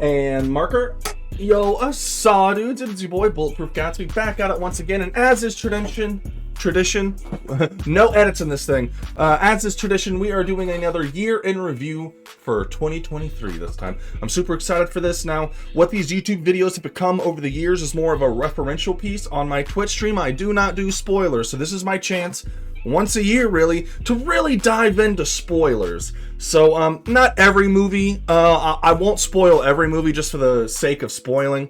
And marker. Yo, I saw, dudes. It's your boy, BulletPrfGatsby, back at it once again. And as is tradition, no edits in this thing. As is tradition, we are doing another year in review for 2023 this time. I'm super excited for this. Now, what these YouTube videos have become over the years is more of a referential piece. On my Twitch stream, I do not do spoilers, so this is my chance once a year really to really dive into spoilers. So not every movie, I won't spoil every movie just for the sake of spoiling,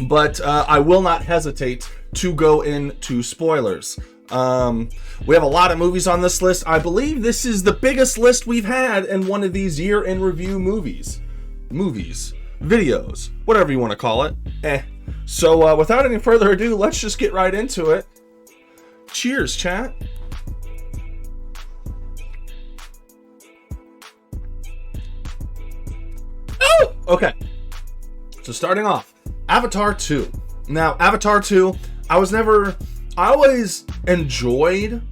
but I will not hesitate to go into spoilers. We have a lot of movies on this list. I believe this is the biggest list we've had in one of these year in review movies, videos, whatever you want to call it. So without any further ado, let's just get right into it. Cheers, chat. Oh! Okay. So starting off, Avatar 2. Now, Avatar 2, I always enjoyed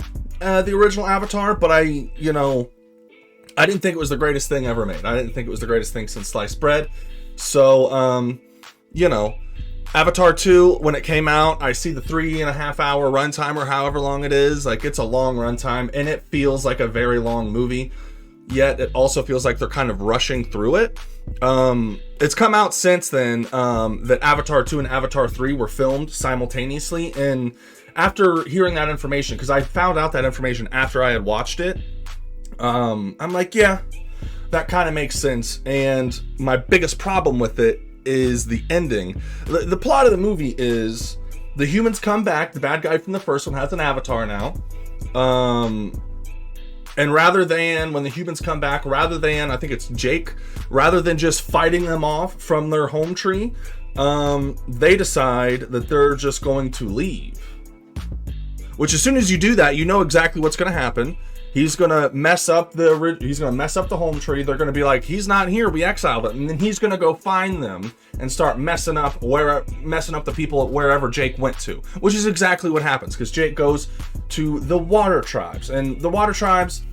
the original Avatar, but I didn't think it was the greatest thing ever made. I didn't think it was the greatest thing since sliced bread. So, Avatar 2, when it came out, I see the 3.5 hour runtime or however long it is. Like, it's a long runtime, and it feels like a very long movie. Yet, it also feels like they're kind of rushing through it. It's come out since then that Avatar 2 and Avatar 3 were filmed simultaneously. And after hearing that information, because I found out that information after I had watched it, I'm like, yeah, that kind of makes sense. And my biggest problem with it is the ending. The plot of the movie is the humans come back. The bad guy from the first one has an avatar now. And rather than, when the humans come back, I think it's Jake, rather than just fighting them off from their home tree, they decide that they're just going to leave. Which, as soon as you do that, you know exactly what's going to happen. He's gonna mess up the home tree. They're gonna be like, he's not here, we exiled him, and then he's gonna go find them and start messing up the people wherever Jake went to. Which is exactly what happens, because Jake goes to the water tribes, and the water tribes,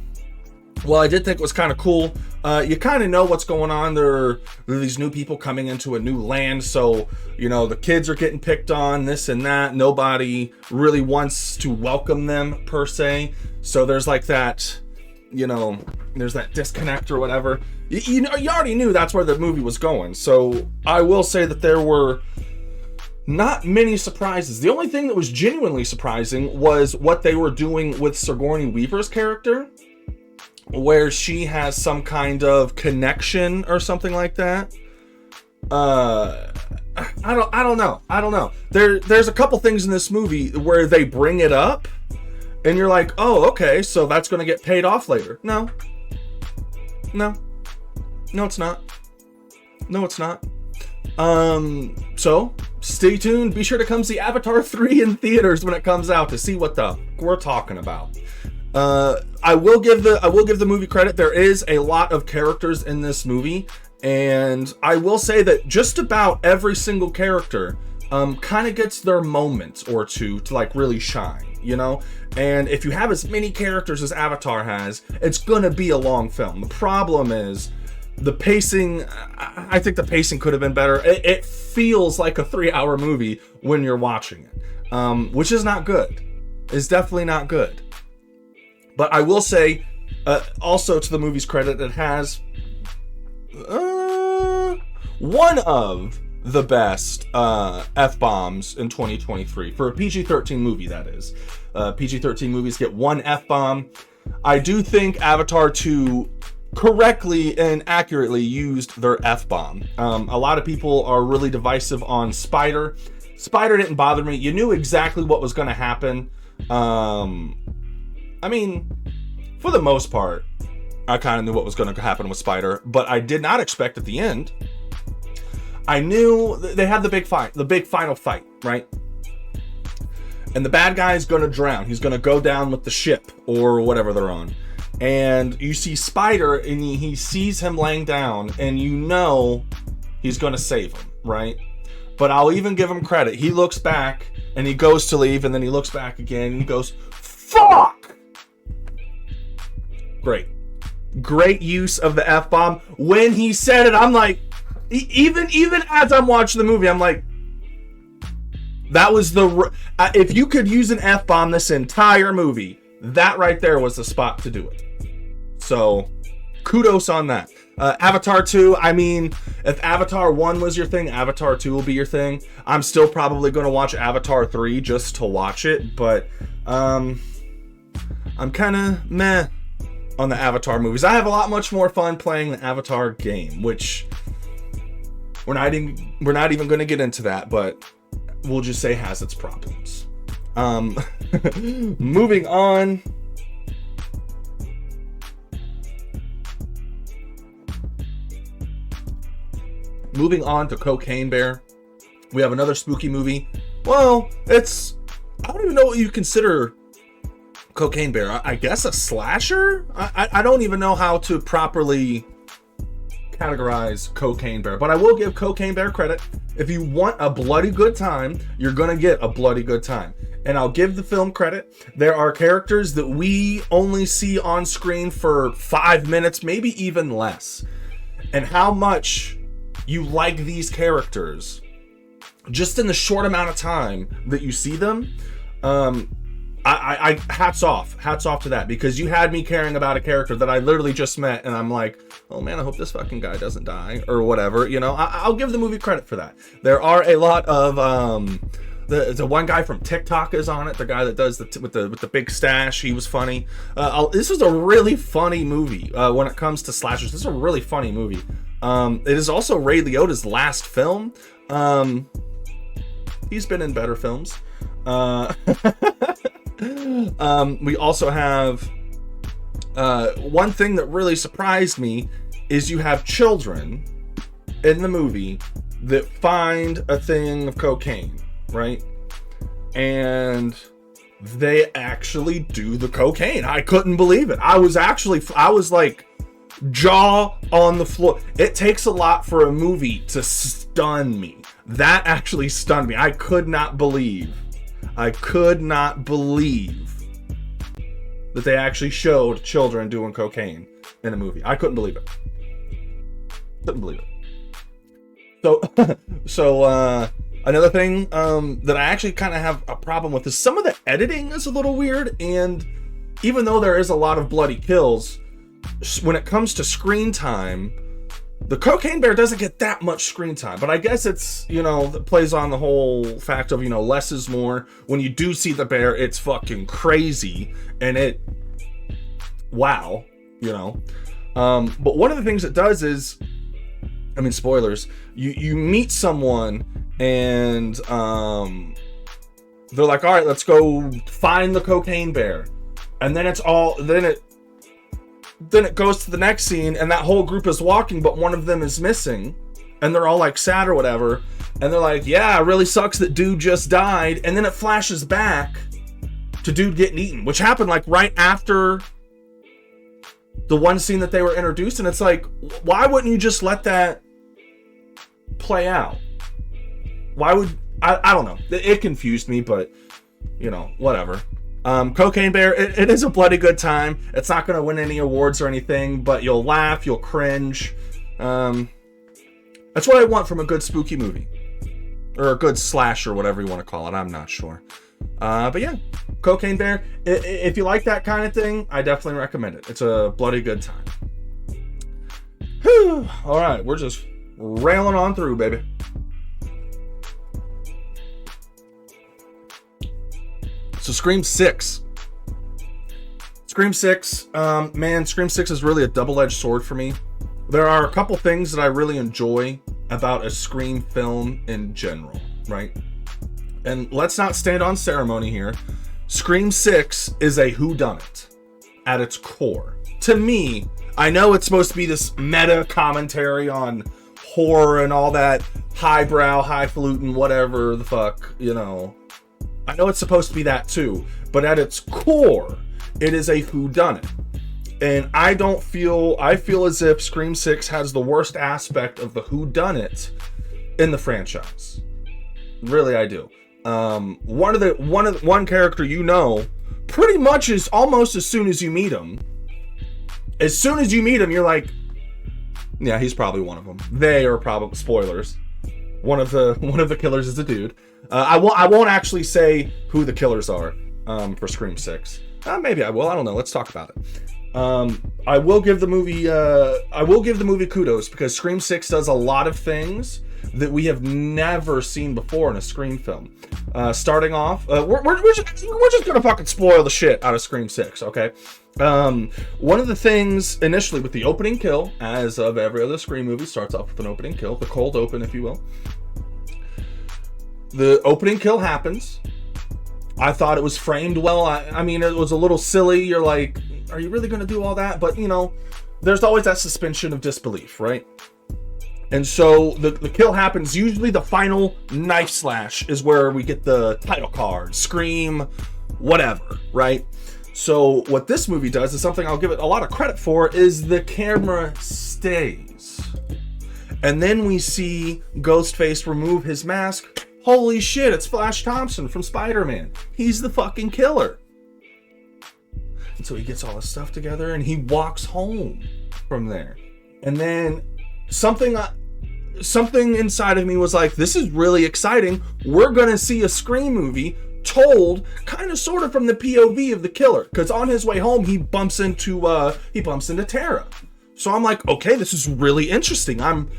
well, I did think it was kind of cool. You kind of know what's going on. There are these new people coming into a new land, so the kids are getting picked on, this and that. Nobody really wants to welcome them per se. So there's like that, there's that disconnect or whatever. You already knew that's where the movie was going. So I will say that there were not many surprises. The only thing that was genuinely surprising was what they were doing with Sigourney Weaver's character, where she has some kind of connection or something like that. I don't know. There's a couple things in this movie where they bring it up, and you're like, oh, okay, so that's going to get paid off later. No, it's not. So stay tuned. Be sure to come see Avatar 3 in theaters when it comes out to see what we're talking about. I will give the movie credit. There is a lot of characters in this movie, and I will say that just about every single character kind of gets their moment or two to like really shine, and if you have as many characters as Avatar has, it's gonna be a long film. The problem is the pacing. I think the pacing could have been better. It feels like a 3-hour movie when you're watching it, which is not good. It's definitely not good. But I will say, also to the movie's credit, it has one of the best F-bombs in 2023. For a PG-13 movie, that is. PG-13 movies get one F-bomb. I do think Avatar 2 correctly and accurately used their F-bomb. A lot of people are really divisive on Spider. Spider didn't bother me. You knew exactly what was going to happen. I mean, for the most part, I kind of knew what was going to happen with Spider, but I did not expect at the end. I knew they had the big fight, the big final fight, right? And the bad guy is going to drown. He's going to go down with the ship or whatever they're on. And you see Spider, and he sees him laying down, and he's going to save him, right? But I'll even give him credit. He looks back, and he goes to leave, and then he looks back again, and he goes, fuck! Great use of the F-bomb. When he said it, I'm like, Even as I'm watching the movie, I'm like, that was the if you could use an F-bomb this entire movie, that right there was the spot to do it. So kudos on that. Avatar 2, I mean, if Avatar 1 was your thing, Avatar 2 will be your thing. I'm still probably going to watch Avatar 3 just to watch it, but I'm kind of meh on the Avatar movies. I have a lot much more fun playing the Avatar game, which we're not even going to get into that, but we'll just say has its problems. Moving on. Moving on to Cocaine Bear. We have another spooky movie. Well, I don't even know what you consider Cocaine Bear. I guess a slasher? I don't even know how to properly categorize Cocaine Bear, but I will give Cocaine Bear credit. If you want a bloody good time, you're gonna get a bloody good time. And I'll give the film credit. There are characters that we only see on screen for 5 minutes, maybe even less. And how much you like these characters just in the short amount of time that you see them. I hats off to that, because you had me caring about a character that I literally just met, and I'm like, oh man, I hope this fucking guy doesn't die or whatever. You know, I'll give the movie credit for that. There are a lot of the one guy from TikTok is on it, the guy that does with the big stash. He was funny. This is a really funny movie when it comes to slashers. This is a really funny movie. It is also Ray Liotta's last film. He's been in better films. We also have one thing that really surprised me is you have children in the movie that find a thing of cocaine, right? And they actually do the cocaine. I couldn't believe it. I was like jaw on the floor. It takes a lot for a movie to stun me. That actually stunned me. I could not believe that they actually showed children doing cocaine in a movie. I couldn't believe it. So another thing that I actually kind of have a problem with is some of the editing is a little weird, and even though there is a lot of bloody kills, when it comes to screen time, the Cocaine Bear doesn't get that much screen time. But I guess it's, it plays on the whole fact of, less is more. When you do see the bear, it's fucking crazy, and wow, but one of the things it does is, spoilers, you meet someone and they're like, all right, let's go find the Cocaine Bear. And then then it goes to the next scene, and that whole group is walking, but one of them is missing, and they're all like sad or whatever, and they're like, yeah, it really sucks that dude just died. And then it flashes back to dude getting eaten, which happened like right after the one scene that they were introduced. And it's like, why wouldn't you just let that play out? Why would I don't know, it confused me, but whatever. Cocaine Bear, it is a bloody good time. It's not going to win any awards or anything, but you'll laugh, you'll cringe. That's what I want from a good spooky movie, or a good slasher, whever you want to call it. I'm not sure. But yeah, Cocaine Bear, if you like that kind of thing, I definitely recommend it. It's a bloody good time. Whew. All right, we're just railing on through, baby. So Scream 6. Scream 6, man, Scream 6 is really a double-edged sword for me. There are a couple things that I really enjoy about a Scream film in general, right? And let's not stand on ceremony here. Scream 6 is a whodunit at its core. To me, I know it's supposed to be this meta commentary on horror and all that highbrow, highfalutin, whatever the fuck, I know it's supposed to be that too, but at its core, it is a whodunit. And I feel as if Scream 6 has the worst aspect of the whodunit in the franchise. Really, I do. One character pretty much is almost as soon as you meet him. As soon as you meet him, you're like, Yeah, he's probably one of them. They are probably spoilers. One of the killers is a dude. I won't actually say who the killers are for Scream 6. Maybe I will. I don't know. Let's talk about it. I will give the movie kudos because Scream 6 does a lot of things that we have never seen before in a Scream film. Starting off, we're just gonna fucking spoil the shit out of Scream 6, okay? One of the things initially with the opening kill, as of every other Scream movie, starts off with an opening kill, the cold open, if you will. The opening kill happens. I thought it was framed well. I mean, it was a little silly. You're like, are you really gonna do all that? But you know, there's always that suspension of disbelief, right? And so the kill happens. Usually the final knife slash is where we get the title card, Scream, whatever, right? So what this movie does is something I'll give it a lot of credit for, is the camera stays. And then we see Ghostface remove his mask. Holy shit, it's Flash Thompson from SpiderMan. He's the fucking killer. And so he gets all his stuff together and he walks home from there. And then something inside of me was like, this is really exciting. We're gonna see a Scream movie told kind of sort of from the POV of the killer, because on his way home he bumps into Tara. So I'm like, okay, this is really interesting. I'm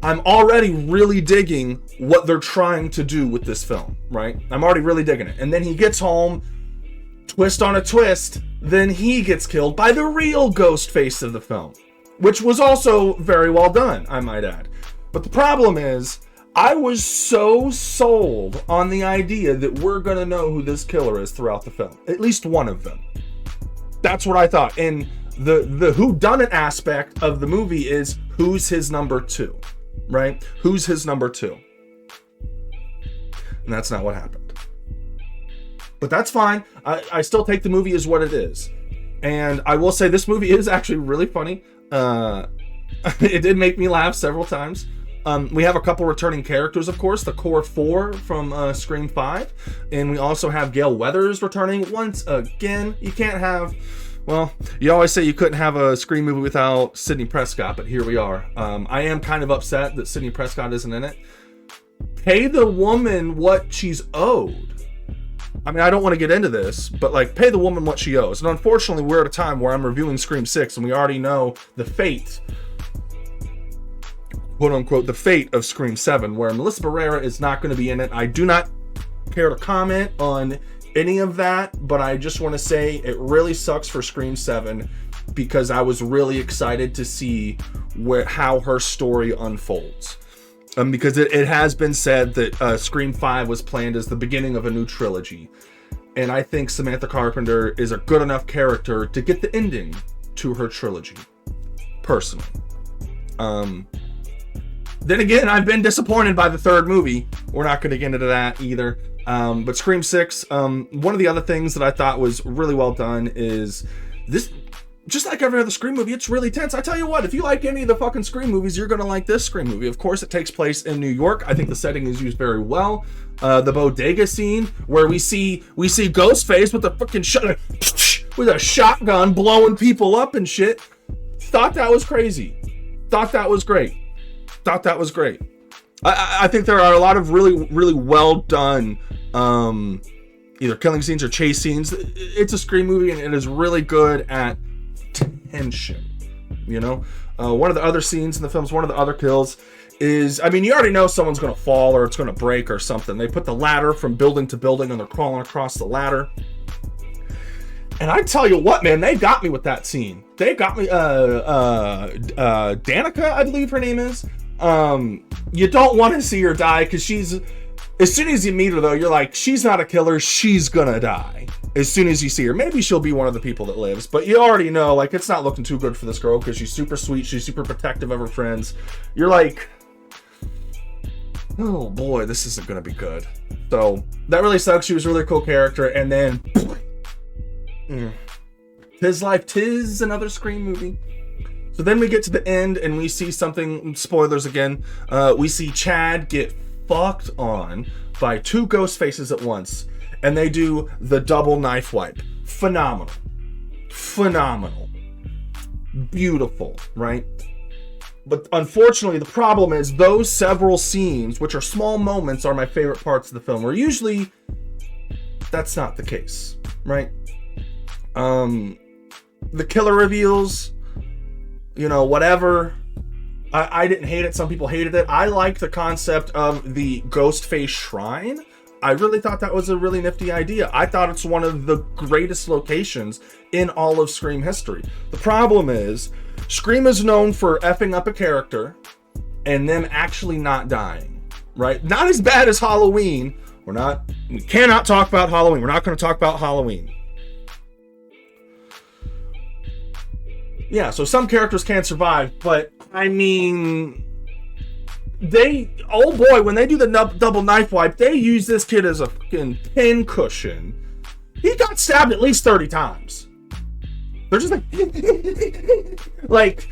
already really digging what they're trying to do with this film, right? I'm already really digging it. And then he gets home, twist on a twist, then he gets killed by the real Ghostface of the film, which was also very well done, I might add. But the problem is, I was so sold on the idea that we're gonna know who this killer is throughout the film. At least one of them. That's what I thought. And the whodunit aspect of the movie is, who's his number two, right? Who's his number two? And that's not what happened. But that's fine. I still take the movie as what it is. And I will say this movie is actually really funny. It did make me laugh several times. We have a couple returning characters, of course, the core four from Scream 5. And we also have Gale Weathers returning once again. You can't have... Well, you always say you couldn't have a Scream movie without Sidney Prescott, but here we are. I am kind of upset that Sidney Prescott isn't in it. Pay the woman what she's owed. I mean, I don't want to get into this, but like, pay the woman what she owes. And unfortunately, we're at a time where I'm reviewing Scream 6 and we already know the fate, quote unquote, the fate of Scream 7, where Melissa Barrera is not going to be in it. I do not care to comment on any of that, but I just want to say it really sucks for Scream 7 because I was really excited to see how her story unfolds. Because it has been said that Scream 5 was planned as the beginning of a new trilogy. And I think Samantha Carpenter is a good enough character to get the ending to her trilogy. Personally. Then again, I've been disappointed by the third movie. We're not going to get into that either. But Scream 6, one of the other things that I thought was really well done is this... Just like every other Scream movie, it's really tense. I tell you what, if you like any of the fucking Scream movies, you're gonna like this Scream movie. Of course, it takes place in New York. I think the setting is used very well. The bodega scene where we see Ghostface with a fucking with a shotgun blowing people up and shit. Thought that was crazy. Thought that was great. I think there are a lot of really, really well done either killing scenes or chase scenes. It's a Scream movie and it is really good at tension, you know. One of the other scenes in the films, one of the other kills is, I mean, you already know someone's gonna fall or it's gonna break or something. They put the ladder from building to building and they're crawling across the ladder. And I tell you what, man, they got me with that scene. They got me. Danica, I believe her name is. You don't want to see her die because she's. As soon as you meet her, though, you're like, she's not a killer. She's gonna die. As soon as you see her, maybe she'll be one of the people that lives, but you already know, like, it's not looking too good for this girl because she's super sweet. She's super protective of her friends. You're like, oh boy, this isn't gonna be good. So that really sucks. She was a really cool character, and then Tis Life, Tis another Scream movie. So then we get to the end and we see something, spoilers again, we see Chad get fucked on by two ghost faces at once, and they do the double knife wipe. Phenomenal. Beautiful, right? But unfortunately, the problem is those several scenes, which are small moments, are my favorite parts of the film, where usually that's not the case, right? The killer reveals, whatever. I didn't hate it. Some people hated it. I like the concept of the ghost face shrine. I really thought that was a really nifty idea. I thought it's one of the greatest locations in all of Scream history. The problem is, Scream is known for effing up a character and them actually not dying, right? Not as bad as Halloween. We cannot talk about Halloween. We're not going to talk about Halloween. Yeah, so some characters can't survive, but I mean, when they do the double knife wipe, they use this kid as a fucking pin cushion. He got stabbed at least 30 times. They're just like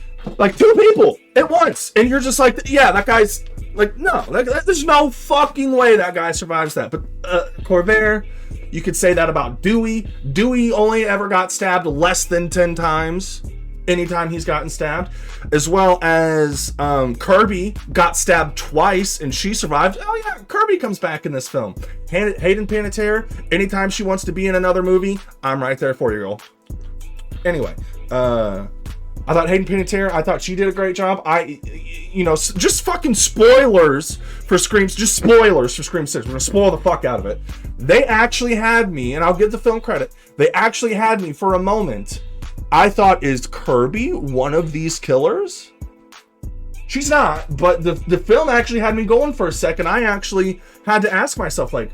two people at once, and you're just like, yeah, that guy's like, no, there's no fucking way that guy survives that. But Corvair, you could say that about Dewey. Dewey only ever got stabbed less than 10 times. Anytime he's gotten stabbed, as well as Kirby got stabbed twice and she survived. Oh yeah, Kirby comes back in this film. Hayden Panettiere, anytime she wants to be in another movie, I'm right there for you, girl. Anyway, I thought Hayden Panettiere, I thought she did a great job. Just fucking spoilers for Scream 6. We're gonna spoil the fuck out of it. They actually had me, and I'll give the film credit, they actually had me for a moment. I thought, is Kirby one of these killers? She's not, but the film actually had me going for a second. I actually had to ask myself, no.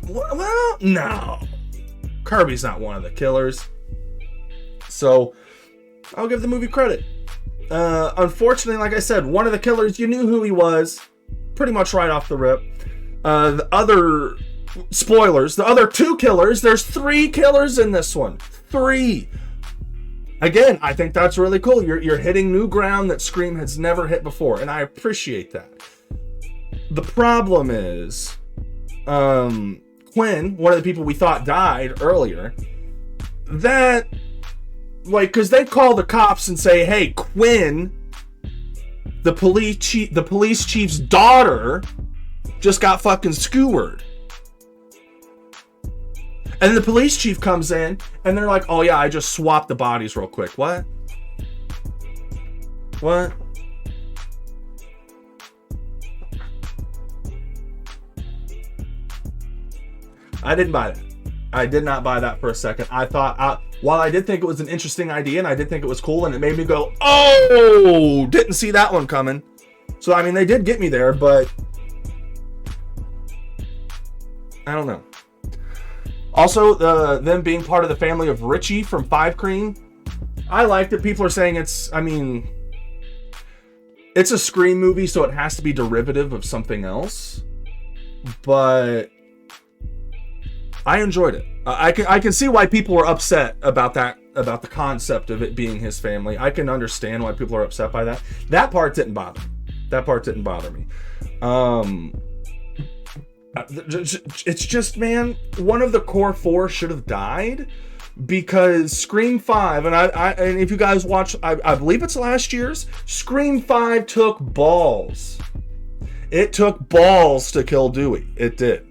Well, no. Kirby's not one of the killers. So, I'll give the movie credit. Unfortunately, like I said, one of the killers, you knew who he was pretty much right off the rip. The other... Spoilers, the other two killers, there's 3 killers in this one. 3. Again, I think that's really cool. You're hitting new ground that Scream has never hit before, and I appreciate that. The problem is, Quinn, one of the people we thought died earlier, that, because they call the cops and say, hey, Quinn, the police chief's daughter, just got fucking skewered. And then the police chief comes in, and they're like, oh yeah, I just swapped the bodies real quick. What? I didn't buy that. I did not buy that for a second. I thought, while I did think it was an interesting idea, and I did think it was cool, and it made me go, oh, didn't see that one coming. So, I mean, they did get me there, but I don't know. Also, them being part of the family of Richie from Five Cream, I liked it. People are saying it's a Scream movie, so it has to be derivative of something else. But I enjoyed it. I can see why people were upset about that, about the concept of it being his family. I can understand why people are upset by that. That part didn't bother me. It's just, man, one of the core 4 should have died, because Scream 5, and if you guys watch, I believe it's last year's, Scream 5 took balls. It took balls to kill Dewey. It did.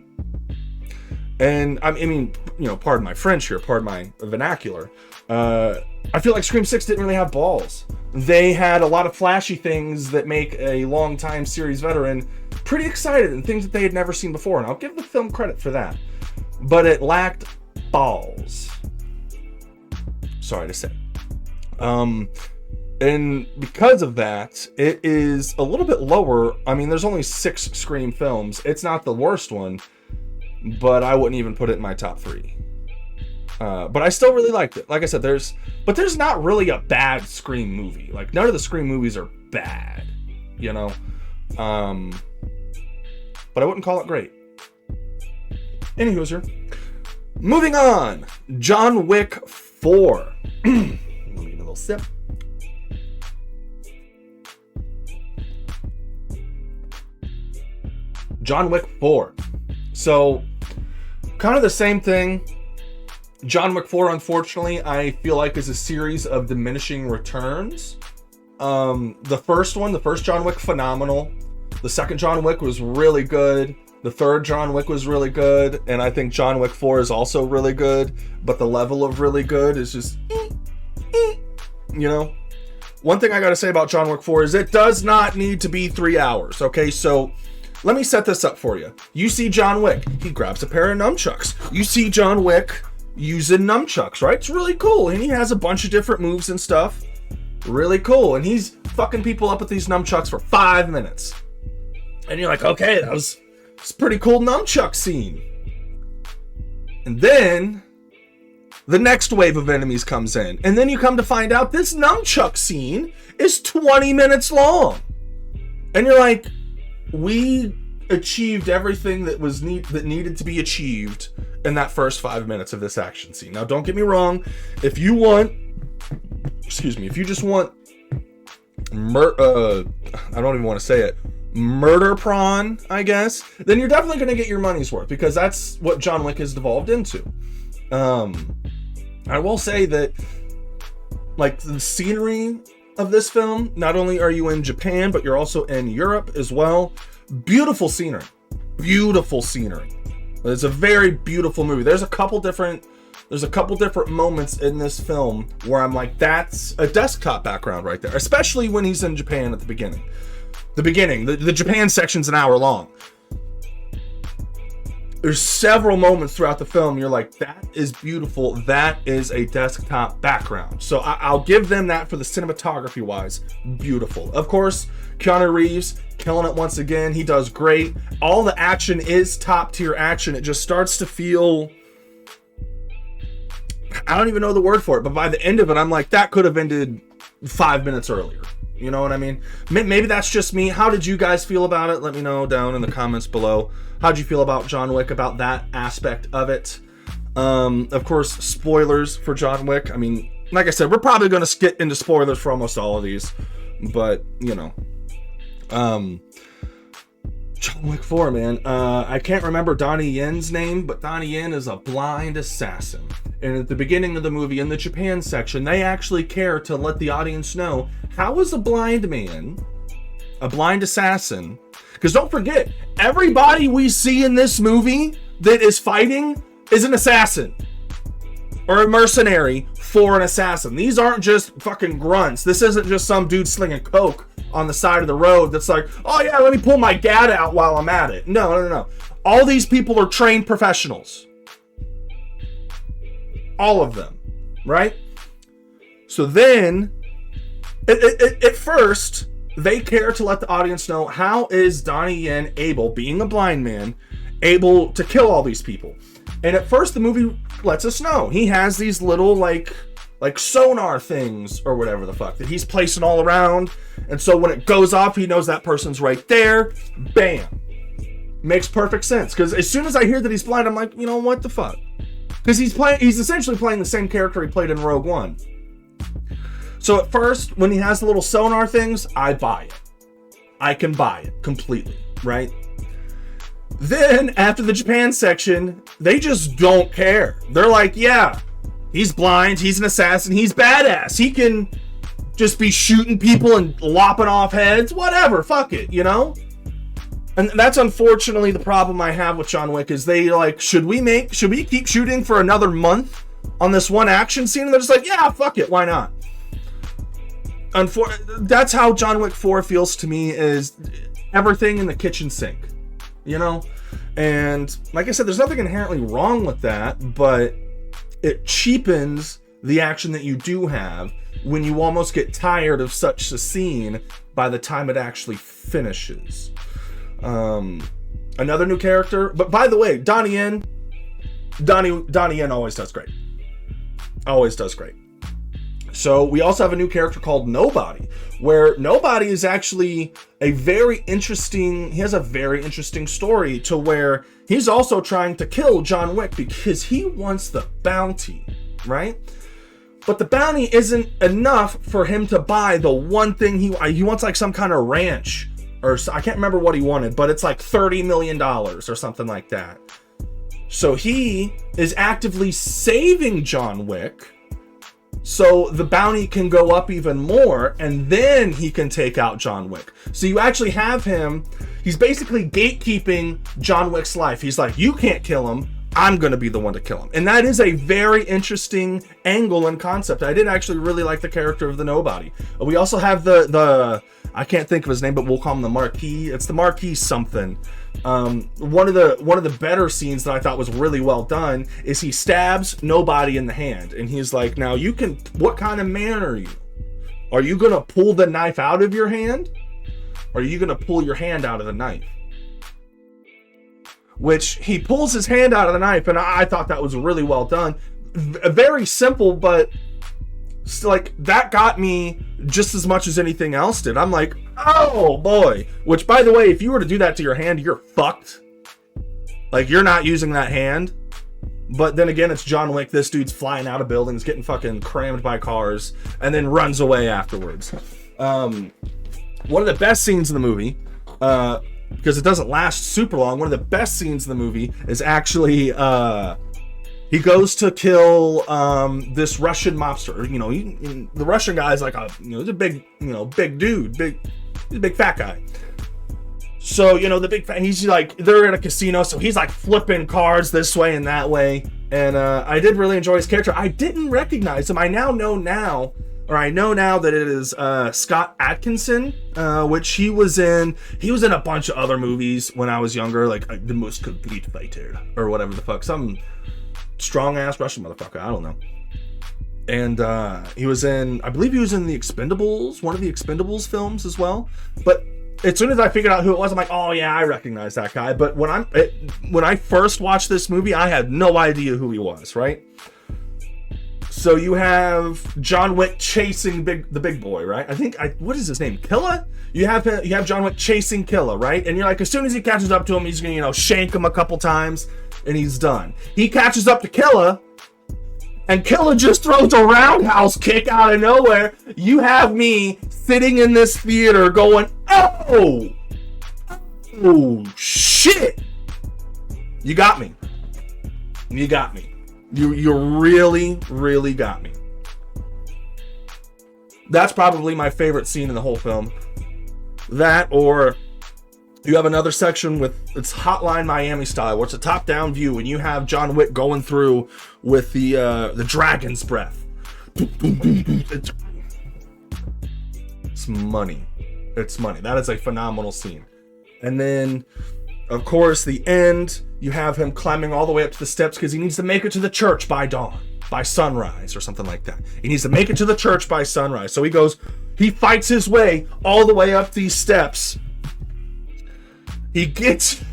And I mean, pardon my French here, pardon my vernacular. I feel like Scream 6 didn't really have balls. They had a lot of flashy things that make a long-time series veteran pretty excited, and things that they had never seen before, and I'll give the film credit for that. But it lacked balls. Sorry to say. And because of that, it is a little bit lower. I mean, there's only 6 Scream films. It's not the worst one, but I wouldn't even put it in my top 3. But I still really liked it. Like I said, there's not really a bad Scream movie. Like, none of the Scream movies are bad, but I wouldn't call it great. Anywho's, moving on. John Wick 4. Let me get a little sip. John Wick 4. So, kind of the same thing John Wick 4, unfortunately, I feel like is a series of diminishing returns. The first John Wick, phenomenal. The second John Wick was really good. The third John Wick was really good. And I think John Wick 4 is also really good. But the level of really good is just, you know? One thing I gotta say about John Wick 4 is it does not need to be 3 hours, okay? So, let me set this up for you. You see John Wick, he grabs a pair of nunchucks. You see John Wick using nunchucks, right? It's really cool. And he has a bunch of different moves and stuff. Really cool. And he's fucking people up with these nunchucks for 5 minutes. And you're like, okay, it's a pretty cool nunchuck scene. And then the next wave of enemies comes in. And then you come to find out this nunchuck scene is 20 minutes long. And you're like, we achieved everything that needed to be achieved in that first 5 minutes of this action scene. Now, don't get me wrong. If you just want I don't even want to say it, murder prawn, I guess, then you're definitely going to get your money's worth, because that's what John Wick has devolved into. I will say that, like, the scenery of this film, not only are you in Japan, but you're also in Europe as well. Beautiful scenery. Beautiful scenery. It's a very beautiful movie. There's a couple different moments in this film where I'm like, that's a desktop background right there, especially when he's in Japan at the beginning. The Japan section's an hour long. There's several moments throughout the film you're like, that is beautiful. That is a desktop background. So I'll give them that for the cinematography wise. Beautiful. Of course, Keanu Reeves killing it once again. He does great. All the action is top tier action. It just starts to feel, I don't even know the word for it, but by the end of it, I'm like, that could have ended 5 minutes earlier. You know what I mean? Maybe that's just me. How did you guys feel about it? Let me know down in the comments below. How'd you feel about John Wick, about that aspect of it? Of course, spoilers for John Wick. I mean, like I said, we're probably going to get into spoilers for almost all of these. But, you know. John Wick 4, man. I can't remember Donnie Yen's name, but Donnie Yen is a blind assassin. And at the beginning of the movie, in the Japan section, they actually care to let the audience know, how is a blind man, a blind assassin? Because don't forget, everybody we see in this movie that is fighting is an assassin. Or a mercenary for an assassin. These aren't just fucking grunts. This isn't just some dude slinging coke on the side of the road that's like, oh yeah, let me pull my gat out while I'm at it. No. All these people are trained professionals. All of them, right? So then, at first, they care to let the audience know, how is Donnie Yen able, being a blind man, able to kill all these people? And at first, the movie lets us know. He has these little, like sonar things, or whatever the fuck, that he's placing all around. And so when it goes off, he knows that person's right there. Bam. Makes perfect sense. Because as soon as I hear that he's blind, I'm like, you know, what the fuck? Because he's essentially playing the same character he played in Rogue One. So at first, when he has the little sonar things, I buy it. I can buy it completely, right? Then, after the Japan section, they just don't care. They're like, yeah, he's blind, he's an assassin, he's badass. He can just be shooting people and lopping off heads, whatever, fuck it, you know? And that's unfortunately the problem I have with John Wick, is they like, should we keep shooting for another month on this one action scene? And they're just like, yeah, fuck it, why not? That's how John Wick 4 feels to me, is everything in the kitchen sink, you know? And like I said, there's nothing inherently wrong with that, but it cheapens the action that you do have when you almost get tired of such a scene by the time it actually finishes. Another new character, but by the way, Donnie Yen always does great. Always does great. So we also have a new character called Nobody, where Nobody is actually he has a very interesting story, to where he's also trying to kill John Wick because he wants the bounty, right? But the bounty isn't enough for him to buy the one thing he wants, like some kind of ranch, or I can't remember what he wanted, but it's like $30 million or something like that. So he is actively saving John Wick so the bounty can go up even more, and then he can take out John Wick. So you actually have him, he's basically gatekeeping John Wick's life. He's like, you can't kill him, I'm going to be the one to kill him. And that is a very interesting angle and concept. I did actually really like the character of the Nobody. We also have the I can't think of his name, but we'll call him the Marquis. It's the Marquis something. One of the better scenes that I thought was really well done is he stabs Nobody in the hand, and he's like, now you can, what kind of man are you? Are you going to pull the knife out of your hand? Or are you going to pull your hand out of the knife? Which he pulls his hand out of the knife, and I thought that was really well done. Very simple, but like that got me just as much as anything else did. I'm like, oh boy. Which, by the way, if you were to do that to your hand, you're fucked. Like, you're not using that hand. But then again, it's John Wick. This dude's flying out of buildings, getting fucking crammed by cars, and then runs away afterwards. One of the best scenes in the movie, because it doesn't last super long, one of the best scenes in the movie is actually he goes to kill this Russian mobster. You know, the Russian guy is like he's a big, big dude, he's a big fat guy. So, he's like, they're in a casino, so he's like flipping cards this way and that way. And I did really enjoy his character. I didn't recognize him. I know now that it is Scott Adkison, which he was in a bunch of other movies when I was younger, like The Most Complete Fighter or whatever the fuck, some strong ass Russian motherfucker, I don't know. And I believe he was in the Expendables, one of the Expendables films as well. But as soon as I figured out who it was, I'm like, oh yeah, I recognize that guy. But when I first watched this movie, I had no idea who he was, right? So you have John Wick chasing the big boy, right? What is his name? Killa? You have John Wick chasing Killa, right? And you're like, as soon as he catches up to him, he's gonna, shank him a couple times, and he's done. He catches up to Killa, and Killa just throws a roundhouse kick out of nowhere. You have me sitting in this theater going, oh shit! You got me. You really, really got me. That's probably my favorite scene in the whole film. That, or you have another section it's Hotline Miami style, where it's a top-down view, and you have John Wick going through with the dragon's breath. It's money. It's money. That is a phenomenal scene. And then, of course, the end, you have him climbing all the way up to the steps because he needs to make it to the church by dawn, by sunrise or something like that. He needs to make it to the church by sunrise. So he fights his way all the way up these steps. And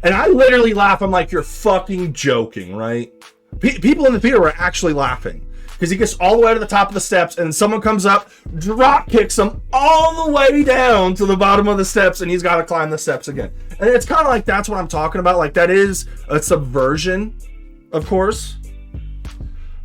I literally laugh. I'm like, you're fucking joking, right? People in the theater were actually laughing because he gets all the way to the top of the steps and someone comes up, drop kicks him all the way down to the bottom of the steps, and he's got to climb the steps again. And it's kind of like, that's what I'm talking about. Like, that is a subversion, of course.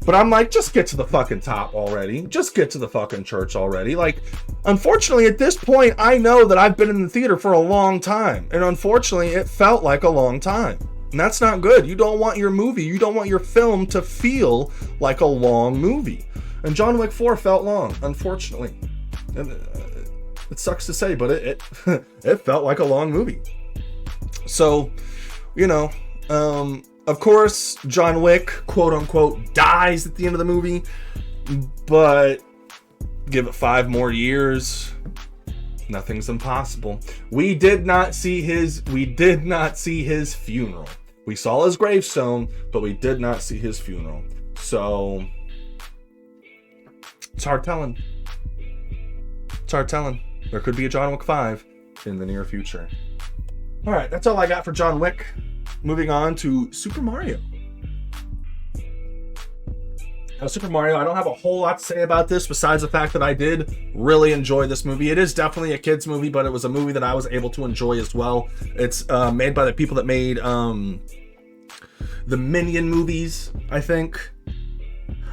But I'm like, just get to the fucking top already. Just get to the fucking church already. Like, unfortunately, at this point, I know that I've been in the theater for a long time. And unfortunately, it felt like a long time. And that's not good. You don't want your film to feel like a long movie. And John Wick 4 felt long, unfortunately. And it sucks to say, but it felt like a long movie. So, of course, John Wick, quote unquote, dies at the end of the movie, but give it 5 more years, nothing's impossible. We did not see his funeral. We saw his gravestone, but we did not see his funeral. So it's hard telling. There could be a John Wick 5 in the near future. All right, that's all I got for John Wick. Moving on to Super Mario. Now, Super Mario, I don't have a whole lot to say about this besides the fact that I did really enjoy this movie. It is definitely a kid's movie, but it was a movie that I was able to enjoy as well. It's made by the people that made the Minion movies, I think.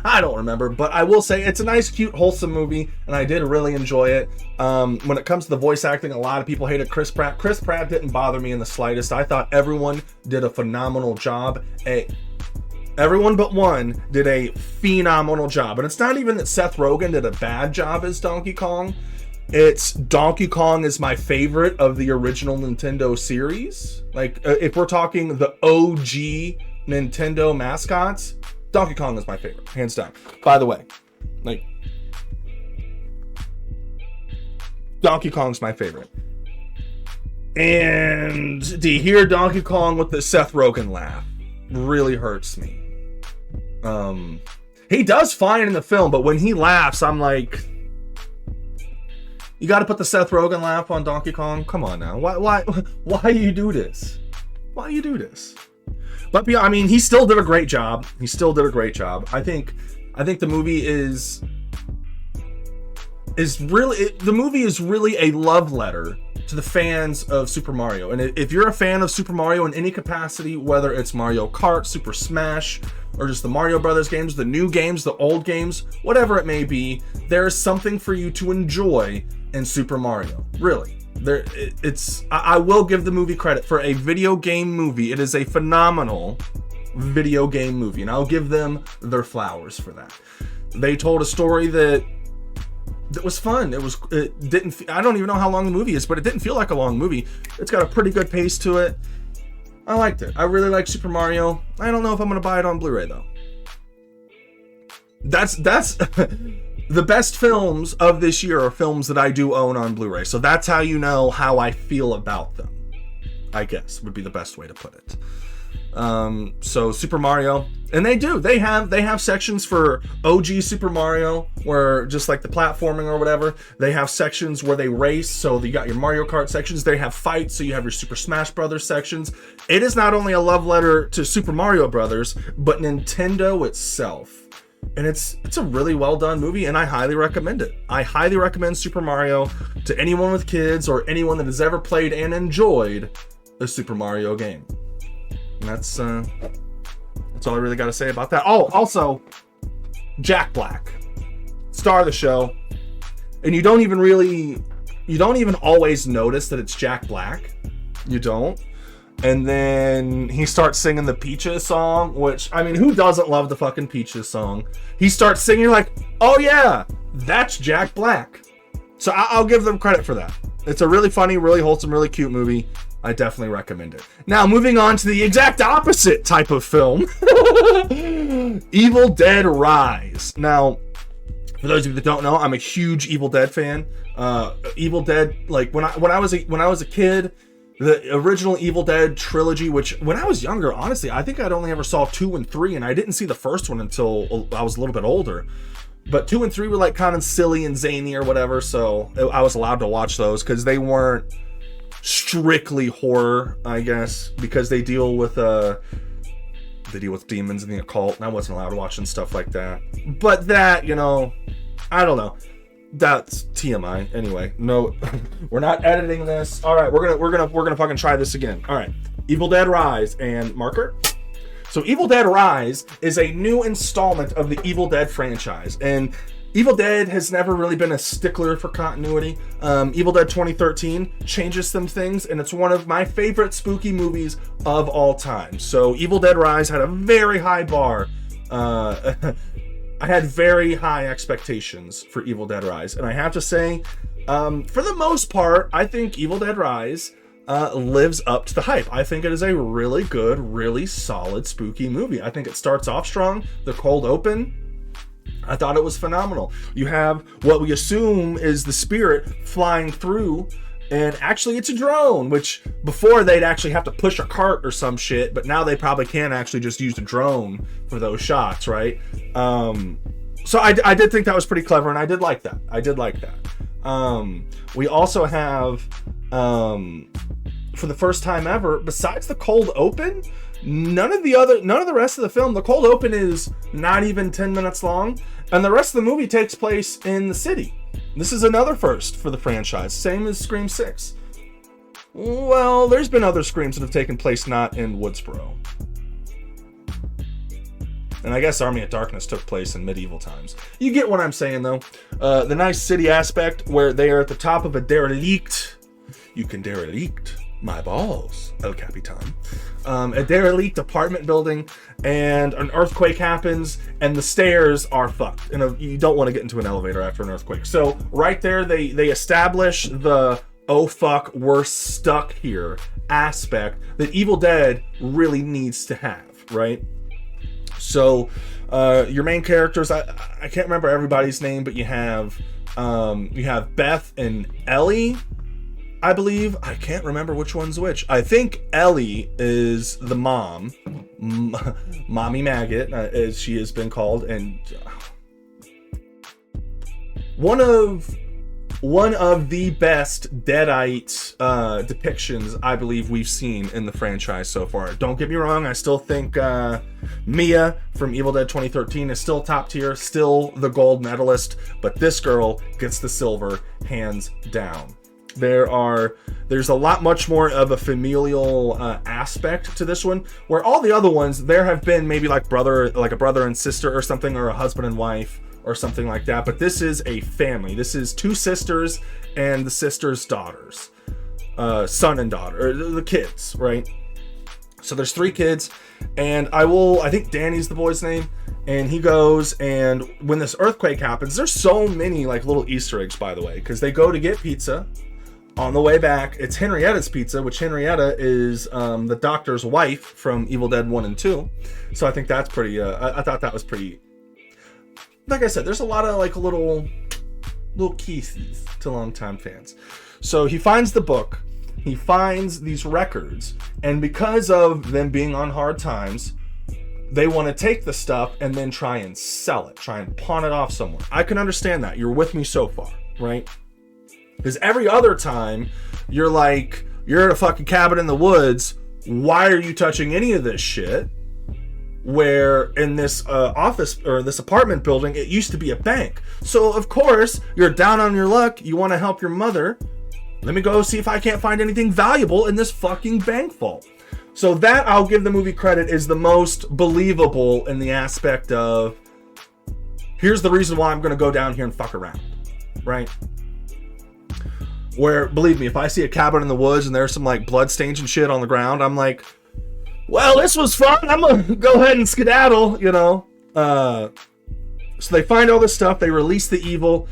I don't remember, but I will say it's a nice, cute, wholesome movie, and I did really enjoy it. When it comes to the voice acting, a lot of people hated Chris Pratt. Chris Pratt didn't bother me in the slightest. I thought everyone did a phenomenal job. Everyone but one did a phenomenal job. And it's not even that Seth Rogen did a bad job as Donkey Kong. It's Donkey Kong is my favorite of the original Nintendo series. Like, if we're talking the OG Nintendo mascots, Donkey Kong is my favorite, hands down. By the way, like, Donkey Kong's my favorite. And to hear Donkey Kong with the Seth Rogen laugh really hurts me. He does fine in the film, but when he laughs, I'm like, you got to put the Seth Rogen laugh on Donkey Kong? Come on now. Why you do this? Why you do this? But yeah, I mean, he still did a great job. He still did a great job. I think the movie is really a love letter to the fans of Super Mario. And if you're a fan of Super Mario in any capacity, whether it's Mario Kart, Super Smash, or just the Mario Brothers games, the new games, the old games, whatever it may be, there's something for you to enjoy in Super Mario. Really. I will give the movie credit for a video game movie. It is a phenomenal video game movie, and I'll give them their flowers for that. They told a story that was fun. I don't even know how long the movie is, but it didn't feel like a long movie. It's got a pretty good pace to it. I liked it. I really like Super Mario. I don't know if I'm going to buy it on Blu-ray though. That's the best films of this year are films that I do own on Blu-ray. So that's how you know how I feel about them, I guess, would be the best way to put it. So Super Mario, and they have sections for OG Super Mario where just like the platforming or whatever, they have sections where they race. So you got your Mario Kart sections, they have fights. So you have your Super Smash Brothers sections. It is not only a love letter to Super Mario Brothers, but Nintendo itself. And it's a really well done movie, and I highly recommend it. I highly recommend Super Mario to anyone with kids or anyone that has ever played and enjoyed a Super Mario game. And that's all I really got to say about that. Oh, also, Jack Black, star of the show, and you don't even always notice that it's Jack Black. You don't. And then he starts singing the Peaches song, which, I mean, who doesn't love the fucking Peaches song? He starts singing, you're like, oh yeah, that's Jack Black. So I'll give them credit for that. It's a really funny, really wholesome, really cute movie. I definitely recommend it. Now, moving on to the exact opposite type of film. Evil Dead Rise. Now, for those of you that don't know, I'm a huge Evil Dead fan. Evil Dead, like when I was a kid, the original Evil Dead trilogy, which when I was younger, honestly, I think I'd only ever saw 2 and 3, and I didn't see the first one until I was a little bit older. But 2 and 3 were like kind of silly and zany or whatever, so I was allowed to watch those because they weren't strictly horror, I guess, because they deal with demons and the occult, and I wasn't allowed to watch and stuff like that. But that, I don't know. That's TMI. Anyway, no, we're not editing this. All right, we're gonna fucking try this again. All right, Evil Dead Rise and marker. So Evil Dead Rise is a new installment of the Evil Dead franchise, and Evil Dead has never really been a stickler for continuity. Evil Dead 2013 changes some things, and it's one of my favorite spooky movies of all time. So Evil Dead Rise had a very high bar. I had very high expectations for Evil Dead Rise, and I have to say, for the most part, I think Evil Dead Rise lives up to the hype. I think it is a really good, really solid spooky movie. I think it starts off strong. The cold open, I thought it was phenomenal. You have what we assume is the spirit flying through, and actually it's a drone, which before they'd actually have to push a cart or some shit, but now they probably can actually just use a drone for those shots, right? So I did think that was pretty clever, and I did like that. We also have, for the first time ever, besides the cold open, none of the rest of the film, the cold open is not even 10 minutes long, and the rest of the movie takes place in the city. This is another first for the franchise, same as Scream 6. Well, there's been other Screams that have taken place not in Woodsboro. And I guess Army of Darkness took place in medieval times. You get what I'm saying, though. The nice city aspect where they are at the top of a derelict. You can derelict my balls, El Capitan. A derelict apartment building, and an earthquake happens, and the stairs are fucked. And you don't want to get into an elevator after an earthquake. So right there, they establish the oh fuck, we're stuck here aspect that Evil Dead really needs to have, right? So your main characters, I can't remember everybody's name, but you have Beth and Ellie, I believe. I can't remember which one's which. I think Ellie is the mom, Mommy Maggot, as she has been called, and one of the best Deadite depictions I believe we've seen in the franchise so far. Don't get me wrong, I still think Mia from Evil Dead 2013 is still top tier, still the gold medalist, but this girl gets the silver hands down. There's a lot much more of a familial aspect to this one, where all the other ones there have been maybe like a brother and sister or something, or a husband and wife or something like that, but this is a family. This is two sisters and the sisters' daughters, son and daughter, or the kids, right? So there's 3 kids, and I think Danny's the boy's name, and he goes, and when this earthquake happens, there's so many like little Easter eggs, by the way, because they go to get pizza. On the way back, it's Henrietta's pizza, which Henrietta is the doctor's wife from Evil Dead 1 and 2. So I think that's pretty, I thought that was pretty, like I said, there's a lot of like little keys to longtime fans. So he finds the book, he finds these records, and because of them being on hard times, they want to take the stuff and then try and sell it, try and pawn it off somewhere. I can understand that. You're with me so far, right? Because every other time, you're at a fucking cabin in the woods. Why are you touching any of this shit? Where in this office or this apartment building, it used to be a bank. So of course, you're down on your luck. You want to help your mother. Let me go see if I can't find anything valuable in this fucking bank vault. So that, I'll give the movie credit, is the most believable in the aspect of, here's the reason why I'm going to go down here and fuck around, right? Where, believe me, if I see a cabin in the woods and there's some like blood stains and shit on the ground, I'm like, well, this was fun. I'm going to go ahead and skedaddle, you know? So they find all this stuff. They release the evil,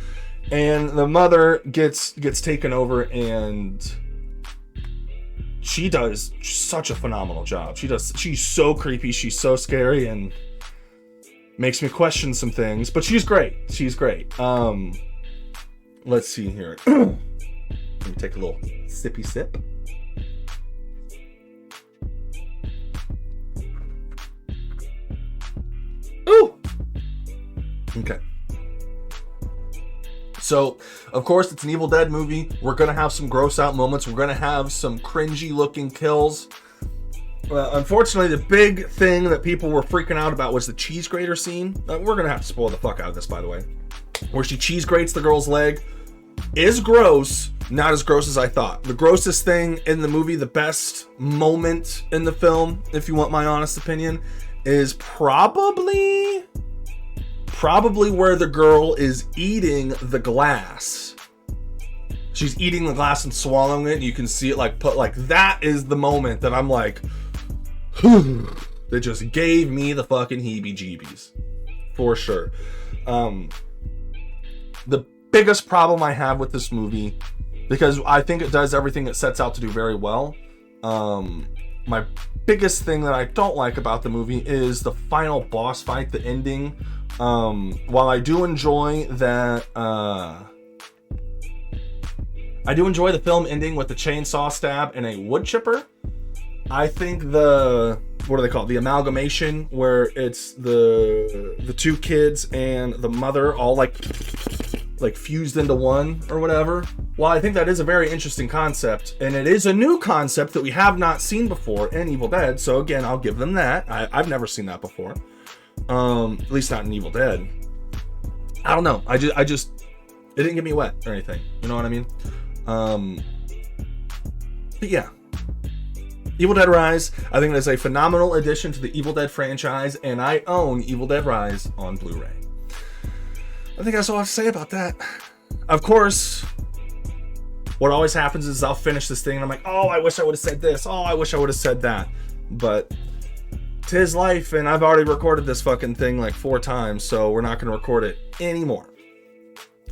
and the mother gets taken over, and she does such a phenomenal job. She's so creepy. She's so scary and makes me question some things, but she's great. She's great. Let's see here. Let me take a little sippy sip. Ooh! Okay. So, of course, it's an Evil Dead movie. We're going to have some gross out moments. We're going to have some cringy looking kills. Unfortunately, the big thing that people were freaking out about was the cheese grater scene. We're going to have to spoil the fuck out of this, by the way. Where she cheese grates the girl's leg. Is gross. Not as gross as I thought. The grossest thing in the movie, the best moment in the film, if you want my honest opinion, is probably where the girl is eating the glass. She's eating the glass and swallowing it, and you can see it that is the moment that I'm like, that just gave me the fucking heebie-jeebies. For sure. The biggest problem I have with this movie, because I think it does everything it sets out to do very well, my biggest thing that I don't like about the movie is the final boss fight, the ending. While I do enjoy that, I do enjoy the film ending with the chainsaw stab and a wood chipper. I think what do they call it? The amalgamation, where it's the 2 kids and the mother all like fused into one or whatever. Well, I think that is a very interesting concept, and it is a new concept that we have not seen before in Evil Dead. So again, I'll give them that. I've never seen that before. At least not in Evil Dead. I don't know. I just it didn't get me wet or anything. You know what I mean? But yeah. Evil Dead Rise, I think it is a phenomenal addition to the Evil Dead franchise, and I own Evil Dead Rise on Blu-ray. I think that's all I have to say about that. Of course, what always happens is I'll finish this thing and I'm like, oh, I wish I would have said this. Oh, I wish I would have said that. But 'tis life, and I've already recorded this fucking thing like 4 times, so we're not going to record it anymore.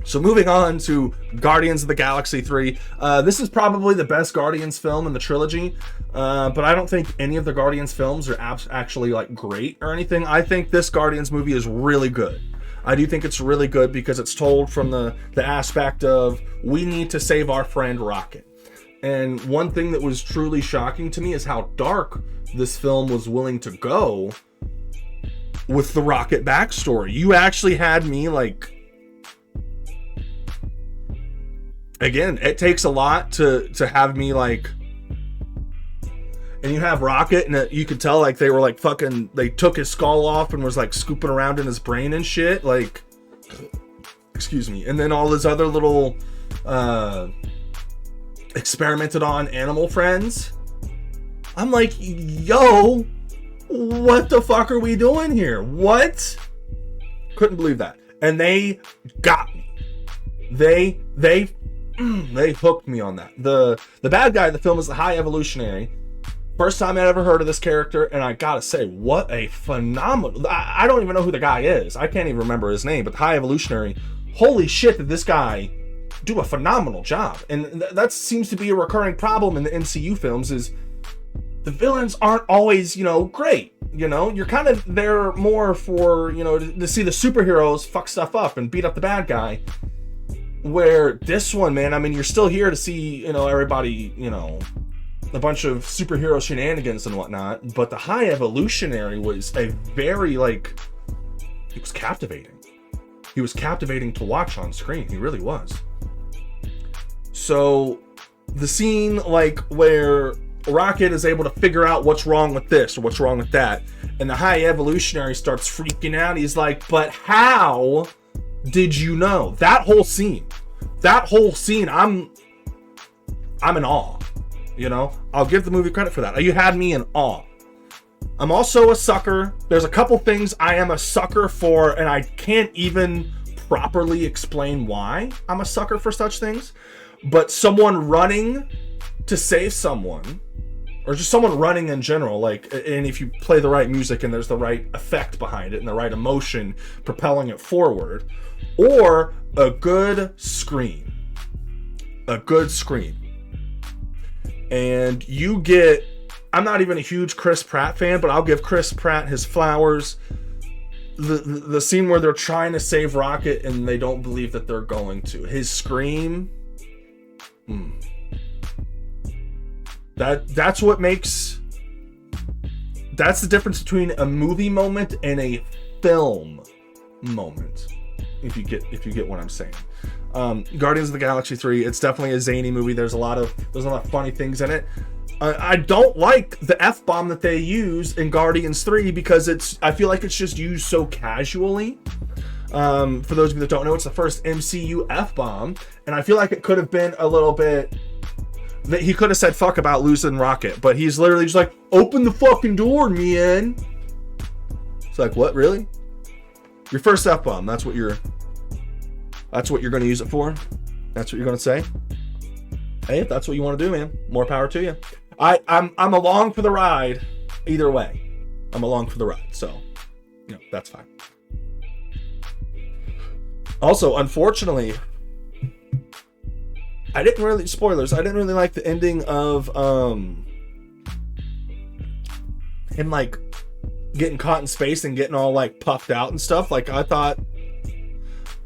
So moving on to Guardians of the Galaxy 3. This is probably the best Guardians film in the trilogy, but I don't think any of the Guardians films are actually like great or anything. I think this Guardians movie is really good. I do think it's really good because it's told from the aspect of we need to save our friend Rocket. And one thing that was truly shocking to me is how dark this film was willing to go with the Rocket backstory. You actually had me like... Again, it takes a lot to have me like... And you have Rocket, and you could tell like they were like fucking... They took his skull off and was like scooping around in his brain and shit. Like... Excuse me. And then all his other little... experimented on animal friends. I'm like, yo, what the fuck are we doing here? What? Couldn't believe that. And they got me. They hooked me on that. The bad guy in the film is the High Evolutionary. First time I ever heard of this character, and I gotta say, what a phenomenal... I don't even know who the guy is. I can't even remember his name, but the High Evolutionary, holy shit, did this guy do a phenomenal job. And that seems to be a recurring problem in the MCU films is the villains aren't always, great. You're kind of there more for, to see the superheroes fuck stuff up and beat up the bad guy. Where this one, man, I mean, you're still here to see, everybody, a bunch of superhero shenanigans and whatnot. But the High Evolutionary was a very, he was captivating. He was captivating to watch on screen. He really was. So the scene where Rocket is able to figure out what's wrong with this or what's wrong with that, and the High Evolutionary starts freaking out. He's like, but how did you know? That whole scene, I'm in awe. I'll give the movie credit for that. You had me in awe. I'm also a sucker. There's a couple things I am a sucker for, and I can't even properly explain why I'm a sucker for such things. But someone running to save someone, or just someone running in general, and if you play the right music and there's the right effect behind it and the right emotion propelling it forward, or a good scream. And you get... I'm not even a huge Chris Pratt fan, but I'll give Chris Pratt his flowers. The scene where they're trying to save Rocket and they don't believe that they're going to. His scream... That's what makes... That's the difference between a movie moment and a film moment. If you get what I'm saying. Guardians of the Galaxy 3, it's definitely a zany movie. There's a lot of funny things in it. I don't like the F-bomb that they use in Guardians 3 because I feel like it's just used so casually. For those of you that don't know, it's the first MCU F-bomb, and I feel like it could have been a little bit... He could have said fuck about losing Rocket, but he's literally just like, open the fucking door, man. It's like, what, really? Your first F-bomb, that's what you're going to use it for? That's what you're going to say? Hey, if that's what you want to do, man, more power to you. I'm along for the ride either way. I'm along for the ride, so that's fine. Also, unfortunately, I didn't really like the ending of him getting caught in space and getting all puffed out and stuff. I thought,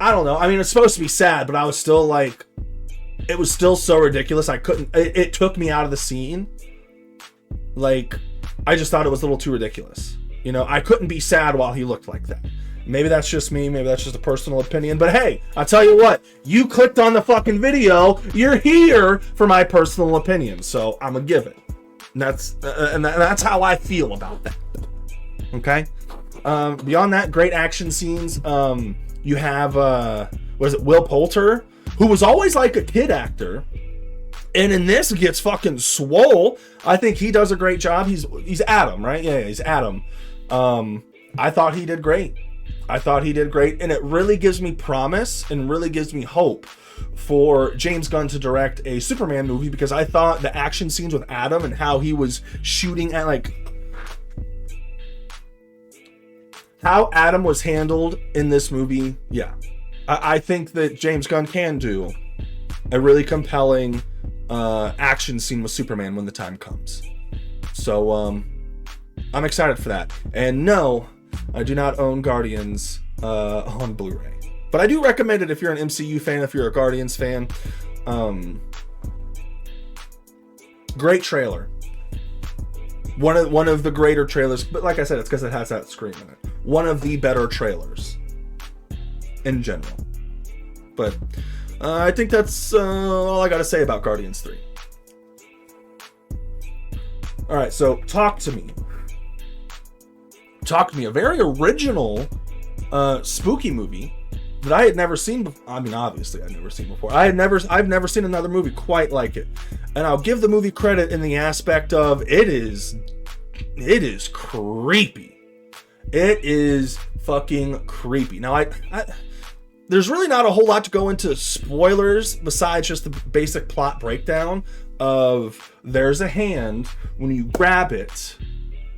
I don't know. I mean, it's supposed to be sad, but I was still it was still so ridiculous. It took me out of the scene. I just thought it was a little too ridiculous. I couldn't be sad while he looked like that. Maybe that's just me. Maybe that's just a personal opinion. But hey, I'll tell you what. You clicked on the fucking video. You're here for my personal opinion. So I'm going to give it. And that's how I feel about that. Okay? Beyond that, great action scenes. You have, Will Poulter, who was always a kid actor. And in this, gets fucking swole. I think he does a great job. He's Adam, right? Yeah, he's Adam. I thought he did great. And it really gives me promise and really gives me hope for James Gunn to direct a Superman movie, because I thought the action scenes with Adam and how he was shooting at, like, how Adam was handled in this movie. Yeah, I think that James Gunn can do a really compelling action scene with Superman when the time comes. So I'm excited for that. And no, I do not own Guardians on Blu-ray, but I do recommend it if you're an MCU fan, if you're a Guardians fan. Great trailer. One of the greater trailers, but like I said, it's because it has that scream in it. One of the better trailers in general. But I think that's all I got to say about Guardians 3. All right, so Talk to Me. Talk to Me, a very original spooky movie that I had never seen before. I mean, obviously I'd never seen before. I've never seen another movie quite like it. And I'll give the movie credit in the aspect of it is creepy. It is fucking creepy. Now, I there's really not a whole lot to go into spoilers besides just the basic plot breakdown of there's a hand. When you grab it,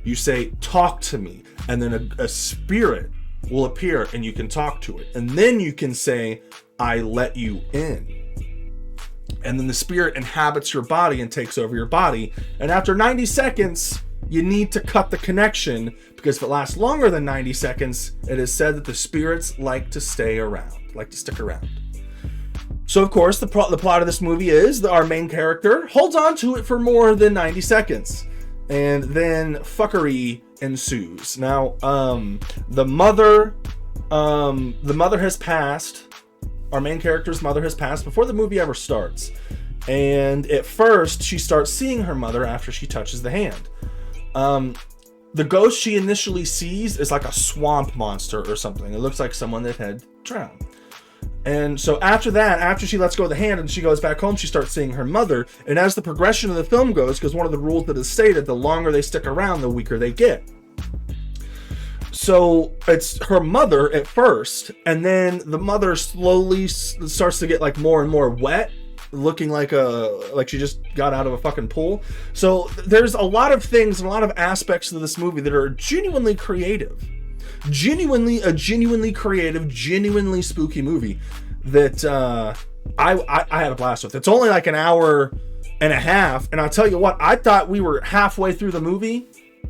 you say, "Talk to me," and then a spirit will appear and you can talk to it. And then you can say, "I let you in." And then the spirit inhabits your body and takes over your body. And after 90 seconds, you need to cut the connection, because if it lasts longer than 90 seconds, it is said that the spirits like to stick around. So, of course, the plot of this movie is that our main character holds on to it for more than 90 seconds. And then fuckery ensues. Now, the mother has passed. Our main character's mother has passed before the movie ever starts. And at first, she starts seeing her mother after she touches the hand. The ghost she initially sees is like a swamp monster or something. It looks like someone that had drowned. And so after that, after she lets go of the hand and she goes back home, she starts seeing her mother. And as the progression of the film goes, because one of the rules that is stated, the longer they stick around, the weaker they get. So it's her mother at first, and then the mother slowly starts to get like more and more wet, looking like she just got out of a fucking pool. So there's a lot of things and a lot of aspects of this movie that are genuinely creative. Genuinely creative, genuinely spooky movie that I had a blast with. It's only like an hour and a half, and I'll tell you what, I thought we were halfway through the movie.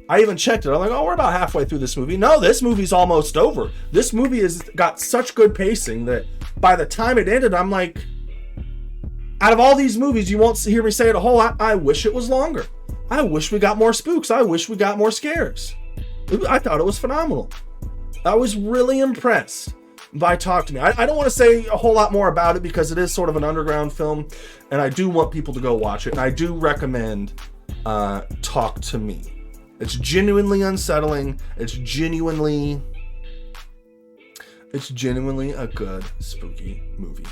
I even checked it. I'm like, oh, we're about halfway through this movie. No, this movie's almost over. This movie has got such good pacing that by the time it ended, I'm like, out of all these movies, you won't hear me say it a whole lot. I wish it was longer. I wish we got more spooks. I wish we got more scares. I thought it was phenomenal. I was really impressed by Talk to Me. I don't want to say a whole lot more about it because it is sort of an underground film, and I do want people to go watch it, and I do recommend Talk to Me. It's genuinely unsettling. It's genuinely a good spooky movie.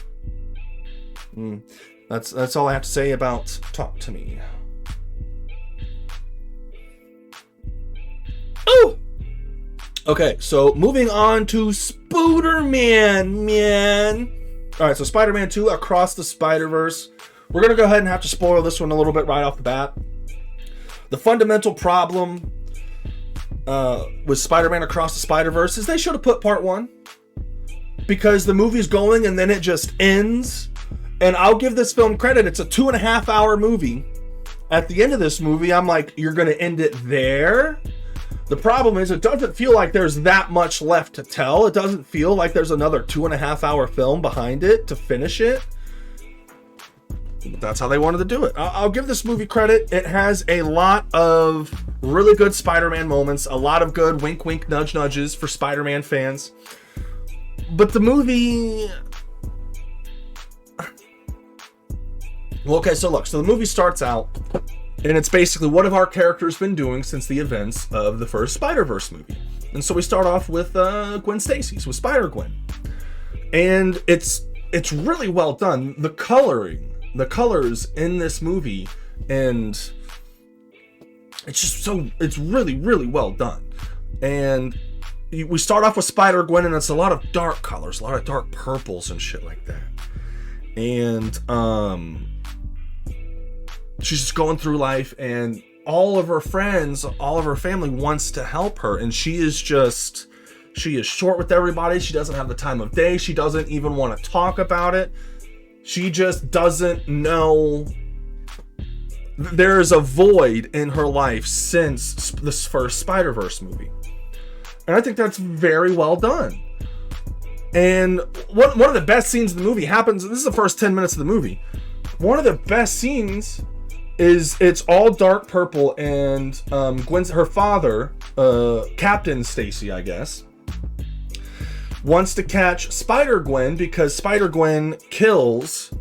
That's all I have to say about Talk to Me. Oh! Okay, so moving on to SpiderMan, man. Alright, so Spider-Man 2, Across the Spider-Verse. We're going to go ahead and have to spoil this one a little bit right off the bat. The fundamental problem with Spider-Man Across the Spider-Verse is they should have put part 1. Because the movie's going and then it just ends. And I'll give this film credit. It's a 2.5 hour movie. At the end of this movie, I'm like, you're going to end it there? The problem is it doesn't feel like there's that much left to tell. It doesn't feel like there's another 2.5 hour film behind it to finish it. But that's how they wanted to do it. I'll give this movie credit. It has a lot of really good Spider-Man moments. A lot of good wink, wink, nudge, nudges for Spider-Man fans. But the movie... Well, okay, so look. So the movie starts out, and it's basically what have our characters been doing since the events of the first Spider-Verse movie. And so we start off with Gwen Stacy's, with Spider-Gwen. And it's really well done. The coloring the colors in this movie, and it's just it's really, really well done. And we start off with Spider-Gwen, and it's a lot of dark colors, a lot of dark purples and shit like that. And she's just going through life, and all of her friends, all of her family wants to help her, and she is short with everybody. She doesn't have the time of day. She doesn't even want to talk about it. She just doesn't know. There is a void in her life since this first Spider-Verse movie. And I think that's very well done. And one of the best scenes in the movie happens, this is the first 10 minutes of the movie. One of the best scenes is it's all dark purple, and her father, Captain Stacy, I guess, wants to catch Spider-Gwen because Spider-Gwen kills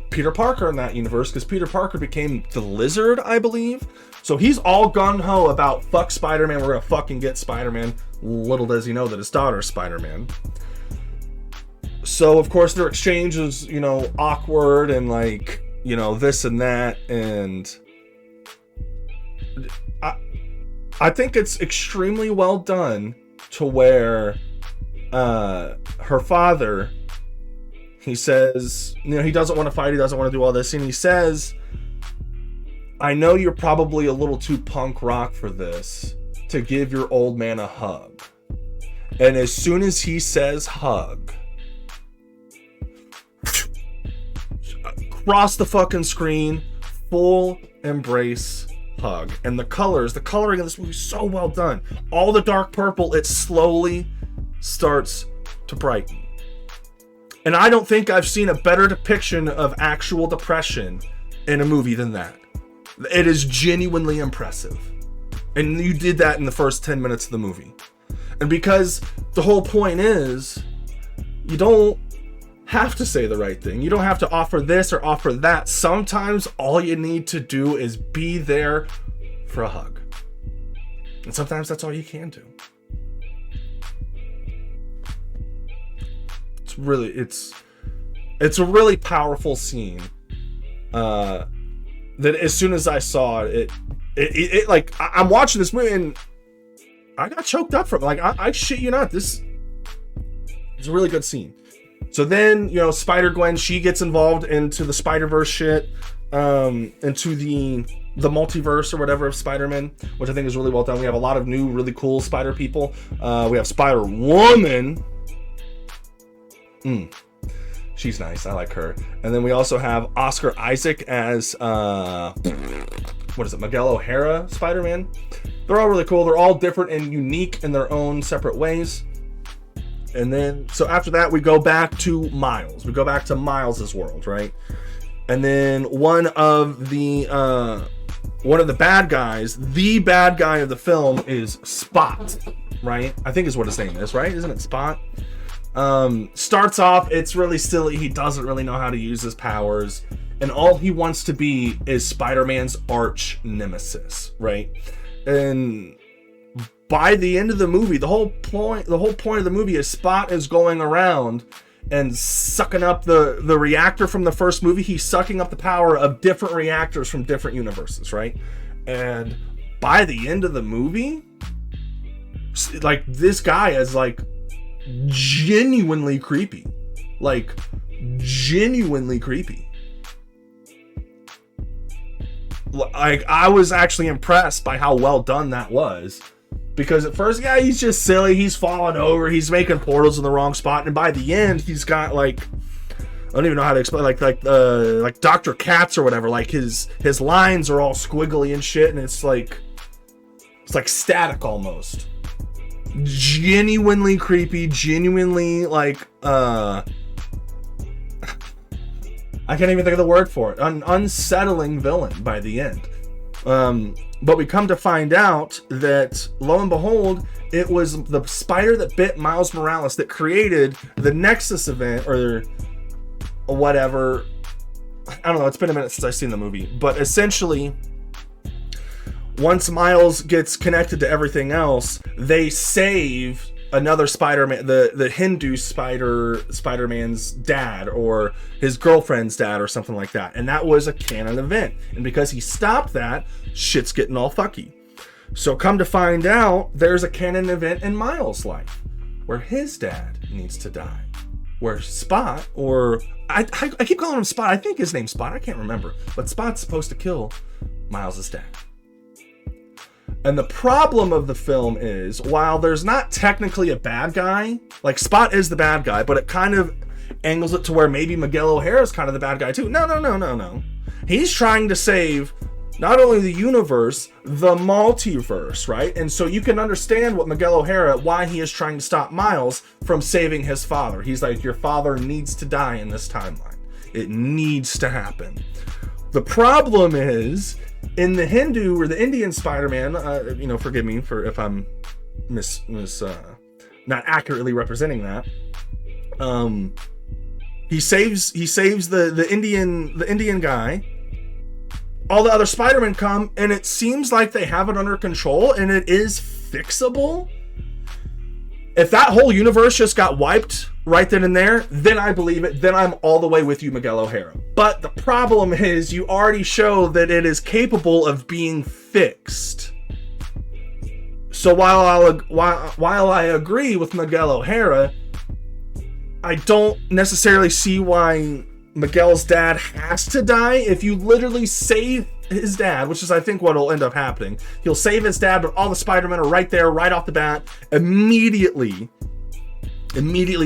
Peter Parker in that universe, because Peter Parker became the Lizard, I believe. So he's all gung-ho about fuck Spider-Man, we're gonna fucking get Spider-Man. Little does he know that his daughter's Spider-Man. So of course their exchange is, awkward and like, this and that, and I think it's extremely well done to where her father, he says, he doesn't want to fight, he doesn't want to do all this, and he says, I know you're probably a little too punk rock for this, to give your old man a hug. And as soon as he says hug, across the fucking screen, full embrace hug. And the coloring in this movie is so well done. All the dark purple, it slowly starts to brighten. And I don't think I've seen a better depiction of actual depression in a movie than that. It is genuinely impressive. And you did that in the first 10 minutes of the movie. And because the whole point is, you don't have to say the right thing. You don't have to offer this or offer that. Sometimes all you need to do is be there for a hug. And sometimes that's all you can do. It's a really powerful scene. That as soon as I saw it like, I'm watching this movie and I got choked up from it. Like, I shit you not, this is a really good scene. So then, Spider-Gwen, she gets involved into the Spider-Verse shit, into the multiverse or whatever of Spider-Man, which I think is really well done. We have a lot of new, really cool Spider people. We have Spider-Woman. She's nice. I like her. And then we also have Oscar Isaac as, Miguel O'Hara Spider-Man. They're all really cool. They're all different and unique in their own separate ways. And then, so after that, we go back to Miles. We go back to Miles's world, right? And then one of the bad guys, the bad guy of the film is Spot, right? I think is what his name is, right? Isn't it Spot? Starts off, it's really silly. He doesn't really know how to use his powers, and all he wants to be is Spider-Man's arch nemesis, right? And by the end of the movie, the whole point of the movie is Spot is going around and sucking up the reactor from the first movie. He's sucking up the power of different reactors from different universes, right? And by the end of the movie, like, this guy is like genuinely creepy. Like, genuinely creepy. Like, I was actually impressed by how well done that was. Because at first, yeah, he's just silly. He's falling over. He's making portals in the wrong spot. And by the end, he's got, like, I don't even know how to explain, like Dr. Katz or whatever. Like, his lines are all squiggly and shit, and it's like static almost. Genuinely creepy, genuinely, like, I can't even think of the word for it. An unsettling villain by the end. But we come to find out that, lo and behold, it was the spider that bit Miles Morales that created the Nexus event, or whatever. I don't know, it's been a minute since I've seen the movie. But essentially, once Miles gets connected to everything else, they save another Spider-Man, the Hindu Spider-Man's dad or his girlfriend's dad or something like that. And that was a canon event. And because he stopped that, shit's getting all fucky. So come to find out, there's a canon event in Miles' life where his dad needs to die. Where Spot, or I keep calling him Spot. I think his name's Spot. I can't remember. But Spot's supposed to kill Miles' dad. And the problem of the film is, while there's not technically a bad guy, like Spot is the bad guy, but it kind of angles it to where maybe Miguel O'Hara's kind of the bad guy too. No. He's trying to save not only the universe, the multiverse, right? And so you can understand what Miguel O'Hara, why he is trying to stop Miles from saving his father. He's like, your father needs to die in this timeline. It needs to happen. The problem is, in the Hindu or the Indian Spider-Man, forgive me for if I'm not accurately representing that. He saves the Indian guy. All the other Spider-Men come, and it seems like they have it under control, and it is fixable. If that whole universe just got wiped right then and there, then I believe it. Then I'm all the way with you, Miguel O'Hara. But the problem is, you already show that it is capable of being fixed. So while I agree with Miguel O'Hara, I don't necessarily see why Miguel's dad has to die. If you literally save his dad, which is I think what will end up happening, he'll save his dad, but all the Spider-Men are right there, right off the bat, immediately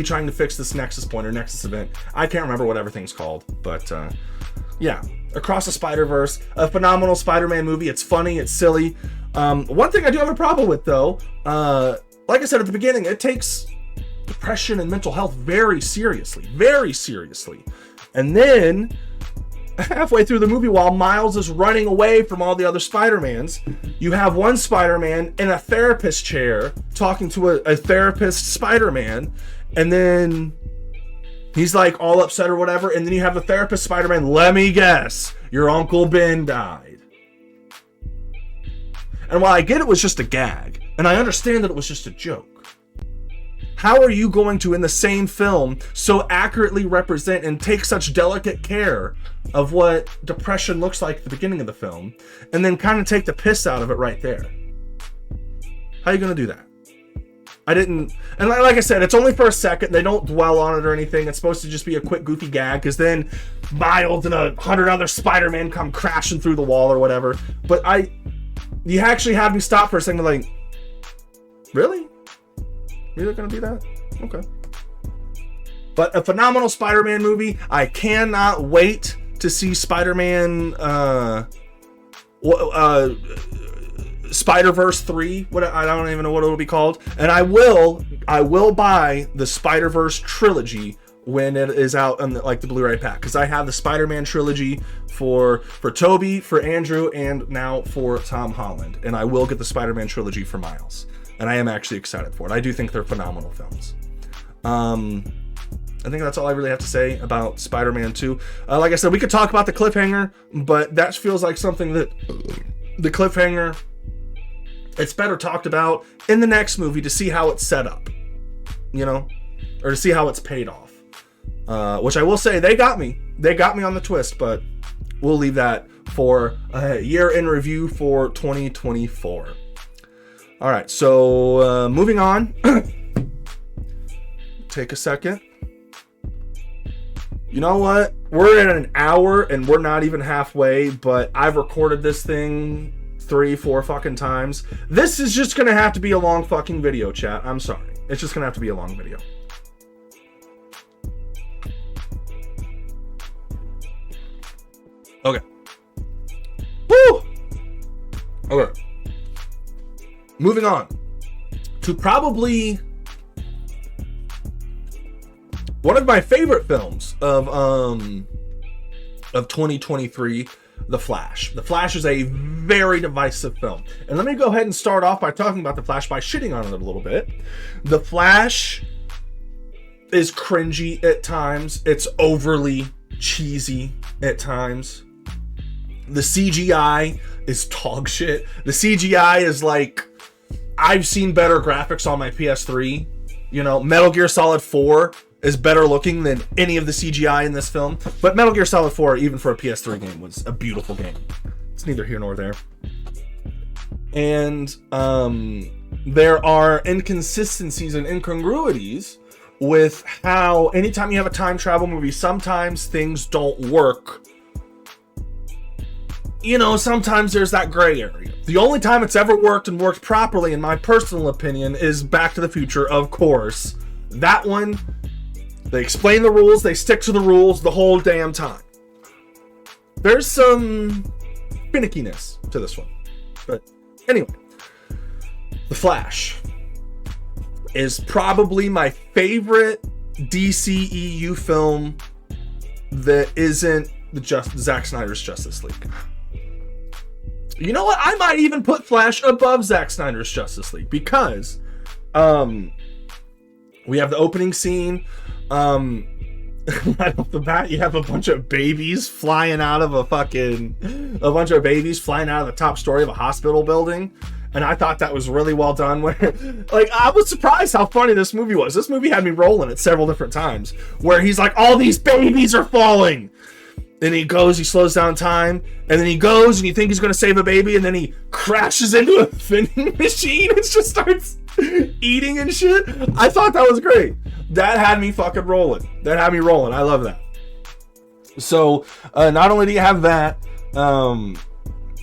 trying to fix this Nexus point or Nexus event. I can't remember what everything's called, but yeah. Across the Spider-Verse, a phenomenal Spider-Man movie. It's funny, it's silly. One thing I do have a problem with, though, like I said at the beginning, it takes depression and mental health very seriously. And then, halfway through the movie, while Miles is running away from all the other Spider-Mans, you have one Spider-Man in a therapist chair talking to a therapist Spider-Man, and then he's like all upset or whatever, and then you have the therapist Spider-Man, let me guess, your Uncle Ben died. And while I get it was just a gag, and I understand that it was just a joke, how are you going to, in the same film, so accurately represent and take such delicate care of what depression looks like at the beginning of the film, and then kind of take the piss out of it right there? How are you going to do that? And like I said, it's only for a second. They don't dwell on it or anything. It's supposed to just be a quick, goofy gag, because then Miles and 100 other Spider-Man come crashing through the wall or whatever. But you actually had me stop for a second, like, really? Really gonna do that? Okay. But a phenomenal Spider-Man movie. I cannot wait to see Spider-Man SpiderVerse 3. I don't even know what it'll be called. And I will buy the SpiderVerse trilogy when it is out on the Blu-ray pack, because I have the Spider-Man trilogy for Tobey, for Andrew, and now for Tom Holland. And I will get the Spider-Man trilogy for Miles. And I am actually excited for it. I do think they're phenomenal films. I think that's all I really have to say about Spider-Man 2. Like I said, we could talk about the cliffhanger, but that feels like something that the cliffhanger, it's better talked about in the next movie to see how it's set up, or to see how it's paid off. Which I will say, they got me on the twist, but we'll leave that for a year in review for 2024. All right, so moving on. Take a second. You know what? We're at an hour and we're not even halfway, but I've recorded this thing 3-4 fucking times. This is just gonna have to be a long fucking video, chat. I'm sorry. It's just gonna have to be a long video. Okay. Woo! Okay. Moving on to probably one of my favorite films of 2023, The Flash. The Flash is a very divisive film. And let me go ahead and start off by talking about The Flash by shitting on it a little bit. The Flash is cringy at times. It's overly cheesy at times. The CGI is dog shit. The CGI is like, I've seen better graphics on my PS3 You know, Metal Gear Solid 4 is better looking than any of the CGI in this film. But Metal Gear Solid 4, even for a PS3 game, was a beautiful game. It's neither here nor there. And there are inconsistencies and incongruities with how anytime you have a time travel movie, sometimes things don't work. You know, sometimes there's that gray area. The only time it's ever worked and worked properly, in my personal opinion, is Back to the Future, of course. That one, they explain the rules, they stick to the rules the whole damn time. There's some finickiness to this one. But anyway, The Flash is probably my favorite DCEU film that isn't Zack Snyder's Justice League. You know what? I might even put Flash above Zack Snyder's Justice League because we have the opening scene. Right off the bat, you have a bunch of babies flying out of the top story of a hospital building. And I thought that was really well done. Where, like, I was surprised how funny this movie was. This movie had me rolling at several different times where he's like, all these babies are falling. Then he slows down time, and then he goes, and you think he's going to save a baby, and then he crashes into a vending machine and just starts eating and shit. I thought that was great. That had me fucking rolling. I love that. So, not only do you have that,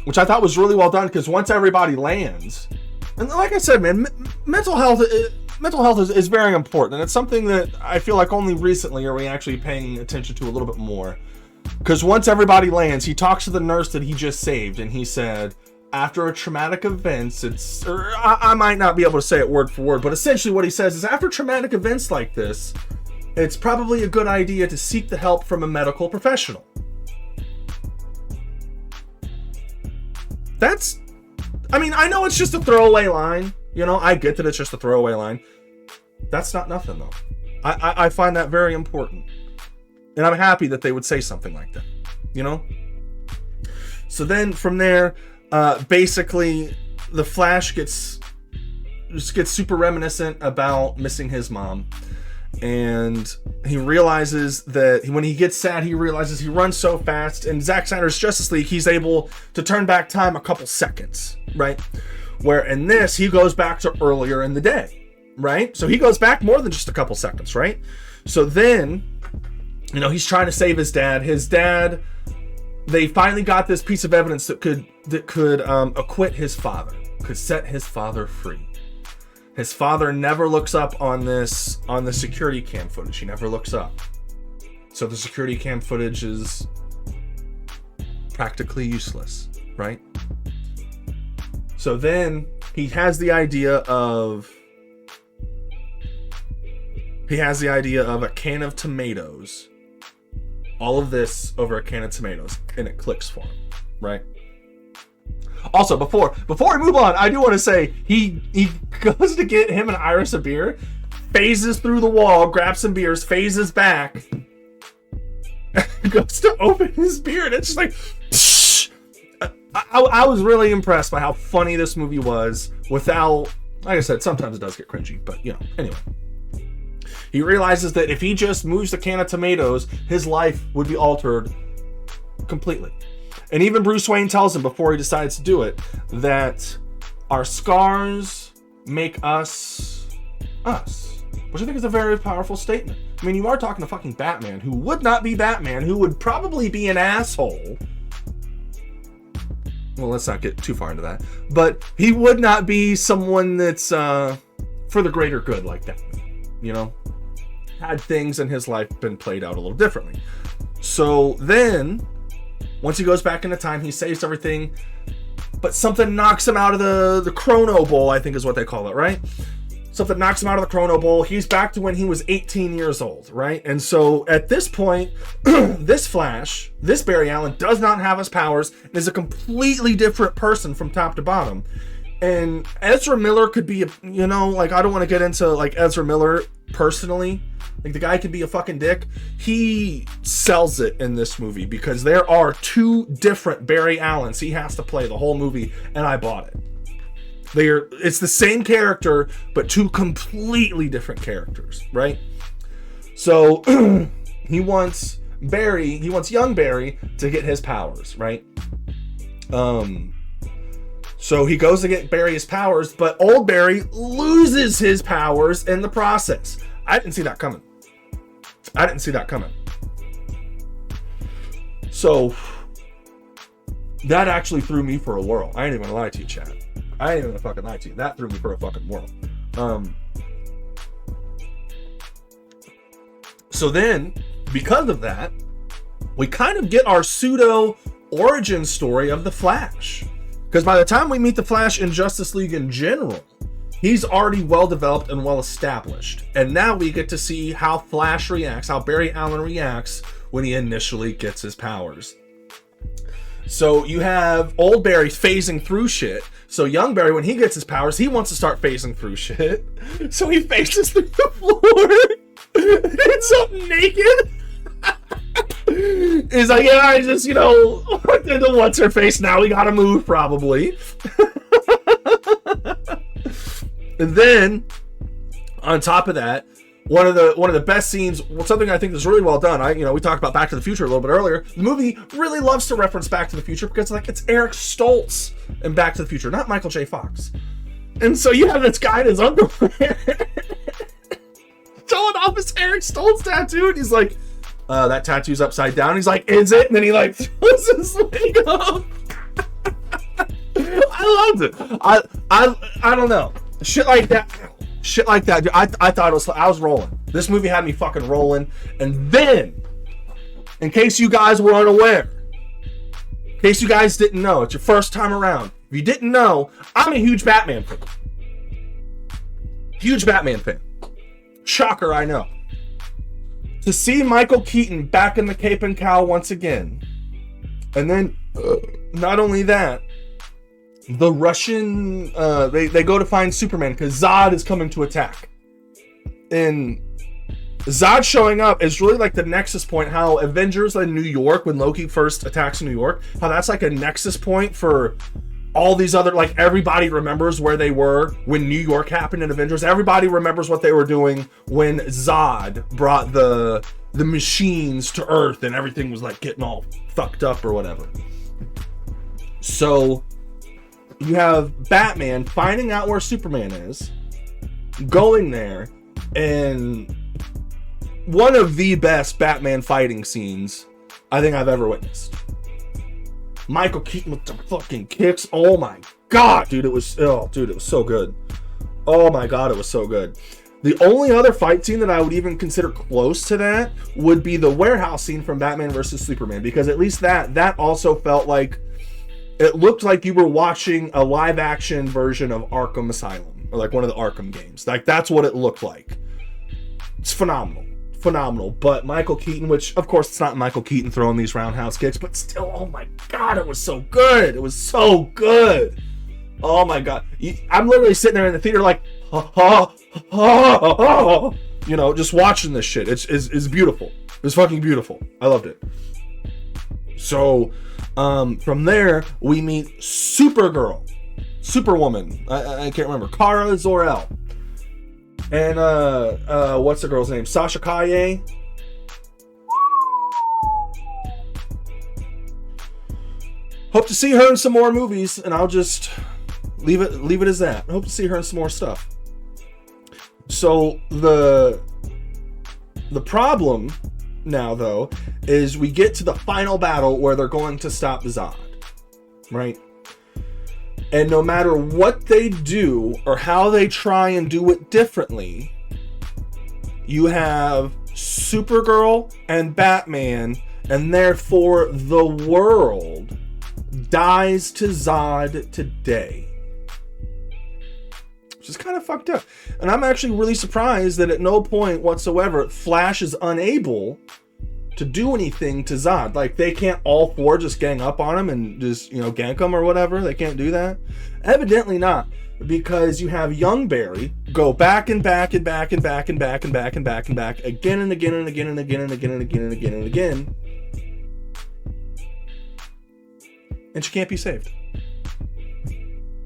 which I thought was really well done, because once everybody lands, and like I said, man, mental health is very important, and it's something that I feel like only recently are we actually paying attention to a little bit more. Because once everybody lands, he talks to the nurse that he just saved, and he said, after a traumatic event, I might not be able to say it word for word, but essentially what he says is, after traumatic events like this, it's probably a good idea to seek the help from a medical professional. I know it's just a throwaway line. You know, I get that it's just a throwaway line. That's not nothing, though. I find that very important. And I'm happy that they would say something like that, you know? So then from there, basically, the Flash gets super reminiscent about missing his mom. And he realizes that when he gets sad, he realizes he runs so fast. In Zack Snyder's Justice League, he's able to turn back time a couple seconds, right? Where in this, he goes back to earlier in the day, right? So he goes back more than just a couple seconds, right? So then, you know, he's trying to save his dad. His dad, they finally got this piece of evidence that could acquit his father, could set his father free. His father never looks up on the security cam footage. He never looks up. So the security cam footage is practically useless, right? So then he has the idea of a can of tomatoes. All of this over a can of tomatoes, and it clicks for him, right? Also, before we move on, I do want to say he goes to get him and Iris a beer, phases through the wall, grabs some beers, phases back, goes to open his beer, and it's just like, psh! I was really impressed by how funny this movie was without, like I said, sometimes it does get cringy, but you know, anyway. He realizes that if he just moves the can of tomatoes, his life would be altered completely. And even Bruce Wayne tells him before he decides to do it that our scars make us us, which I think is a very powerful statement. I mean, you are talking to fucking Batman, who would not be Batman, who would probably be an asshole. Well, let's not get too far into that. But he would not be someone that's for the greater good like that, you know? Had things in his life been played out a little differently. So then, once he goes back into time, he saves everything, but something knocks him out of the Chrono Bowl, I think is what they call it, right? Something knocks him out of the Chrono Bowl. He's back to when he was 18 years old, right? And so at this point, this Flash, this Barry Allen, does not have his powers and is a completely different person from top to bottom. And Ezra Miller could be, you know, like, I don't want to get into, like, Ezra Miller personally. Like, the guy could be a fucking dick. He sells it in this movie because there are two different Barry Allens he has to play the whole movie, and I bought it. It's the same character, but two completely different characters, right? So he wants young Barry to get his powers, right? So he goes to get Barry his powers, but old Barry loses his powers in the process. I didn't see that coming. So that actually threw me for a whirl. I ain't even gonna lie to you, Chad. I ain't even gonna fucking lie to you. That threw me for a fucking whirl. So then, because of that, we kind of get our pseudo origin story of the Flash. Because by the time we meet the Flash in Justice League in general, he's already well developed and well established. And now we get to see how Flash reacts, how Barry Allen reacts when he initially gets his powers. So you have old Barry phasing through shit. So young Barry, when he gets his powers, he wants to start phasing through shit. So he phases through the floor. It's up naked. He's like, yeah, I just, what's her face now? We gotta move, probably. And then, on top of that, one of the best scenes, something I think is really well done. We talked about Back to the Future a little bit earlier. The movie really loves to reference Back to the Future because it's Eric Stoltz in Back to the Future, not Michael J. Fox. And so you have this guy in his underwear showing off his Eric Stoltz tattoo, and he's like, that tattoo's upside down. He's like, is it? And then he throws his leg up. I loved it. I don't know. Shit like that, dude. I thought I was rolling. This movie had me fucking rolling. And then, in case you guys were unaware, in case you guys didn't know, it's your first time around. If you didn't know, I'm a huge Batman fan. Huge Batman fan. Shocker, I know. To see Michael Keaton back in the cape and cowl once again. And then, not only that, the Russian, they go to find Superman because Zod is coming to attack. And Zod showing up is really like the nexus point, how Avengers in New York, when Loki first attacks New York, how that's like a nexus point for all these other, everybody remembers where they were when New York happened in Avengers. Everybody remembers what they were doing when Zod brought the machines to Earth and everything was getting all fucked up or whatever. So you have Batman finding out where Superman is, going there, and one of the best Batman fighting scenes I think I've ever witnessed. Michael Keaton with the fucking kicks. Oh my god, dude, it was so good. Oh my god, it was so good. The only other fight scene that I would even consider close to that would be the warehouse scene from Batman vs Superman, because at least that also felt like it looked like you were watching a live action version of Arkham Asylum, or one of the Arkham games. That's what it looked like. It's phenomenal. But Michael Keaton, which of course it's not Michael Keaton throwing these roundhouse kicks, but still, oh my god, it was so good. It was so good. Oh my god. I'm literally sitting there in the theater just watching this shit. It's beautiful. It's fucking beautiful. I loved it. So, from there, we meet Supergirl. Superwoman. I can't remember. Kara Zor-El. And, what's the girl's name? Sasha Calle. Hope to see her in some more movies, and I'll just leave it as that. I hope to see her in some more stuff. So, the problem now, though, is we get to the final battle where they're going to stop Zod. Right? And no matter what they do or how they try and do it differently, you have Supergirl and Batman, and therefore the world dies to Zod today. Which is kind of fucked up. And I'm actually really surprised that at no point whatsoever Flash is unable to do anything to Zod. They can't all four just gang up on him and just, gank him or whatever. They can't do that. Evidently not, because you have young Barry go back and back and back and back and back and back and back and back again and again and again and again and again and again and again and again. And she can't be saved.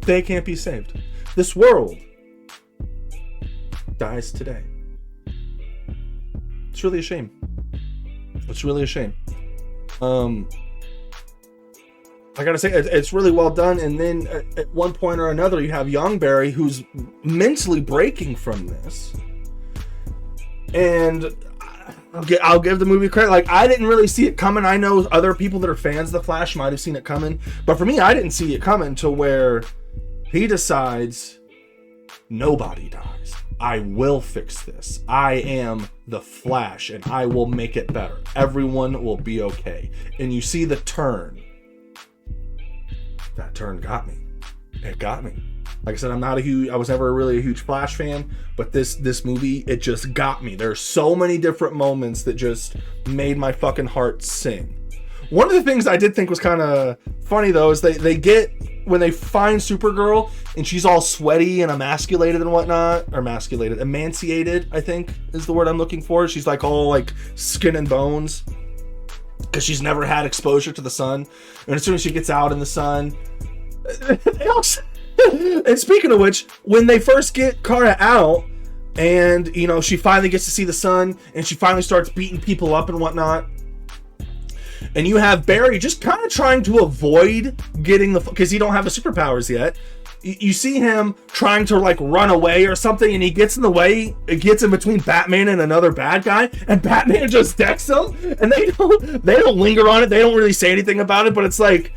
They can't be saved. this world dies today. It's really a shame. It's really a shame. I gotta say, it's really well done. And then at one point or another, you have young Barry, who's mentally breaking from this. And I'll give the movie credit. Like, I didn't really see it coming. I know other people that are fans of The Flash might have seen it coming. But for me, I didn't see it coming to where he decides, nobody dies. I will fix this. I am the Flash, and I will make it better. Everyone will be okay. And you see the turn. That turn got me. It got me. Like I said, I was never really a huge Flash fan, but this movie, it just got me. There's so many different moments that just made my fucking heart sing. One of the things I did think was kind of funny, though, is they get, when they find Supergirl and she's all sweaty and emasculated and whatnot, or emaciated, I think is the word I'm looking for. She's like all like skin and bones because she's never had exposure to the sun. And as soon as she gets out in the sun, and speaking of which, when they first get Kara out and, you know, she finally gets to see the sun and she finally starts beating people up and whatnot, and you have Barry just kind of trying to avoid getting because he don't have the superpowers yet. You see him trying to like run away or something, and he gets in the way. It gets in between Batman and another bad guy, and Batman just decks him. And they don't linger on it. They don't really say anything about it. But it's like,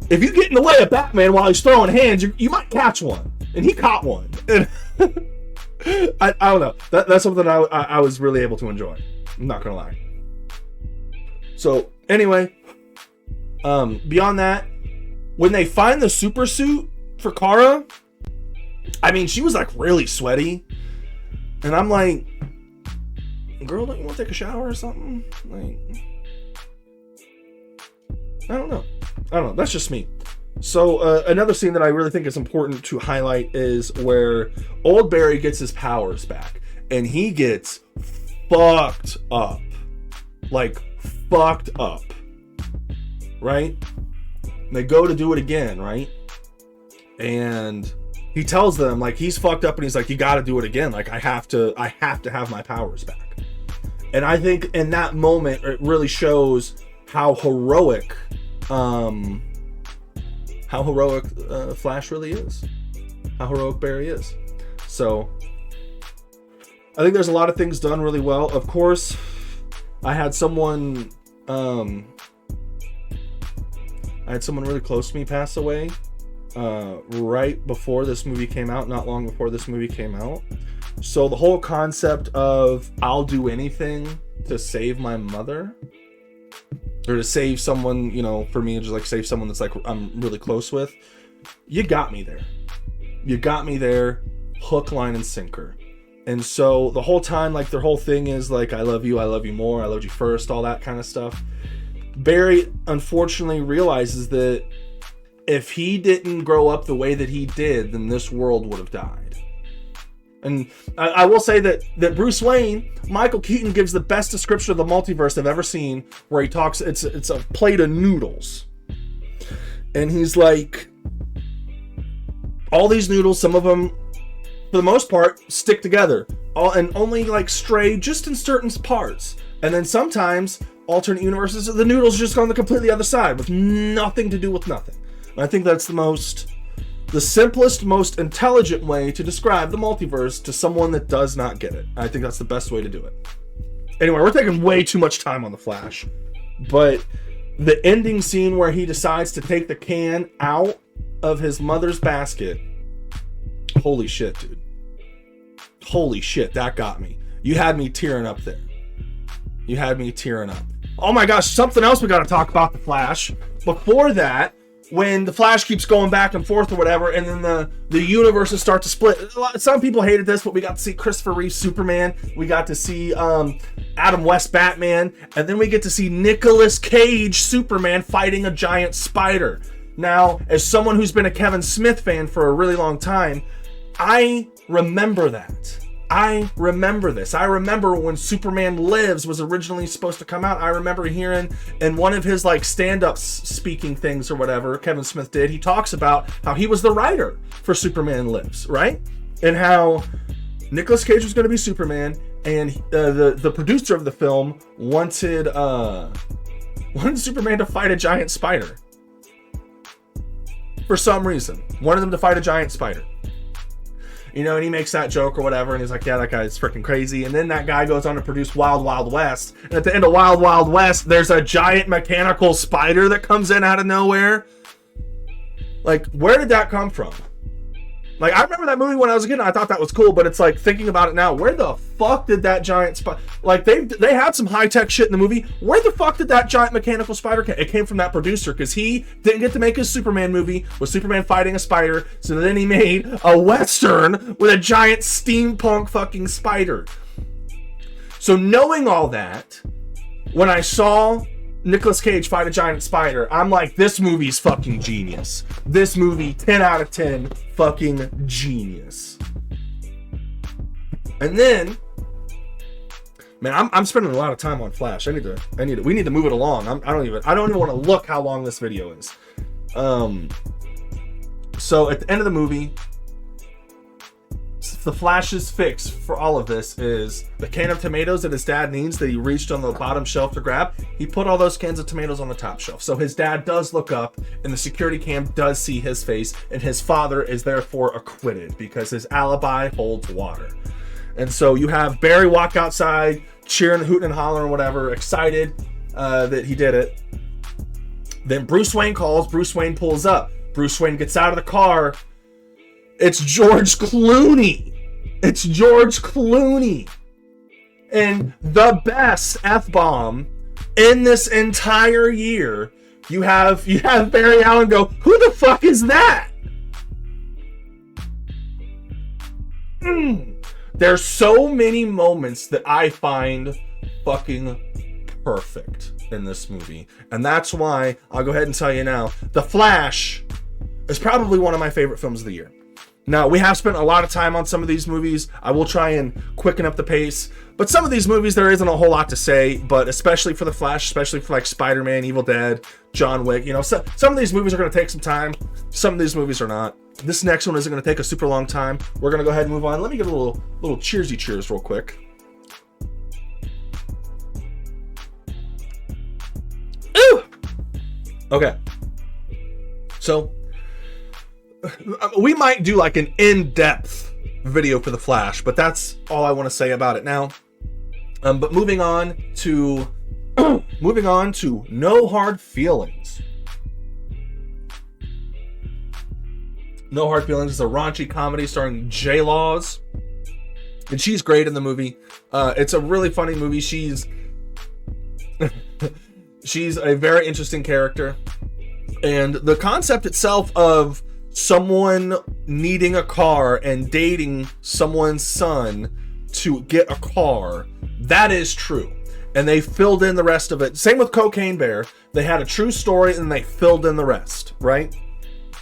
if you get in the way of Batman while he's throwing hands, you might catch one, and he caught one. And I don't know. That's something I was really able to enjoy. I'm not gonna lie. So anyway, beyond that, when they find the super suit for Kara, I mean, she was like really sweaty, and I'm like, girl, don't you want to take a shower or something? Like, I don't know. That's just me. So another scene that I really think is important to highlight is where old Barry gets his powers back, and he gets fucked up. Like, fucked up. Right? They go to do it again, right? And he tells them, like, he's fucked up, and he's like, you got to do it again. Like, I have to have my powers back. And I think in that moment, it really shows how heroic Flash really is. How heroic Barry is. So, I think there's a lot of things done really well. Of course, I had someone really close to me pass away right before this movie came out, not long before this movie came out. So the whole concept of I'll do anything to save my mother, or to save someone, you know, for me, just like save someone that's like I'm really close with, you got me there. You got me there, hook, line, and sinker. And so the whole time, like, their whole thing is like, I love you more, I loved you first, all that kind of stuff. Barry unfortunately realizes that if he didn't grow up the way that he did, then this world would have died. And I will say that Bruce Wayne, Michael Keaton gives the best description of the multiverse I've ever seen, where he talks, it's a plate of noodles. And he's like, all these noodles, some of them, for the most part, stick together, and only like stray just in certain parts. And then sometimes alternate universes, the noodles just go on the completely other side with nothing to do with nothing. And I think that's the simplest, most intelligent way to describe the multiverse to someone that does not get it. I think that's the best way to do it. Anyway, we're taking way too much time on the Flash, but the ending scene where he decides to take the can out of his mother's basket. Holy shit, dude. Holy shit, that got me. You had me tearing up there. You had me tearing up. Oh my gosh, something else we got to talk about the Flash. Before that, when the Flash keeps going back and forth or whatever, and then the universes start to split. Some people hated this, but we got to see Christopher Reeve Superman. We got to see Adam West Batman. And then we get to see Nicolas Cage Superman fighting a giant spider. Now, as someone who's been a Kevin Smith fan for a really long time, I remember that. I remember this. I remember when Superman Lives was originally supposed to come out. I remember hearing in one of his like stand-up speaking things or whatever Kevin Smith did, he talks about how he was the writer for Superman Lives, right? And how Nicolas Cage was going to be Superman, and the producer of the film wanted Superman to fight a giant spider. For some reason. Wanted them to fight a giant spider. You know, and he makes that joke or whatever, and he's like, yeah, that guy's freaking crazy. And then that guy goes on to produce Wild Wild West. And at the end of Wild Wild West, there's a giant mechanical spider that comes in out of nowhere. Like, where did that come from? Like, I remember that movie when I was a kid, and I thought that was cool, but it's like, thinking about it now, where the fuck did that giant spider... Like, they had some high-tech shit in the movie. Where the fuck did that giant mechanical spider come? It came from that producer, because he didn't get to make his Superman movie with Superman fighting a spider, so then he made a Western with a giant steampunk fucking spider. So knowing all that, when I saw Nicolas Cage fight a giant spider, I'm like, this movie's fucking genius. This movie, 10 out of 10, fucking genius. And then, man, I'm spending a lot of time on Flash. We need to move it along. I don't even want to look how long this video is. So at the end of the movie, the Flash's fix for all of this is the can of tomatoes that his dad needs that he reached on the bottom shelf to grab. He put all those cans of tomatoes on the top shelf. So his dad does look up, and the security cam does see his face, and his father is therefore acquitted because his alibi holds water. And so you have Barry walk outside, cheering, hooting and hollering or whatever, excited that he did it. Then Bruce Wayne calls, Bruce Wayne pulls up. Bruce Wayne gets out of the car. It's George Clooney. It's George Clooney. And the best F-bomb in this entire year, you have Barry Allen go, who the fuck is that? There's so many moments that I find fucking perfect in this movie. And that's why I'll go ahead and tell you now, The Flash is probably one of my favorite films of the year. Now, we have spent a lot of time on some of these movies. I will try and quicken up the pace. But some of these movies, there isn't a whole lot to say. But especially for The Flash, especially for like Spider-Man, Evil Dead, John Wick. You know, some of these movies are going to take some time. Some of these movies are not. This next one isn't going to take a super long time. We're going to go ahead and move on. Let me get a little cheersy cheers real quick. Ooh! Okay. So... we might do like an in-depth video for The Flash, but that's all I want to say about it now. But moving on to No Hard Feelings. No Hard Feelings is a raunchy comedy starring J. Laws, and she's great in the movie. It's a really funny movie. She's a very interesting character, and the concept itself of someone needing a car and dating someone's son to get a car, that is true. And they filled in the rest of it. Same with Cocaine Bear. They had a true story and they filled in the rest, right?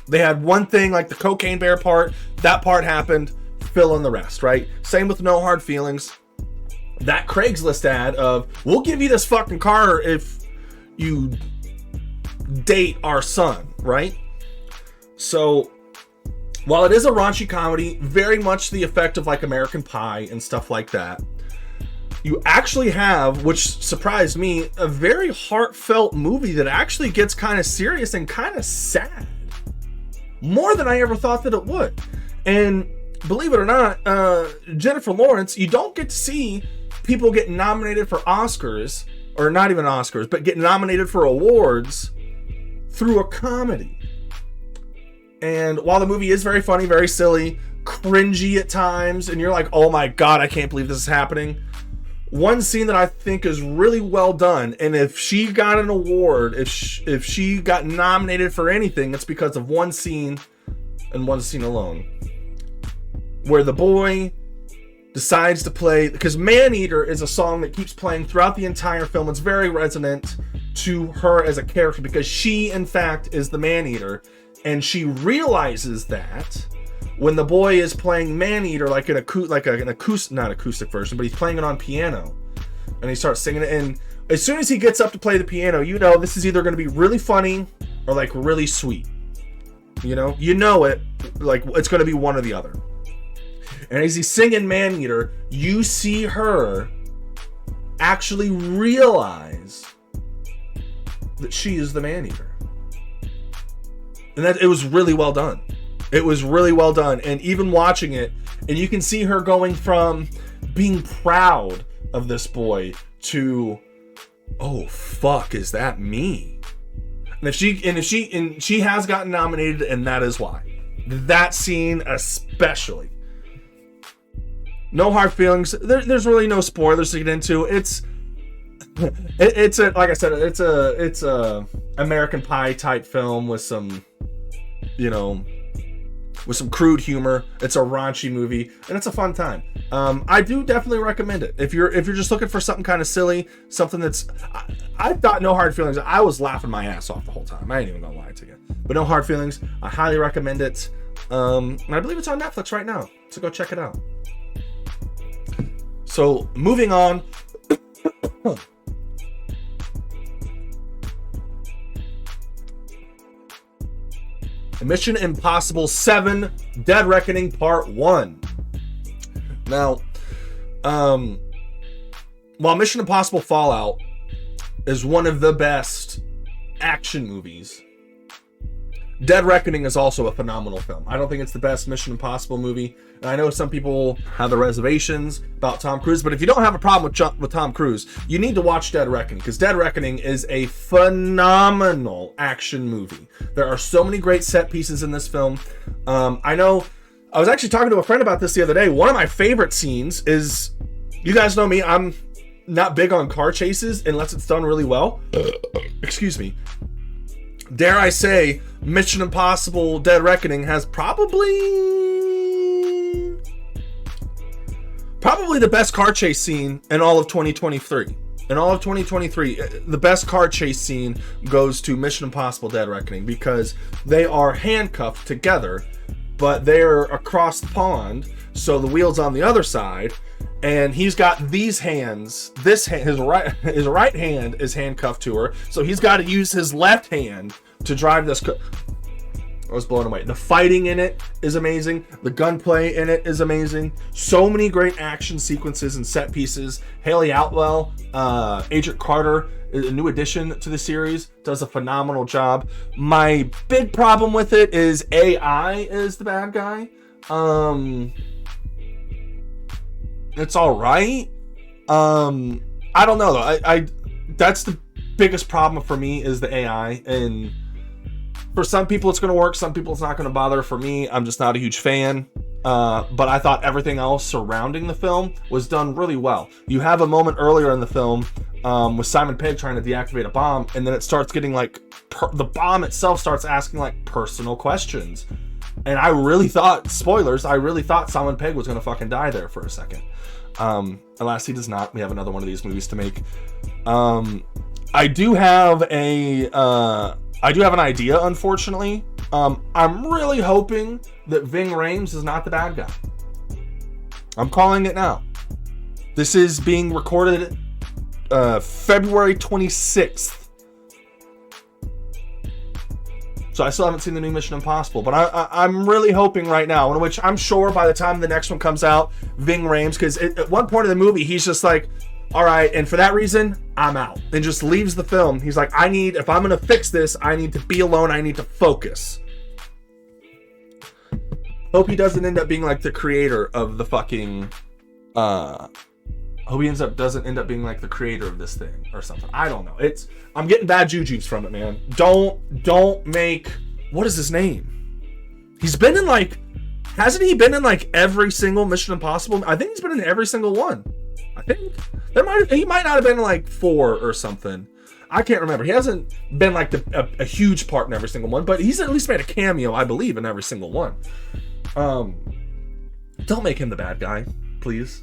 They had one thing like the Cocaine Bear part, that part happened, fill in the rest, right? Same with No Hard Feelings. That Craigslist ad of, we'll give you this fucking car if you date our son, right? So, while it is a raunchy comedy, very much the effect of like American Pie and stuff like that, you actually have, which surprised me, a very heartfelt movie that actually gets kind of serious and kind of sad. More than I ever thought that it would. And believe it or not, Jennifer Lawrence, you don't get to see people get nominated for Oscars, or not even Oscars, but get nominated for awards through a comedy. And while the movie is very funny, very silly, cringy at times, and you're like, oh my god, I can't believe this is happening. One scene that I think is really well done, and if she got an award, if she got nominated for anything, it's because of one scene and one scene alone. Where the boy decides to play, because Maneater is a song that keeps playing throughout the entire film. It's very resonant to her as a character because she, in fact, is the Maneater. And she realizes that when the boy is playing Maneater, like an acoustic, not acoustic version, but he's playing it on piano, and he starts singing it. And as soon as he gets up to play the piano, you know this is either going to be really funny or like really sweet. You know it, like it's going to be one or the other. And as he's singing Maneater, you see her actually realize that she is the Maneater. And that it was really well done. It was really well done. And even watching it, and you can see her going from being proud of this boy to, oh fuck, is that me? And she has gotten nominated, and that is why. That scene especially. No hard feelings. There's really no spoilers to get into. It's a, like I said, it's a American Pie type film with some, with some crude humor. It's a raunchy movie, and it's a fun time. I do definitely recommend it if you're just looking for something kind of silly, something that's. I thought No Hard Feelings. I was laughing my ass off the whole time. I ain't even gonna lie to you. But No Hard Feelings, I highly recommend it. And I believe it's on Netflix right now, so go check it out. So moving on. Mission Impossible 7 Dead Reckoning Part 1. Now, while Mission Impossible Fallout is one of the best action movies, Dead Reckoning is also a phenomenal film. I don't think it's the best Mission Impossible movie. And I know some people have the reservations about Tom Cruise, but if you don't have a problem with Tom Cruise, you need to watch Dead Reckoning, because Dead Reckoning is a phenomenal action movie. There are so many great set pieces in this film. I know, I was actually talking to a friend about this the other day. One of my favorite scenes is, you guys know me, I'm not big on car chases unless it's done really well. Excuse me. Dare I say, Mission Impossible Dead Reckoning has probably the best car chase scene in all of 2023. In all of 2023, the best car chase scene goes to Mission Impossible Dead Reckoning, because they are handcuffed together, but they're across the pond, so the wheel's on the other side, and he's got these hands. His right hand is handcuffed to her, so he's got to use his left hand to drive this. I was blown away. The fighting in it is amazing. The gunplay in it is amazing. So many great action sequences and set pieces. Haley Atwell, Agent Carter, a new addition to the series, does a phenomenal job. My big problem with it is AI is the bad guy. It's all right. I don't know though. I that's the biggest problem for me, is the AI. And for some people it's going to work, some people it's not going to bother. For me, I'm just not a huge fan. But I thought everything else surrounding the film was done really well. You have a moment earlier in the film with Simon Pegg trying to deactivate a bomb, and then it starts getting like the bomb itself starts asking like personal questions. And I really thought, spoilers, I really thought Simon Pegg was going to fucking die there for a second. Alas, he does not. We have another one of these movies to make. I do have an idea, unfortunately. I'm really hoping that Ving Rhames is not the bad guy. I'm calling it now. This is being recorded February 26th. So I still haven't seen the new Mission Impossible, but I'm really hoping right now, in which I'm sure by the time the next one comes out, Ving Rhames, because at one point in the movie, he's just like, all right, and for that reason, I'm out. And just leaves the film. He's like, if I'm going to fix this, I need to be alone. I need to focus. Hope he doesn't end up being like the creator of the fucking, hope he doesn't end up being like the creator of this thing or something. I don't know. I'm getting bad jujubes from it, man. Don't make, what is his name? He's been in like, hasn't he been in like every single Mission Impossible? I think he's been in every single one. I think he might not have been in like 4 or something. I can't remember. He hasn't been like a huge part in every single one, but he's at least made a cameo, I believe, in every single one. Don't make him the bad guy, please.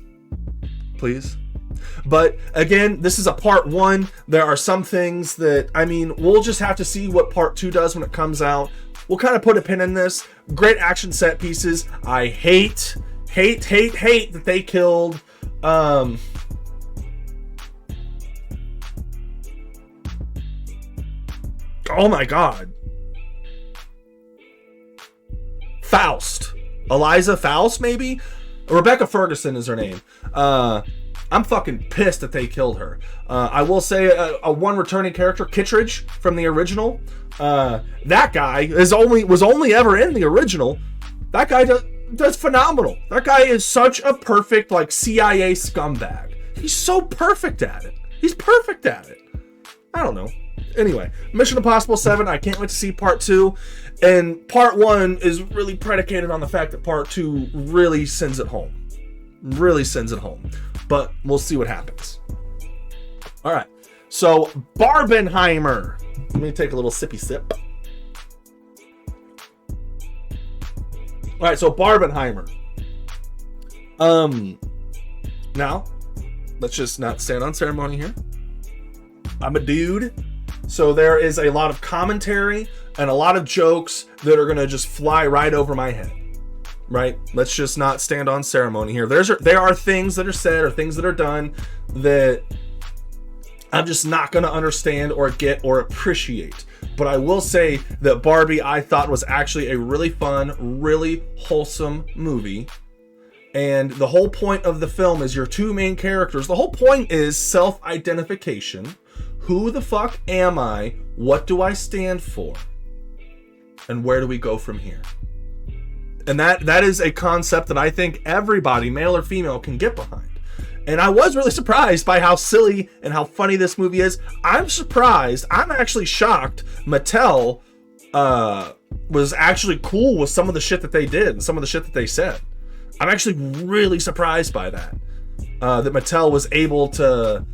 But again, this is a part 1. There are some things that, we'll just have to see what part 2 does when it comes out. we'll kind of put a pin in this. Great action set pieces. I hate that they killed oh my god, Faust, Eliza Faust, maybe Rebecca Ferguson is her name. I'm fucking pissed that they killed her. I will say a one returning character, Kittredge from the original. That guy was only ever in the original. That guy does phenomenal. That guy is such a perfect like CIA scumbag. He's so perfect at it. He's perfect at it. I don't know. Anyway, Mission Impossible 7, I can't wait to see part 2. And part 1 is really predicated on the fact that part 2 really sends it home. Really sends it home. But we'll see what happens. All right. So, BarbenHeimer. Let me take a little sippy sip. All right, so BarbenHeimer. Now, let's just not stand on ceremony here. I'm a dude. So there is a lot of commentary and a lot of jokes that are going to just fly right over my head. Right? Let's just not stand on ceremony here. There are things that are said or things that are done that I'm just not going to understand or get or appreciate. But I will say that Barbie, I thought, was actually a really fun, really wholesome movie. And the whole point of the film is your two main characters. The whole point is self-identification. Who the fuck am I? What do I stand for? And where do we go from here? And that is a concept that I think everybody, male or female, can get behind. And I was really surprised by how silly and how funny this movie is. I'm surprised. I'm actually shocked Mattel was actually cool with some of the shit that they did and some of the shit that they said. I'm actually really surprised by that. That Mattel was able to...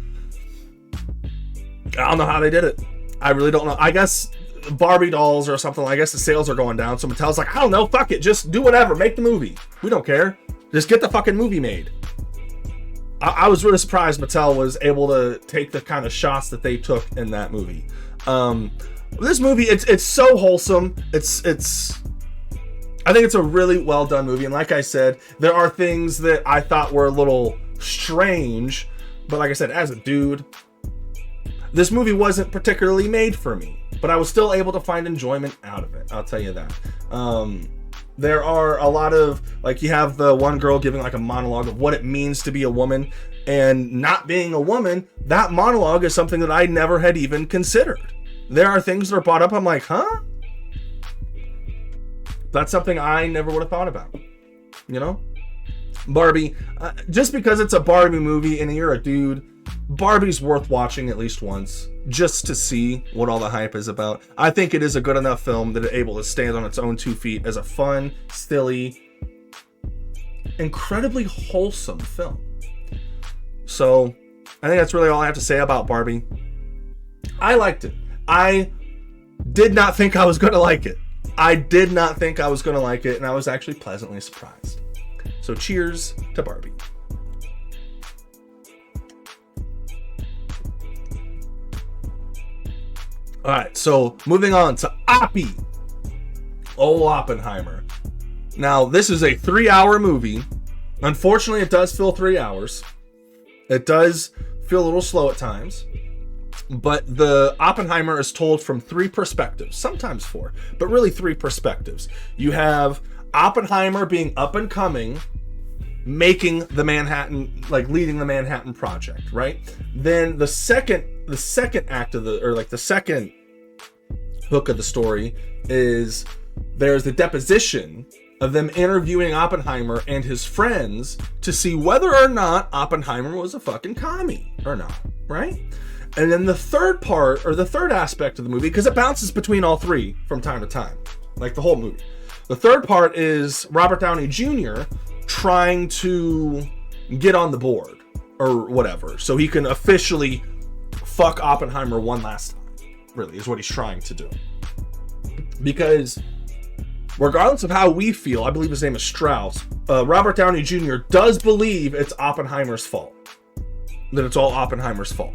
I don't know how they did it. I really don't know. I guess Barbie dolls or something. I guess the sales are going down. So Mattel's like, I don't know. Fuck it. Just do whatever. Make the movie. We don't care. Just get the fucking movie made. I was really surprised Mattel was able to take the kind of shots that they took in that movie. This movie, it's so wholesome. I think it's a really well done movie. And like I said, there are things that I thought were a little strange. But like I said, as a dude, this movie wasn't particularly made for me, but I was still able to find enjoyment out of it. I'll tell you that. There are a lot of, like, you have the one girl giving like a monologue of what it means to be a woman, and not being a woman, that monologue is something that I never had even considered. There are things that are brought up, I'm like, huh? That's something I never would have thought about, you know? Barbie, just because it's a Barbie movie and you're a dude, Barbie's worth watching at least once just to see what all the hype is about. I think it is a good enough film that it's able to stand on its own 2 feet as a fun, silly, incredibly wholesome film. So I think that's really all I have to say about Barbie. I liked it. I did not think I was going to like it. And I was actually pleasantly surprised. So cheers to Barbie. All right, so moving on to Oppie. Oh, Oppenheimer. Now, this is a 3-hour movie. Unfortunately, it does feel 3 hours. It does feel a little slow at times. But the Oppenheimer is told from 3 perspectives, sometimes 4, but really 3 perspectives. You have Oppenheimer being up and coming, making the Manhattan, like leading the Manhattan Project, right? Then the second act of the second hook of the story is there's the deposition of them interviewing Oppenheimer and his friends to see whether or not Oppenheimer was a fucking commie or not, right? And then the third part, or the third aspect of the movie, because it bounces between all 3 from time to time, like the whole movie. The third part is Robert Downey Jr. trying to get on the board or whatever, so he can officially fuck Oppenheimer one last time, really, is what he's trying to do. Because regardless of how we feel, I believe his name is Strauss, Robert Downey Jr. does believe it's Oppenheimer's fault. That it's all Oppenheimer's fault.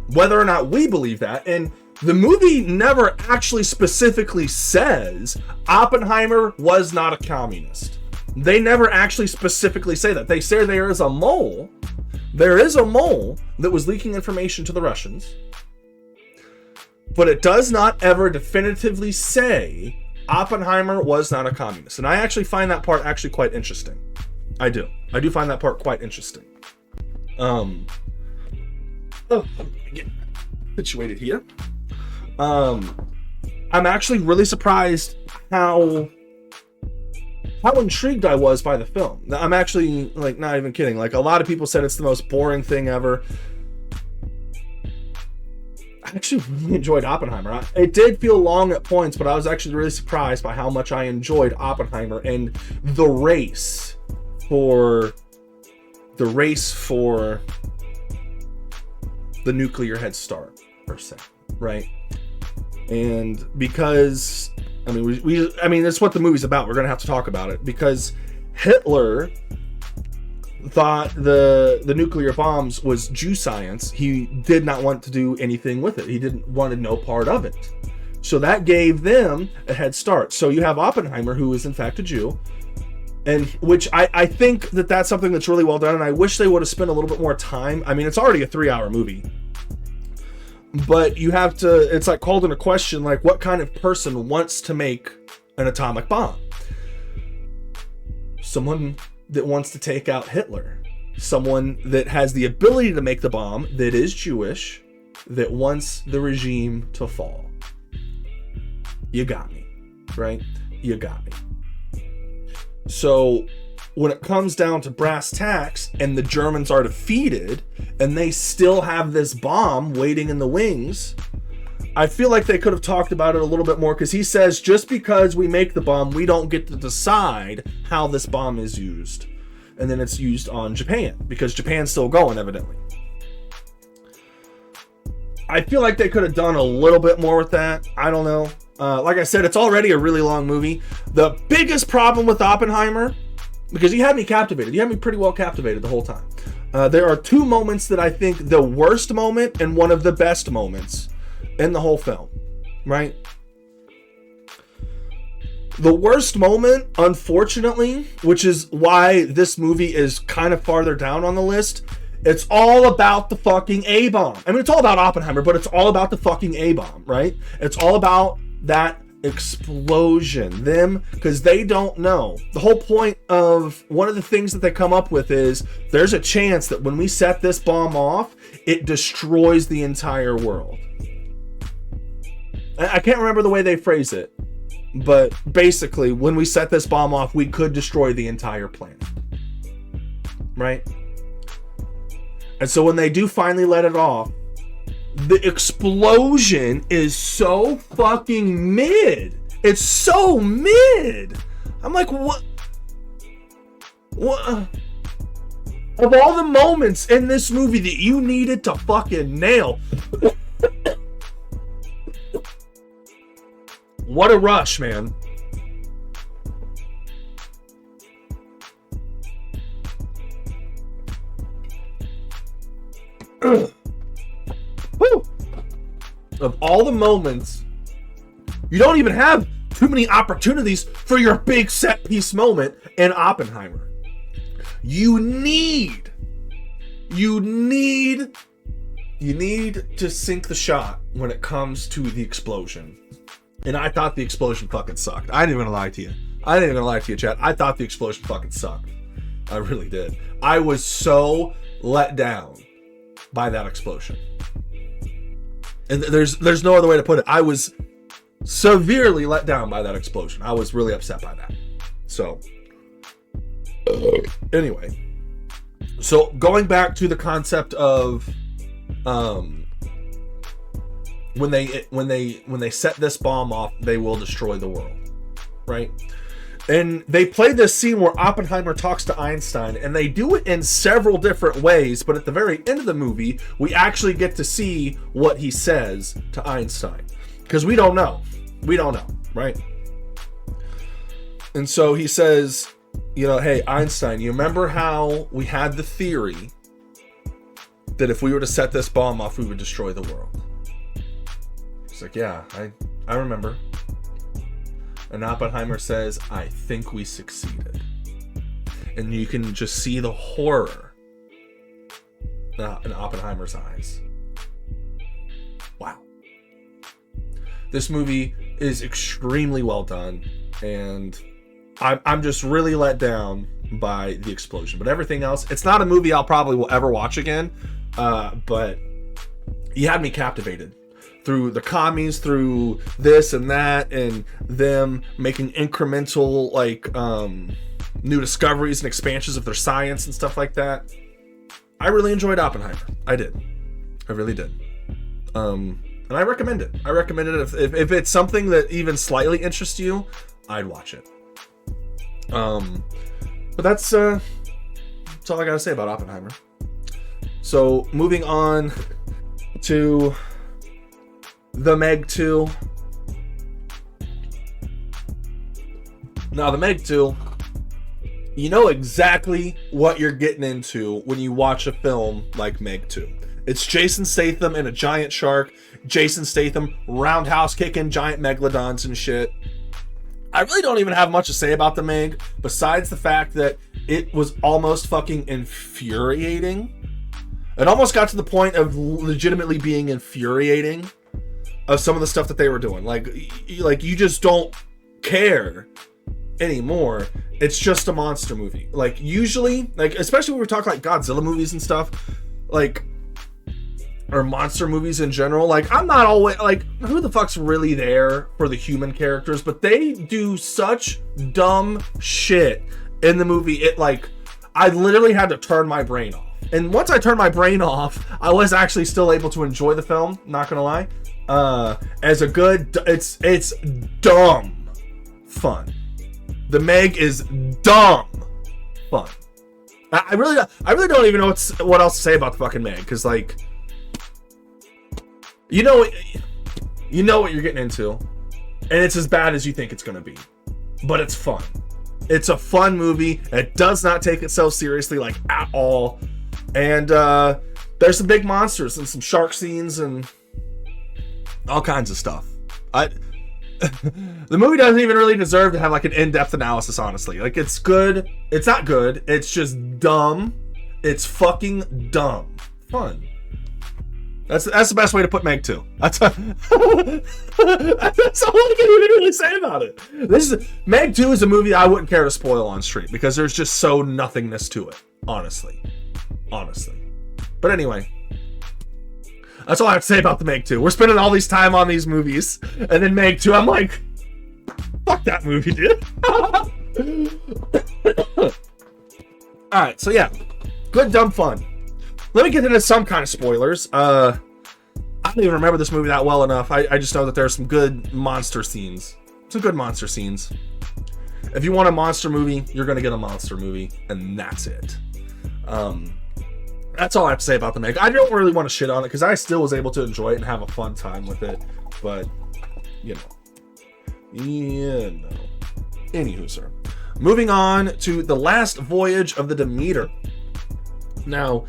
Whether or not we believe that, and The movie never actually specifically says Oppenheimer was not a communist. They never actually specifically say that. They say there is a mole. There is a mole that was leaking information to the Russians. But it does not ever definitively say Oppenheimer was not a communist. And I actually find that part actually quite interesting. I do. I do find that part quite interesting. Get situated here. I'm actually really surprised how intrigued I was by the film. I'm actually, like, not even kidding. Like, a lot of people said it's the most boring thing ever. I actually really enjoyed Oppenheimer. It did feel long at points, but I was actually really surprised by how much I enjoyed Oppenheimer and the race for the nuclear head start, per se, right? And because, I mean, that's what the movie's about. We're gonna have to talk about it because Hitler thought the nuclear bombs was Jew science. He did not want to do anything with it. He didn't want no part of it. So that gave them a head start. So you have Oppenheimer, who is in fact a Jew, and which I think that's something that's really well done. And I wish they would have spent a little bit more time. I mean, it's already a 3-hour movie. But you have to, it's like called into question, like, what kind of person wants to make an atomic bomb? Someone that wants to take out Hitler. Someone that has the ability to make the bomb, that is Jewish, that wants the regime to fall. You got me, right? You got me. So when it comes down to brass tacks and the Germans are defeated and they still have this bomb waiting in the wings, I feel like they could have talked about it a little bit more, because he says just because we make the bomb, we don't get to decide how this bomb is used. And then it's used on Japan, because Japan's still going, evidently. I feel like they could have done a little bit more with that. I don't know. Like I said, it's already a really long movie. The biggest problem with Oppenheimer, because he had me captivated. He had me pretty well captivated the whole time. There are two moments that I think the worst moment and one of the best moments in the whole film, right? The worst moment, unfortunately, which is why this movie is kind of farther down on the list, it's all about the fucking A-bomb. I mean, it's all about Oppenheimer, but it's all about the fucking A-bomb, right? It's all about that explosion. Them, because they don't know. The whole point of one of the things that they come up with is there's a chance that when we set this bomb off, it destroys the entire world. I can't remember the way they phrase it, but basically, when we set this bomb off, we could destroy the entire planet. Right? And so when they do finally let it off, the explosion is so fucking mid. It's so mid. I'm like, what? What? Of all the moments in this movie that you needed to fucking nail, what a rush, man. Woo. Of all the moments, you don't even have too many opportunities for your big set piece moment in Oppenheimer. You need to sink the shot when it comes to the explosion. And I thought the explosion fucking sucked. I ain't even gonna lie to you, chat. I thought the explosion fucking sucked. I really did. I was so let down by that explosion. And there's no other way to put it. I was severely let down by that explosion. I was really upset by that. So, anyway. So, going back to the concept of when they set this bomb off, they will destroy the world, right? And they play this scene where Oppenheimer talks to Einstein, and they do it in several different ways, but at the very end of the movie, we actually get to see what he says to Einstein. Because we don't know, right? And so he says, you know, hey, Einstein, you remember how we had the theory that if we were to set this bomb off, we would destroy the world? It's like, yeah, I remember. And Oppenheimer says, I think we succeeded. And you can just see the horror in Oppenheimer's eyes. Wow. This movie is extremely well done, and I'm just really let down by the explosion. But everything else, it's not a movie I'll probably will ever watch again, but you had me captivated through the commies, through this and that, and them making incremental, like, new discoveries and expansions of their science and stuff like that. I really enjoyed Oppenheimer. I did. I really did. And I recommend it. I recommend it. If it's something that even slightly interests you, I'd watch it. But that's all I gotta say about Oppenheimer. So moving on to The Meg 2. Now, The Meg 2, you know exactly what you're getting into when you watch a film like Meg 2. It's Jason Statham and a giant shark. Jason Statham roundhouse kicking giant megalodons and shit. I really don't even have much to say about The Meg, besides the fact that it was almost fucking infuriating. It almost got to the point of legitimately being infuriating of some of the stuff that they were doing. Like you just don't care anymore. It's just a monster movie. Like, usually, like, especially when we're talking like Godzilla movies and stuff, like, or monster movies in general, like, I'm not always like, who the fuck's really there for the human characters? But they do such dumb shit in the movie. It, like, I literally had to turn my brain off. And once I turned my brain off, I was actually still able to enjoy the film, not gonna lie. As a good, it's dumb fun. The Meg is dumb fun. I really don't even know what else to say about the fucking Meg, because, like, you know what you're getting into, and it's as bad as you think it's gonna be, but it's fun. It's a fun movie. It does not take itself seriously, like, at all. And there's some big monsters and some shark scenes and all kinds of stuff. The movie doesn't even really deserve to have, like, an in-depth analysis, honestly. Like, it's good. It's not good. It's just dumb. It's fucking dumb. Fun. That's the best way to put Meg 2. That's all I can even really say about it. Meg 2 is a movie I wouldn't care to spoil on stream, because there's just so nothingness to it. Honestly. But anyway, that's all I have to say about the Meg 2. We're spending all these time on these movies, and then Meg 2, I'm like, fuck that movie, dude. Alright, so yeah. Good, dumb fun. Let me get into some kind of spoilers. I don't even remember this movie that well enough. I just know that there's some good monster scenes. Some good monster scenes. If you want a monster movie, you're going to get a monster movie, and that's it. That's all I have to say about the Meg. I don't really want to shit on it, because I still was able to enjoy it and have a fun time with it. But, you know. Anywho, sir. Moving on to The Last Voyage of the Demeter. Now,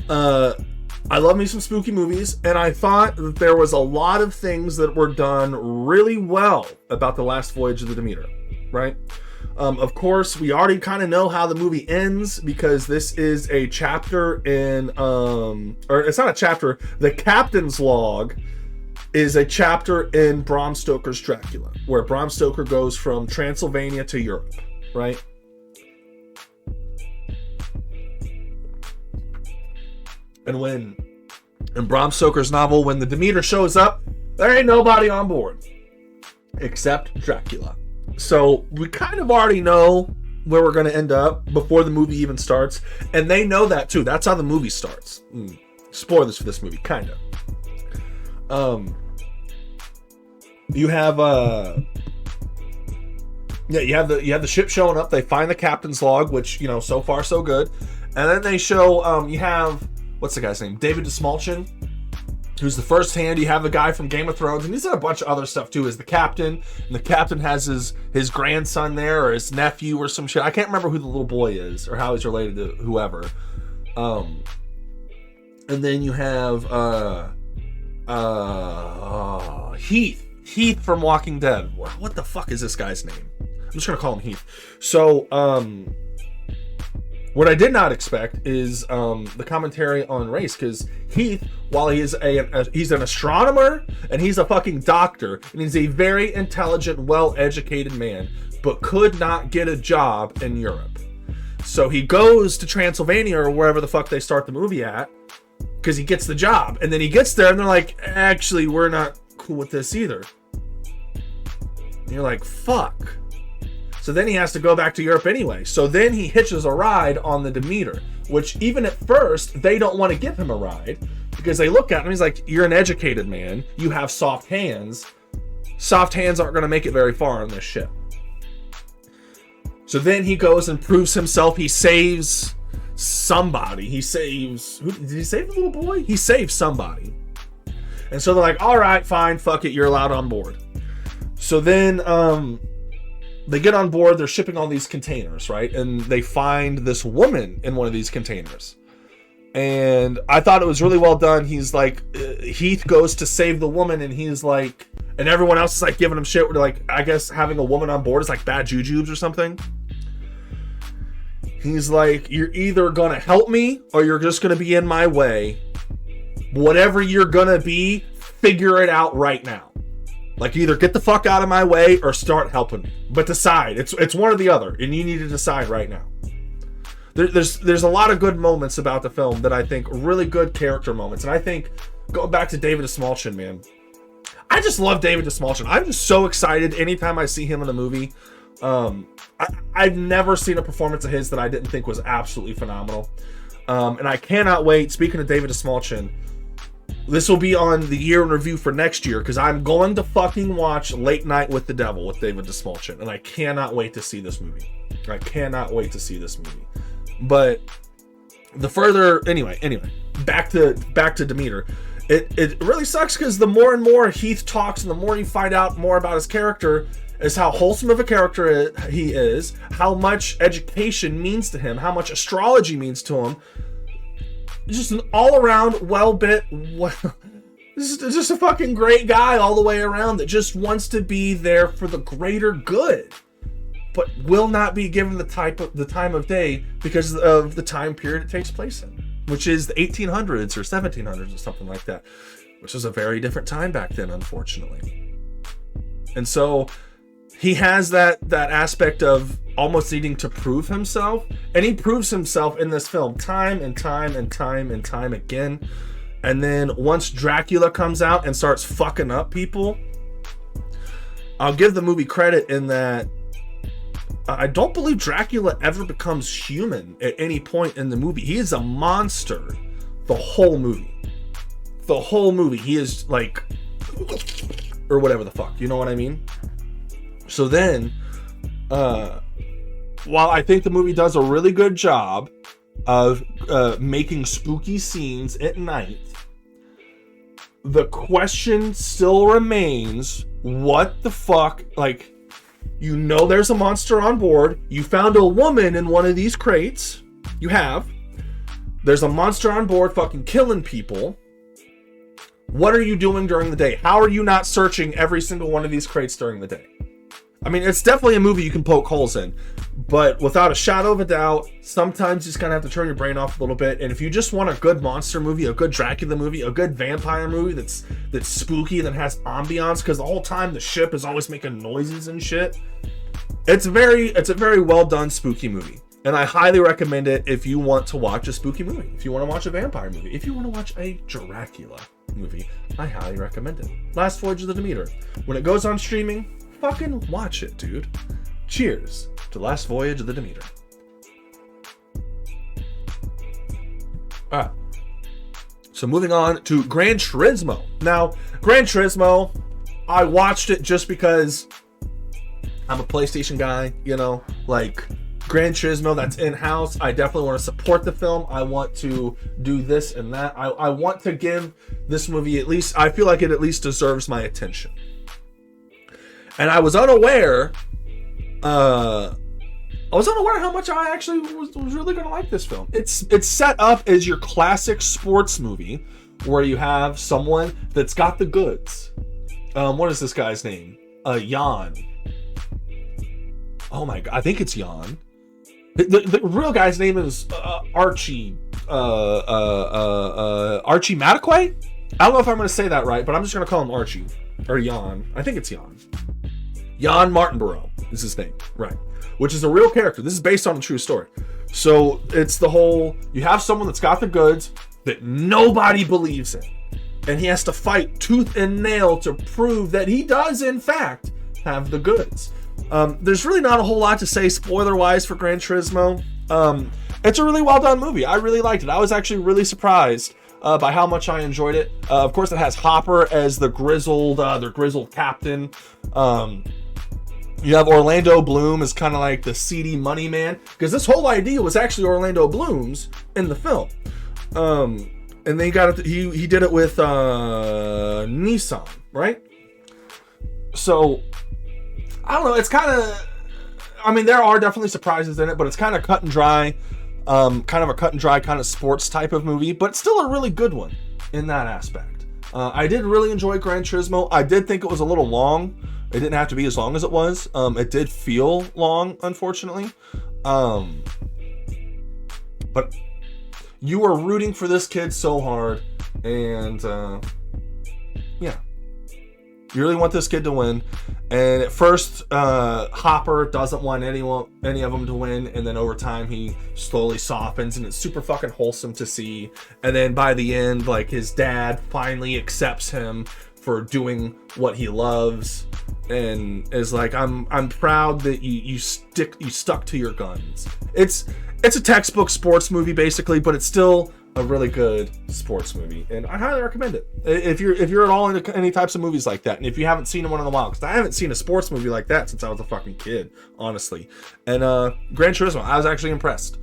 I love me some spooky movies, and I thought that there was a lot of things that were done really well about The Last Voyage of the Demeter, right? Of course, we already kind of know how the movie ends, because this is a chapter in, or it's not a chapter, the captain's log is a chapter in Bram Stoker's Dracula, where Bram Stoker goes from Transylvania to Europe, right? And in Bram Stoker's novel, when the Demeter shows up, there ain't nobody on board except Dracula. So we kind of already know where we're going to end up before the movie even starts, and they know that too. That's how the movie starts. Spoilers for this movie, kind of. You have you have the ship showing up. They find the captain's log, which, you know, so far so good, and then they show you have, what's the guy's name? David Desmalchin, who's the first hand. You have the guy from Game of Thrones, and he's done a bunch of other stuff too, as the captain. And the captain has his grandson there, or his nephew, or some shit. I can't remember who the little boy is, or how he's related to whoever. And then you have Heath from Walking Dead. What the fuck is this guy's name? I'm just gonna call him Heath. So, what I did not expect is the commentary on race, because Heath, while he's an astronomer and he's a fucking doctor and he's a very intelligent, well-educated man, but could not get a job in Europe. So he goes to Transylvania or wherever the fuck they start the movie at, because he gets the job, and then he gets there and they're like, actually, we're not cool with this either. And you're like, fuck. So then he has to go back to Europe anyway. So then he hitches a ride on the Demeter, which even at first, they don't want to give him a ride because they look at him. He's like, you're an educated man. You have soft hands. Soft hands aren't going to make it very far on this ship. So then he goes and proves himself. He saves somebody. He saves... Did he save the little boy? He saves somebody. And so they're like, all right, fine, fuck it. You're allowed on board. So then... they get on board, they're shipping all these containers, right? And they find this woman in one of these containers. And I thought it was really well done. He's like, Heath goes to save the woman, and he's like, and everyone else is like giving him shit. We're like, I guess having a woman on board is like bad jujubes or something. He's like, you're either gonna help me or you're just gonna be in my way. Whatever you're gonna be, figure it out right now. Like, either get the fuck out of my way or start helping me. But decide. It's one or the other, and you need to decide right now. There's a lot of good moments about the film that I think really good character moments. And I think, going back to David Dastmalchian, man, I just love David Dastmalchian. I'm just so excited anytime I see him in a movie. I've never seen a performance of his that I didn't think was absolutely phenomenal. And I cannot wait. Speaking of David Dastmalchian, this will be on the year in review for next year, because I'm going to fucking watch Late Night with the Devil with David Dastmalchian, and I cannot wait to see this movie. I cannot wait to see this movie. But the further, anyway, back to Demeter. It really sucks, because the more and more Heath talks and the more you find out more about his character, is how wholesome of a character he is, how much education means to him, how much astrology means to him. Just an all-around just a fucking great guy all the way around that just wants to be there for the greater good, but will not be given the time of day because of the time period it takes place in, which is the 1800s or 1700s or something like that, which was a very different time back then, unfortunately. And so he has that aspect of almost needing to prove himself, and he proves himself in this film time and time and time and time again. And then once Dracula comes out and starts fucking up people, I'll give the movie credit in that I don't believe Dracula ever becomes human at any point in the movie. He is a monster the whole movie. The whole movie he is like, or whatever the fuck, you know what I mean? So then while I think the movie does a really good job of making spooky scenes at night, the question still remains, what the fuck? Like, you know there's a monster on board. You found a woman in one of these crates. You have. There's a monster on board fucking killing people. What are you doing during the day? How are you not searching every single one of these crates during the day? I mean, it's definitely a movie you can poke holes in, but without a shadow of a doubt, sometimes you just kind of have to turn your brain off a little bit. And if you just want a good monster movie, a good Dracula movie, a good vampire movie that's spooky, that has ambiance, because the whole time the ship is always making noises and shit, it's a very well done spooky movie. And I highly recommend it if you want to watch a spooky movie, if you want to watch a vampire movie, if you want to watch a Dracula movie, I highly recommend it. Last Voyage of the Demeter. When it goes on streaming, fucking watch it, dude. Cheers to Last Voyage of the Demeter. Alright. So moving on to Gran Turismo. Now, Gran Turismo, I watched it just because I'm a PlayStation guy, you know, like Gran Turismo, that's in-house. I definitely want to support the film. I want to do this and that. I want to give this movie at least, I feel like it at least deserves my attention. And I was unaware how much I actually was really going to like this film. It's set up as your classic sports movie where you have someone that's got the goods. What is this guy's name? Jan. Oh my god, I think it's Jan. The real guy's name is Archie. Archie Madekwe? I don't know if I'm going to say that right, but I'm just going to call him Archie. Or Jan. I think it's Jan. Jan Martinborough is his name. Right. Which is a real character. This is based on a true story. So it's the whole, you have someone that's got the goods that nobody believes in. And he has to fight tooth and nail to prove that he does, in fact, have the goods. There's really not a whole lot to say spoiler-wise for Gran Turismo. It's a really well-done movie. I really liked it. I was actually really surprised by how much I enjoyed it. Of course, it has Hopper as the grizzled captain. You have Orlando Bloom as kind of like the seedy money man, because this whole idea was actually Orlando Bloom's in the film. And then he did it with Nissan, right? So I don't know. It's kind of, I mean, there are definitely surprises in it, but it's kind of cut and dry. Kind of a cut and dry kind of sports type of movie, but still a really good one in that aspect. I did really enjoy Gran Turismo. I did think it was a little long. It didn't have to be as long as it was. It did feel long, unfortunately. But you were rooting for this kid so hard, and yeah, you really want this kid to win. And at first, Hopper doesn't want any of them to win, and then over time he slowly softens, and it's super fucking wholesome to see. And then by the end, like, his dad finally accepts him for doing what he loves, and is like, I'm proud that you stuck to your guns. It's a textbook sports movie basically, but it's still a really good sports movie, and I highly recommend it if you're at all into any types of movies like that, and if you haven't seen one in a while, because I haven't seen a sports movie like that since I was a fucking kid, honestly. And Gran Turismo, I was actually impressed.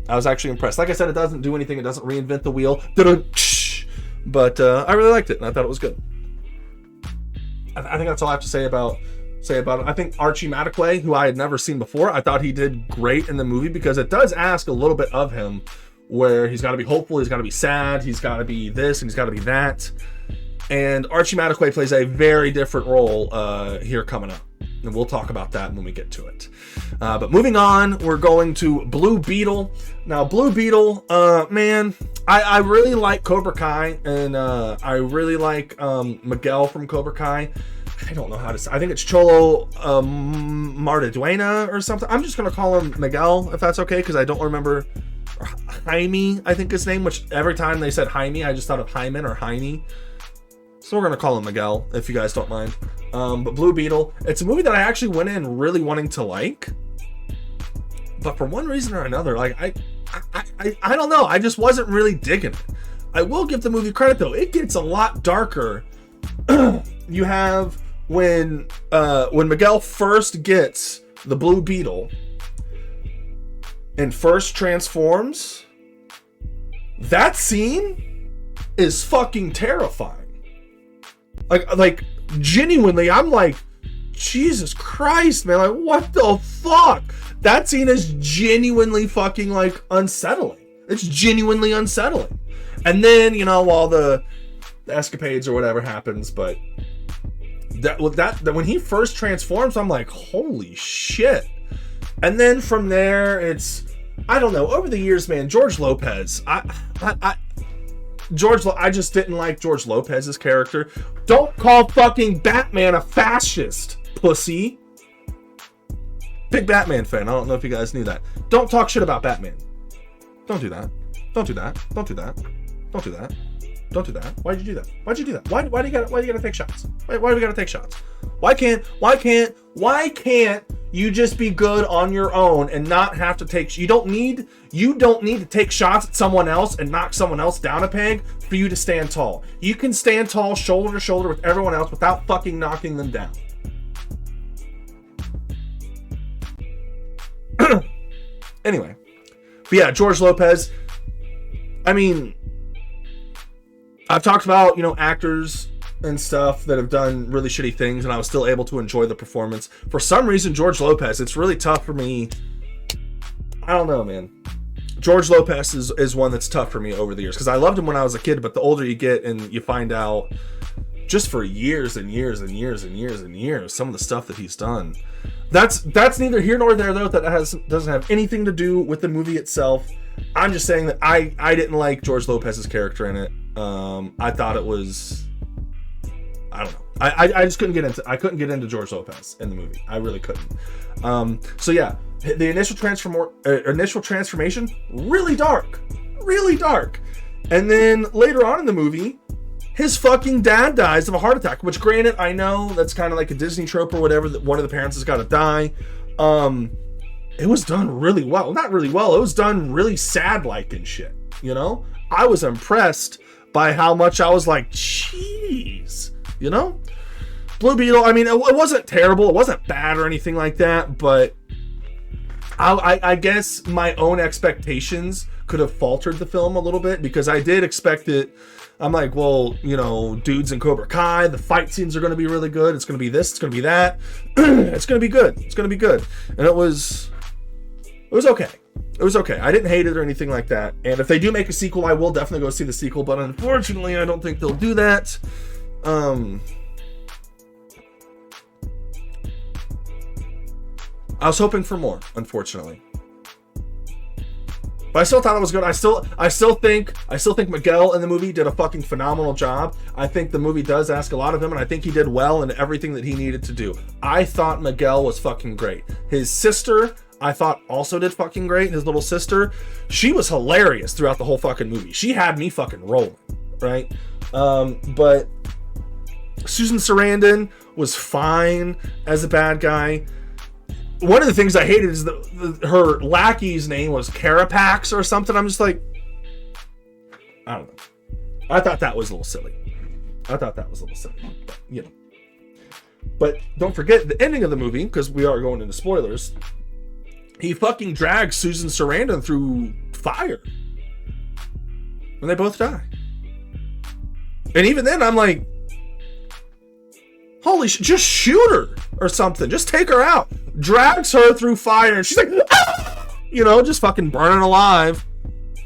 Like I said, it doesn't do anything, it doesn't reinvent the wheel, but I really liked it, and I thought it was good. I think that's all I have to say about it. I think Archie Madekwe, who I had never seen before, I thought he did great in the movie, because it does ask a little bit of him, where he's got to be hopeful, he's got to be sad, he's got to be this, and he's got to be that. And Archie Madekwe plays a very different role here coming up, and we'll talk about that when we get to it. But moving on, we're going to Blue Beetle. Now, Blue Beetle, man, I really like Cobra Kai, and I really like Miguel from Cobra Kai. I don't know how to say. I think it's Cholo Martiduena or something. I'm just going to call him Miguel, if that's okay, because I don't remember. Jaime, I think his name, which every time they said Jaime, I just thought of Hyman or Heine. So we're going to call him Miguel, if you guys don't mind. But Blue Beetle, it's a movie that I actually went in really wanting to like. But for one reason or another, like, I don't know. I just wasn't really digging it. I will give the movie credit, though. It gets a lot darker. You have when Miguel first gets the Blue Beetle and first transforms, that scene is fucking terrifying. Like genuinely, I'm like, Jesus Christ, man, like, what the fuck? That scene is genuinely fucking, like, unsettling. It's genuinely unsettling. And then, you know, all the escapades or whatever happens, but that when he first transforms, I'm like, holy shit. And then from there, it's, I don't know, over the years, man, George Lopez, I just didn't like George Lopez's character. Don't call fucking Batman a fascist, pussy. Big Batman fan. I don't know if you guys knew that. Don't talk shit about Batman. Don't do that. Don't do that. Don't do that. Don't do that. Don't do that. Why'd you do that? Why'd you do that? Why do you gotta take shots? Why do we gotta take shots? Why can't you just be good on your own and not have to take, you don't need to take shots at someone else and knock someone else down a peg for you to stand tall. You can stand tall shoulder to shoulder with everyone else without fucking knocking them down. Anyway, but yeah, George Lopez, I mean, I've talked about, you know, actors and stuff that have done really shitty things, and I was still able to enjoy the performance. For some reason, George Lopez, it's really tough for me. I don't know, man. George Lopez is one that's tough for me over the years, because I loved him when I was a kid, but the older you get and you find out just for years and years and years and years and years, some of the stuff that he's done. That's neither here nor there, though. That doesn't have anything to do with the movie itself. I'm just saying that I didn't like George Lopez's character in it. I thought it was, I don't know. I just couldn't get into George Lopez in the movie. I really couldn't. So yeah, the initial transformation, really dark, and then later on in the movie, his fucking dad dies of a heart attack. Which, granted, I know that's kind of like a Disney trope or whatever, that one of the parents has got to die. It was done really well. Not really well. It was done really sad-like and shit. You know, I was impressed by how much I was like, jeez. You know, Blue Beetle, I mean, it wasn't terrible, it wasn't bad or anything like that, but I guess my own expectations could have faltered the film a little bit, because I did expect it. I'm like, well, you know, dudes in Cobra Kai, the fight scenes are going to be really good, it's going to be this, it's going to be that, it's going to be good, and it was okay. It was okay. I didn't hate it or anything like that, and if they do make a sequel, I will definitely go see the sequel, but unfortunately, I don't think they'll do that. I was hoping for more, unfortunately. But I still thought it was good. I still think Miguel in the movie did a fucking phenomenal job. I think the movie does ask a lot of him, and I think he did well in everything that he needed to do. I thought Miguel was fucking great. His sister, I thought, also did fucking great. His little sister, she was hilarious throughout the whole fucking movie. She had me fucking rolling, right? But Susan Sarandon was fine as a bad guy. One of the things I hated is her lackey's name was Carapax or something. I'm just like, I don't know. I thought that was a little silly. But, you know. But don't forget the ending of the movie, because we are going into spoilers. He fucking drags Susan Sarandon through fire. And they both die. And even then, I'm like, holy shit, just shoot her or something. Just take her out. Drags her through fire, and she's like, ah! You know, just fucking burning alive.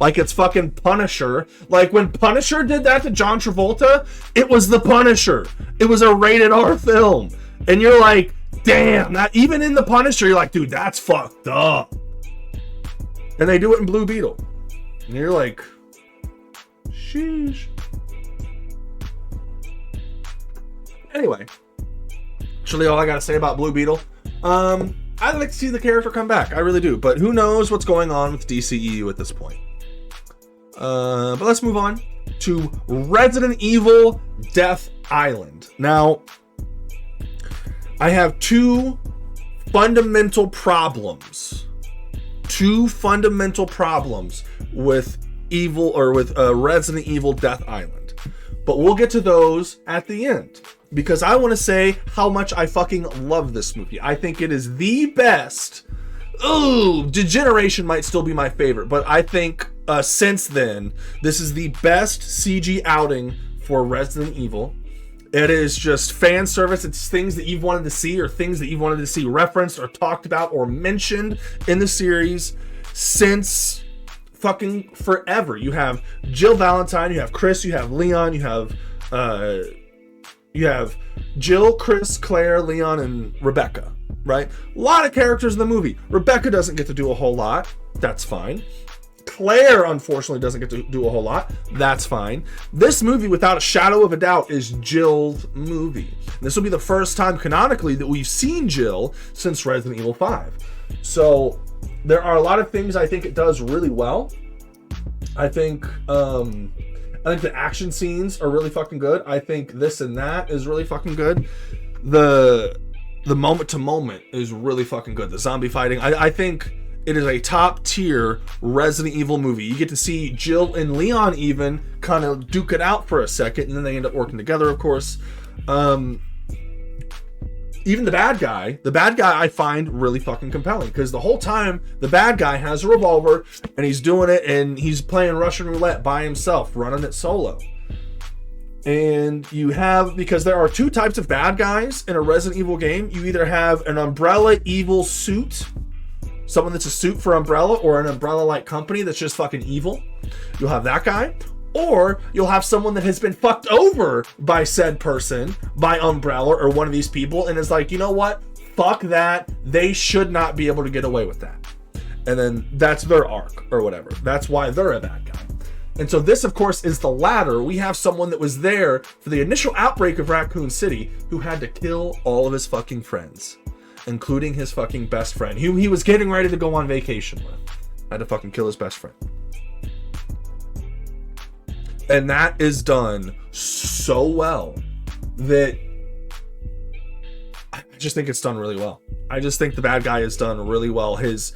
Like it's fucking Punisher. Like when Punisher did that to John Travolta, it was the Punisher. It was a rated R film. And you're like, damn, that even in the Punisher, you're like, dude, that's fucked up. And they do it in Blue Beetle. And you're like, sheesh. Anyway, actually all I gotta say about Blue Beetle, I'd like to see the character come back. I really do. But who knows what's going on with DCEU at this point. But let's move on to Resident Evil Death Island. Now, I have two fundamental problems with Resident Evil Death Island. But we'll get to those at the end, because I want to say how much I fucking love this movie. I think it is the best. Ooh, Degeneration might still be my favorite, but I think since then, this is the best CG outing for Resident Evil. It is just fan service. It's things that you've wanted to see, or things that you've wanted to see referenced or talked about or mentioned in the series since fucking forever. You have Jill Valentine, you have Chris, you have Leon, you have Jill, Chris, Claire, Leon, and Rebecca, right? A lot of characters in the movie. Rebecca doesn't get to do a whole lot. That's fine. Claire, unfortunately, doesn't get to do a whole lot. That's fine. This movie, without a shadow of a doubt, is Jill's movie. This will be the first time canonically that we've seen Jill since Resident Evil 5. So there are a lot of things I think it does really well. I think the action scenes are really fucking good. I think this and that is really fucking good. The moment to moment is really fucking good. The zombie fighting, I think it is a top tier Resident Evil movie. You get to see Jill and Leon even kind of duke it out for a second, and then they end up working together, of course. Even the bad guy I find really fucking compelling, because the whole time the bad guy has a revolver and he's doing it, and he's playing Russian roulette by himself, running it solo. And you have, because there are two types of bad guys in a Resident Evil game. You either have an Umbrella evil suit, someone that's a suit for Umbrella, or an Umbrella-like company that's just fucking evil. You'll have that guy. Or you'll have someone that has been fucked over by said person, by Umbrella or one of these people, and is like, you know what? Fuck that. They should not be able to get away with that. And then that's their arc or whatever. That's why they're a bad guy. And so this, of course, is the latter. We have someone that was there for the initial outbreak of Raccoon City who had to kill all of his fucking friends, including his fucking best friend, who he was getting ready to go on vacation with. Had to fucking kill his best friend. And that is done so well that I just think it's done really well. I just think the bad guy is done really well. His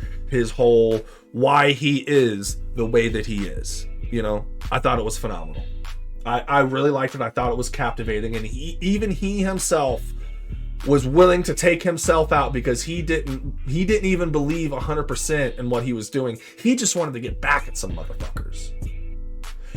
whole why he is the way that he is. You know, I thought it was phenomenal. I really liked it. I thought it was captivating. And he himself was willing to take himself out because he didn't even believe 100% in what he was doing. He just wanted to get back at some motherfuckers.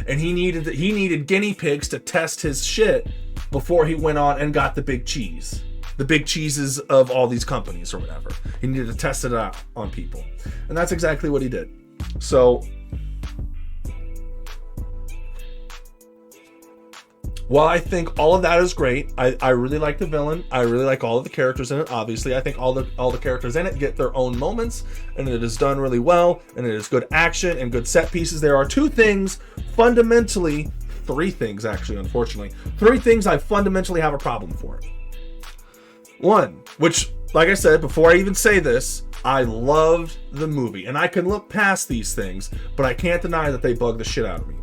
And he needed guinea pigs to test his shit before he went on and got the big cheese. The big cheeses of all these companies or whatever. He needed to test it out on people. And that's exactly what he did. So while I think all of that is great, I really like the villain. I really like all of the characters in it. Obviously, I think all the characters in it get their own moments, and it is done really well, and it is good action and good set pieces. There are three things actually, unfortunately. Three things I fundamentally have a problem for. One, which, like I said, before I even say this, I loved the movie, and I can look past these things, but I can't deny that they bug the shit out of me.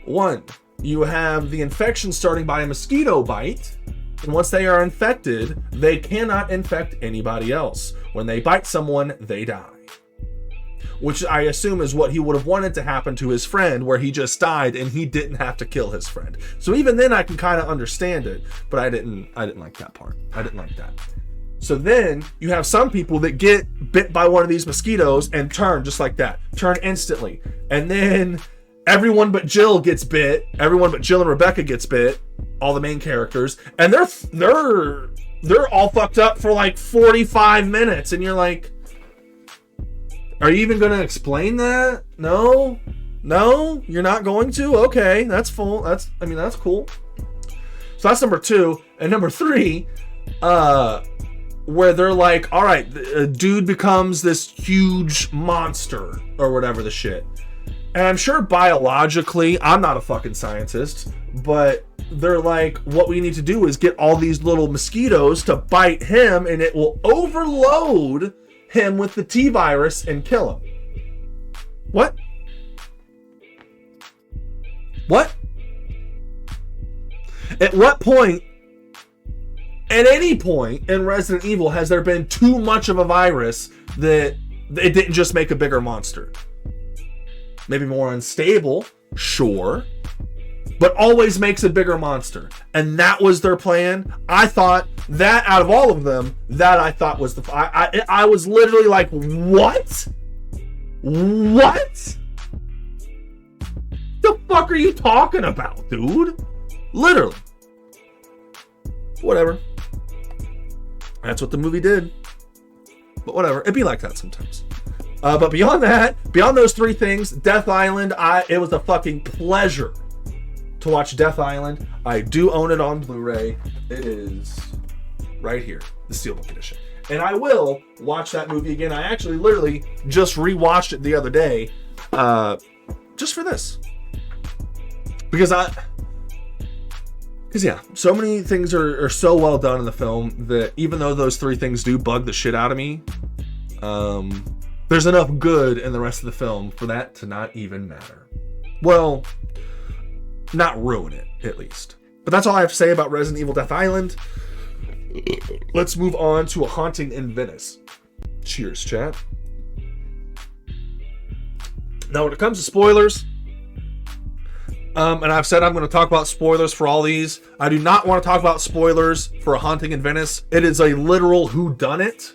One, you have the infection starting by a mosquito bite, and once they are infected, they cannot infect anybody else. When they bite someone, they die. Which I assume is what he would have wanted to happen to his friend, where he just died and he didn't have to kill his friend. So even then I can kind of understand it, but I didn't like that part. I didn't like that. So then you have some people that get bit by one of these mosquitoes and turn just like that. Turn instantly. And then everyone but Jill gets bit. Everyone but Jill and Rebecca gets bit. All the main characters. And they're all fucked up for like 45 minutes. And you're like, are you even going to explain that? No, you're not going to? Okay, that's full. That's cool. So that's number two. And number three, where they're like, all right, a dude becomes this huge monster or whatever the shit. And I'm sure biologically, I'm not a fucking scientist, but they're like, what we need to do is get all these little mosquitoes to bite him, and it will overload him with the T-virus and kill him. What? At what point, at any point in Resident Evil, has there been too much of a virus that it didn't just make a bigger monster? Maybe more unstable, sure, but always makes a bigger monster. And that was their plan. I thought that out of all of them, that I thought was I was literally like, what? What? The fuck are you talking about, dude? Literally. Whatever. That's what the movie did. But whatever. It'd be like that sometimes. But beyond that, beyond those three things, Death Island, it was a fucking pleasure to watch Death Island. I do own it on Blu-ray. It is right here, the Steelbook edition. And I will watch that movie again. I actually literally just rewatched it the other day, just for this. Because yeah, so many things are so well done in the film that even though those three things do bug the shit out of me, there's enough good in the rest of the film for that to not even matter. Well, not ruin it, at least. But that's all I have to say about Resident Evil Death Island. Let's move on to A Haunting in Venice. Cheers, chat. Now, when it comes to spoilers, and I've said I'm going to talk about spoilers for all these. I do not want to talk about spoilers for A Haunting in Venice. It is a literal whodunit.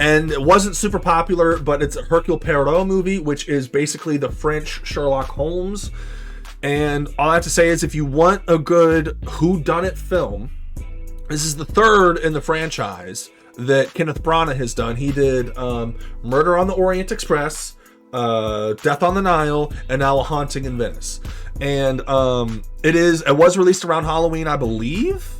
And it wasn't super popular, but it's a Hercule Poirot movie, which is basically the French Sherlock Holmes. And all I have to say is if you want a good whodunit film, this is the third in the franchise that Kenneth Branagh has done. He did Murder on the Orient Express, Death on the Nile, and now A Haunting in Venice. And it was released around Halloween, I believe.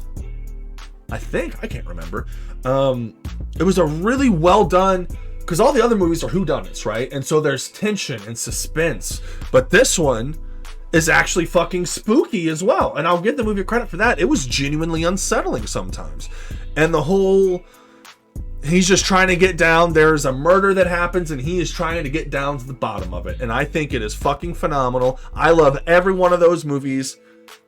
I can't remember. It was a really well done, because all the other movies are whodunits, right? And so there's tension and suspense, but this one is actually fucking spooky as well. And I'll give the movie credit for that. It was genuinely unsettling sometimes. And the whole, he's just trying to get down. There's a murder that happens and he is trying to get down to the bottom of it. And I think it is fucking phenomenal. I love every one of those movies.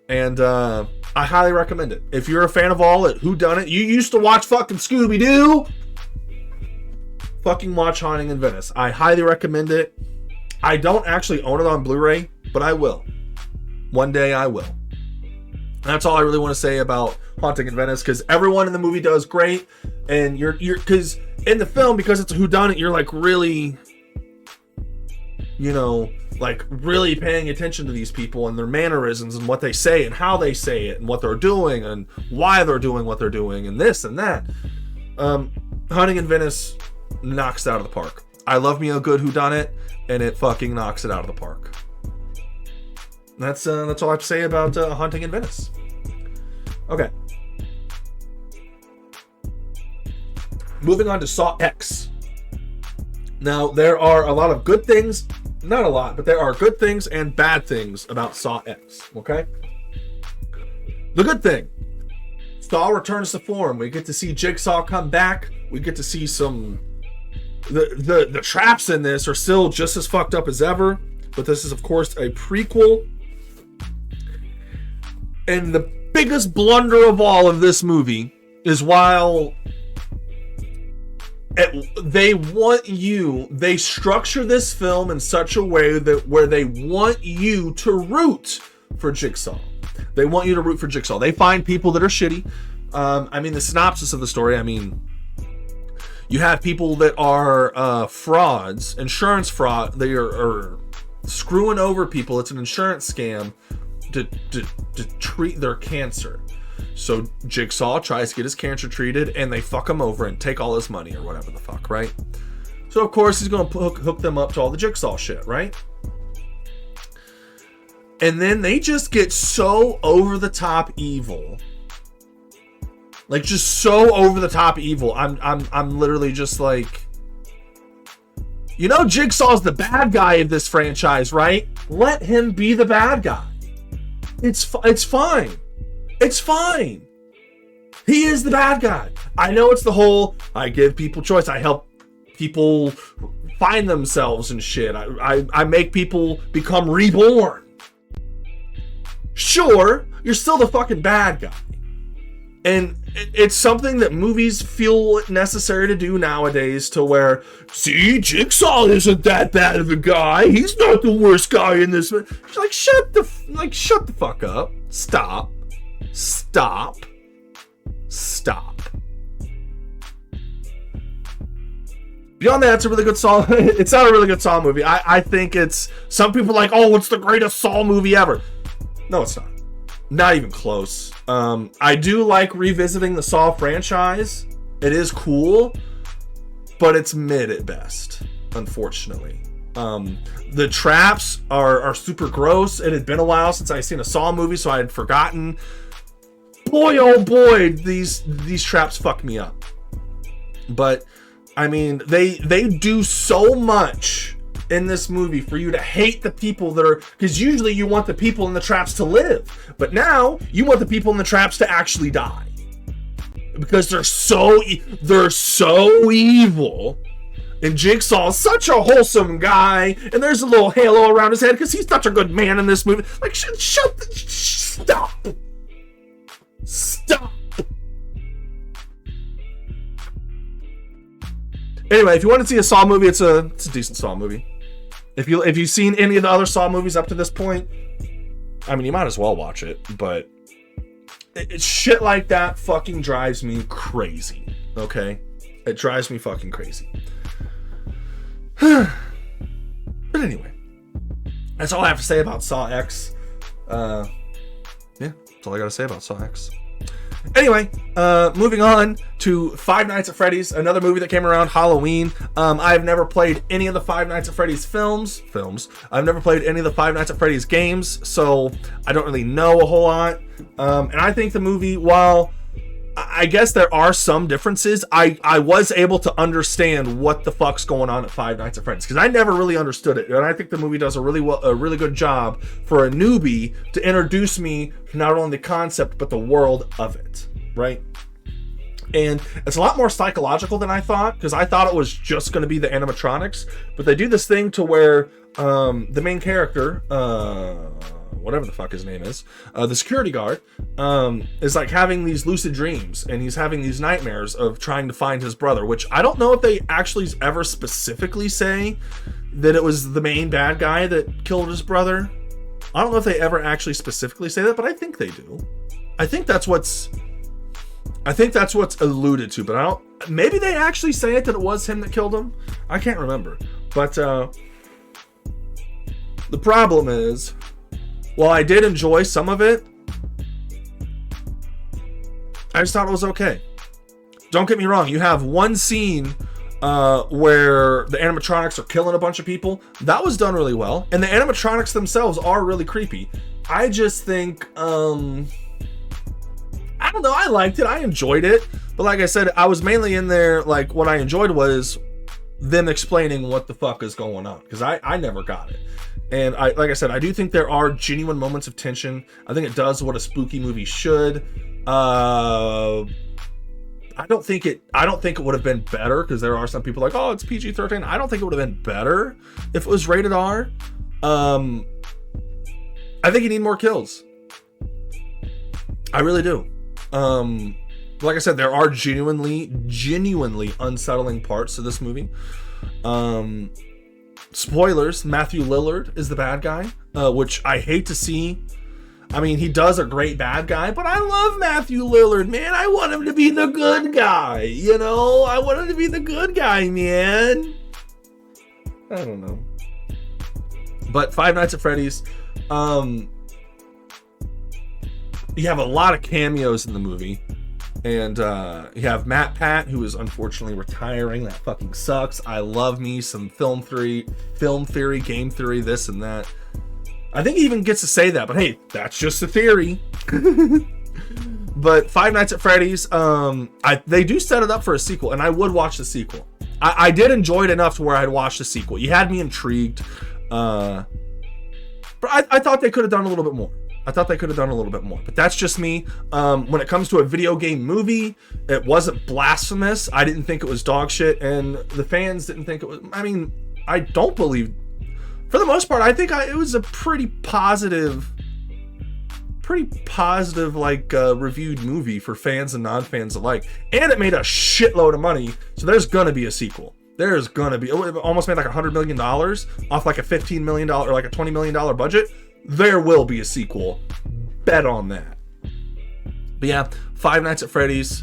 And I highly recommend it. If you're a fan of all whodunit, you used to watch fucking Scooby-Doo, fucking watch Haunting in Venice. I highly recommend it. I don't actually own it on Blu-ray, but I will. One day I will. That's all I really want to say about Haunting in Venice, because everyone in the movie does great, and you're because in the film, because it's a whodunit, you're like really, like really paying attention to these people and their mannerisms and what they say and how they say it and what they're doing and why they're doing what they're doing and this and that. Haunting in Venice knocks it out of the park. I love me a good whodunit, and it fucking knocks it out of the park. That's all I have to say about Haunting in Venice. Okay. Moving on to Saw X. Now, there are a lot of good things, not a lot, but there are good things and bad things about Saw X, okay? The good thing, Saw returns to form. We get to see Jigsaw come back. We get to see some... The traps in this are still just as fucked up as ever, but this is, of course, a prequel. And the biggest blunder of all of this movie is while they structure this film in such a way that where they want you to root for Jigsaw. They want you to root for Jigsaw. They find people that are shitty. The synopsis of the story, you have people that are frauds, insurance fraud. They are screwing over people. It's an insurance scam to treat their cancer. So Jigsaw tries to get his cancer treated, and they fuck him over and take all his money or whatever the fuck, right? So of course he's going to hook them up to all the Jigsaw shit, right? And then they just get so over the top evil. Like, just so over the top evil. I'm literally just like, Jigsaw's the bad guy of this franchise, right? Let him be the bad guy. It's fine. It's fine. He is the bad guy. I know it's the whole, I give people choice. I help people find themselves and shit. I make people become reborn. Sure, you're still the fucking bad guy. And it's something that movies feel necessary to do nowadays, to where, see, Jigsaw isn't that bad of a guy. He's not the worst guy in this. She's like, shut the fuck up. Stop. Beyond that, it's a really good Saw. It's not a really good Saw movie. I think it's, some people are like, oh, it's the greatest Saw movie ever. No, it's not. Not even close. I do like revisiting the Saw franchise. It is cool, but it's mid at best, unfortunately. The traps are super gross. It had been a while since I seen a Saw movie, so I had forgotten. Boy, oh boy, these traps fuck me up. But they do so much in this movie for you to hate the people that are, because usually you want the people in the traps to live, but now you want the people in the traps to actually die, because they're so evil. And Jigsaw's such a wholesome guy, and there's a little halo around his head because he's such a good man in this movie. Like, stop. Anyway, if you want to see a Saw movie, it's a decent Saw movie. If you've seen any of the other Saw movies up to this point, you might as well watch it. But it's shit like that fucking drives me crazy. Okay, it drives me fucking crazy. But anyway, that's all I have to say about Saw X. Yeah, that's all I gotta say about Saw X. Anyway, moving on to Five Nights at Freddy's, another movie that came around Halloween. I've never played any of the Five Nights at Freddy's films. I've never played any of the Five Nights at Freddy's games, so I don't really know a whole lot. And I think the movie, while I guess there are some differences, I was able to understand what the fuck's going on at Five Nights at Freddy's, because I never really understood it, and I think the movie does a really good job for a newbie to introduce me to not only the concept but the world of it, right? And it's a lot more psychological than I thought, because I thought it was just going to be the animatronics, but they do this thing to where the main character, whatever the fuck his name is, the security guard, is like having these lucid dreams, and he's having these nightmares of trying to find his brother, which I don't know if they actually ever specifically say that it was the main bad guy that killed his brother. I don't know if they ever actually specifically say that, but I think they do. I think that's what's alluded to, but I don't, maybe they actually say it that it was him that killed him. I can't remember. But the problem is, while I did enjoy some of it, I just thought it was okay. Don't get me wrong, you have one scene where the animatronics are killing a bunch of people. That was done really well, and the animatronics themselves are really creepy. I just think, I don't know, I liked it, I enjoyed it, but like I said, I was mainly in there, like, what I enjoyed was them explaining what the fuck is going on, because I never got it. And like I said, I do think there are genuine moments of tension. I think it does what a spooky movie should. I don't think it would have been better, because there are some people like, oh, it's PG-13. I don't think it would have been better if it was rated R. I think you need more kills. I really do. Like I said, there are genuinely unsettling parts to this movie. Spoilers, Matthew Lillard is the bad guy, which I hate to see. I mean, he does a great bad guy, but I love Matthew Lillard, man. I want him to be the good guy, you know? I want him to be the good guy, man. I don't know. But Five Nights at Freddy's, you have a lot of cameos in the movie. And you have Matt Pat, who is unfortunately retiring. That fucking sucks. I love me some film theory, game theory, this and that. I think he even gets to say that, but hey, that's just a theory. But Five Nights at Freddy's, they do set it up for a sequel, and I would watch the sequel. I did enjoy it enough to where I'd watch the sequel. You had me intrigued. But I thought they could have done a little bit more. But that's just me. When it comes to a video game movie, it wasn't blasphemous. I didn't think it was dog shit, and the fans didn't think it was. I mean, I don't believe, for the most part, I think it was a pretty positive like reviewed movie for fans and non-fans alike. And it made a shitload of money, so there's gonna be a sequel. There's gonna be, it almost made like $100 million off like a $15 million or like a $20 million budget. There will be a sequel. Bet on that. But yeah, Five Nights at Freddy's,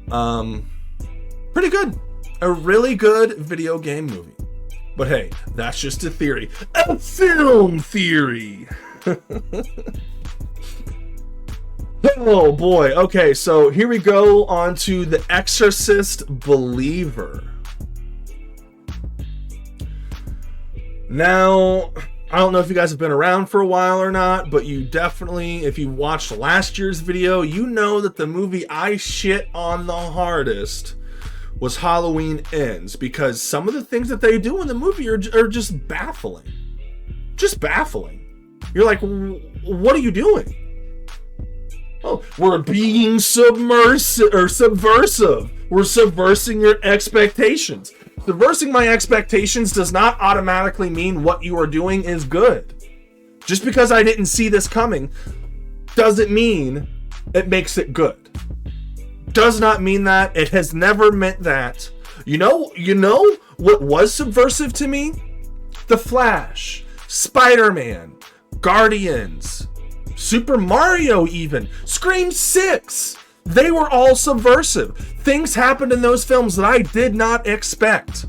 pretty good. A really good video game movie. But hey, that's just a theory. A film theory. Oh boy. Okay, so here we go on to The Exorcist Believer. Now, I don't know if you guys have been around for a while or not, but you definitely, if you watched last year's video, you know that the movie I shit on the hardest was Halloween Ends, because some of the things that they do in the movie are just baffling. Just baffling. You're like, what are you doing? Oh, we're being subversive. We're subversing your expectations. Subversing my expectations does not automatically mean what you are doing is good. Just because I didn't see this coming doesn't mean it makes it good. Does not mean that. It has never meant that. You know what was subversive to me? The Flash, Spider-Man, Guardians, Super Mario even, Scream 6. They were all subversive. Things happened in those films that I did not expect.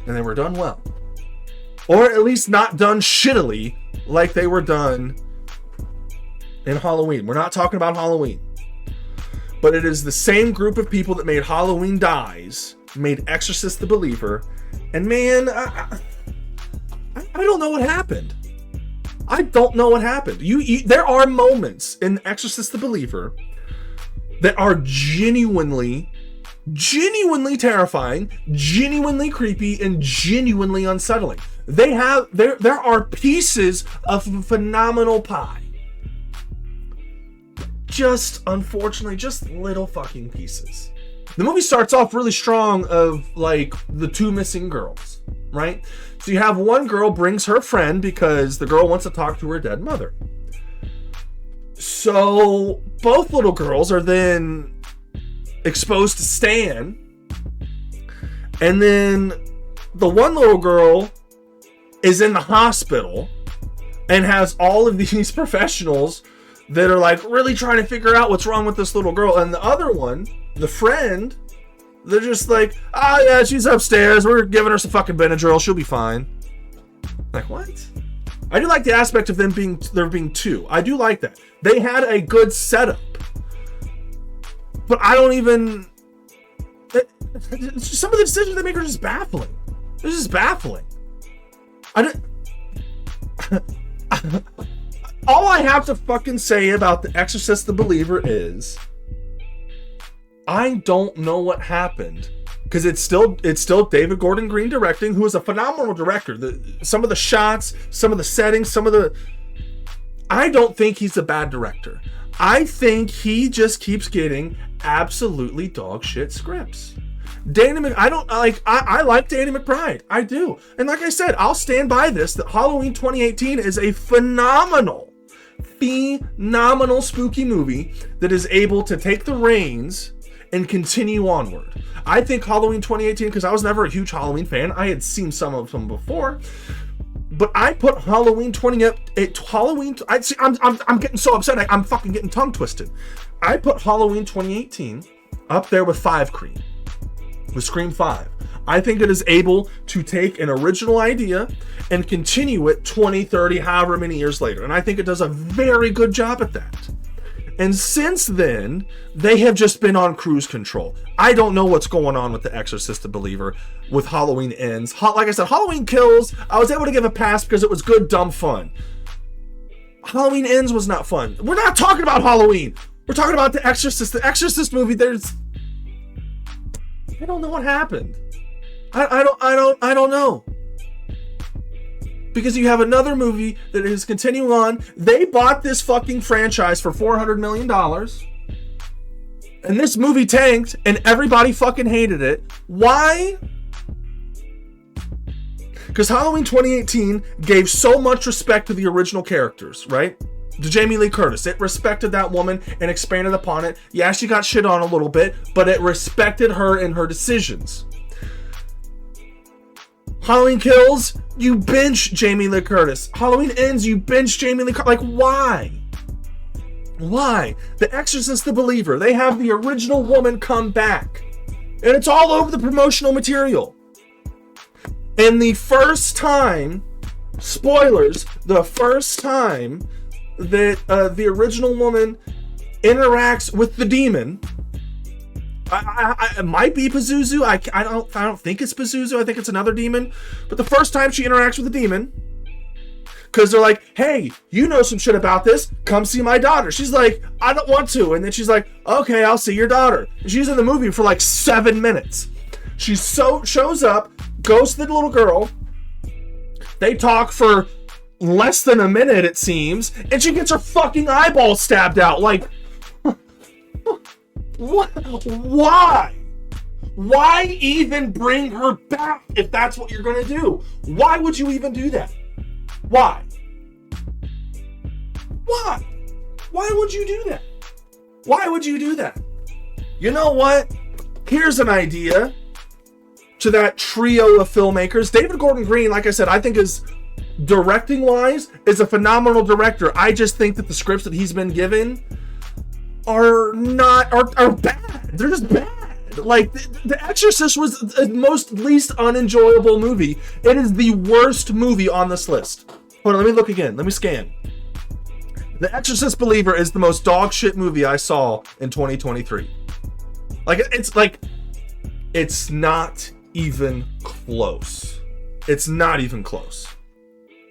And they were done well. Or at least not done shittily like they were done in Halloween. We're not talking about Halloween. but it is the same group of people that made Halloween Dies, made Exorcist the Believer, and man, I don't know what happened. I don't know what happened. There are moments in Exorcist the Believer that are genuinely terrifying, genuinely creepy, and genuinely unsettling. There are pieces of phenomenal pie. Just, unfortunately, just little fucking pieces. The movie starts off really strong of, like, the two missing girls, right? So you have one girl brings her friend because the girl wants to talk to her dead mother. So both little girls are then exposed to Stan. And then the one little girl is in the hospital and has all of these professionals that are like really trying to figure out what's wrong with this little girl. And the other one, the friend, they're just like, oh yeah, she's upstairs. We're giving her some fucking Benadryl. She'll be fine. Like, what? I do like the aspect of there being two. I do like that. They had a good setup. But I don't even... Some of the decisions they make are just baffling. They're just baffling. All I have to fucking say about The Exorcist the Believer is I don't know what happened, because it's still David Gordon Green directing, who is a phenomenal director. Some of the shots, some of the settings, I don't think he's a bad director. I think he just keeps getting absolutely dog shit scripts. I like Danny McBride. I do. And like I said, I'll stand by this, that Halloween 2018 is a phenomenal spooky movie that is able to take the reins and continue onward. I think Halloween 2018, because I was never a huge Halloween fan, I had seen some of them before, but I put Halloween 2018. I'm getting so upset. I'm fucking getting tongue twisted. I put Halloween 2018 up there with with Scream 5. I think it is able to take an original idea and continue it 20, 30, however many years later. And I think it does a very good job at that. And since then, they have just been on cruise control. I don't know what's going on with The Exorcist the Believer, with Halloween Ends. Like I said, Halloween Kills, I was able to give a pass because it was good, dumb fun. Halloween Ends was not fun. We're not talking about Halloween. We're talking about The Exorcist. The Exorcist movie, I don't know what happened. I don't know. Because you have another movie that is continuing on. They bought this fucking franchise for $400 million. And this movie tanked and everybody fucking hated it. Why? Because Halloween 2018 gave so much respect to the original characters, right? To Jamie Lee Curtis. It respected that woman and expanded upon it. Yeah, she got shit on a little bit, but it respected her and her decisions. Halloween Kills, you bench Jamie Lee Curtis. Halloween Ends, you bench Jamie Lee Curtis. Like, why? Why? The Exorcist the Believer, they have the original woman come back. And it's all over the promotional material. And the first time, spoilers, the first time that the original woman interacts with the demon, it might be Pazuzu. I don't think it's Pazuzu. I think it's another demon. But the first time she interacts with the demon, because they're like, hey, you know some shit about this. Come see my daughter. She's like, I don't want to. And then she's like, okay, I'll see your daughter. And she's in the movie for like 7 minutes. She shows up, goes to the little girl. They talk for less than a minute, it seems, and she gets her fucking eyeball stabbed out. Like, what? Why? Why even bring her back if that's what you're gonna do? Why would you even do that? Why? Why? Why would you do that? Why would you do that? You know what? Here's an idea to that trio of filmmakers. David Gordon Green, like I said, I think is directing wise is a phenomenal director. I just think that the scripts that he's been given are bad. They're just bad. Like the Exorcist was the least unenjoyable movie. It is the worst movie on this list. Hold on, let me look again. Let me scan. The Exorcist Believer is the most dog shit movie I saw in 2023. It's not even close. It's not even close.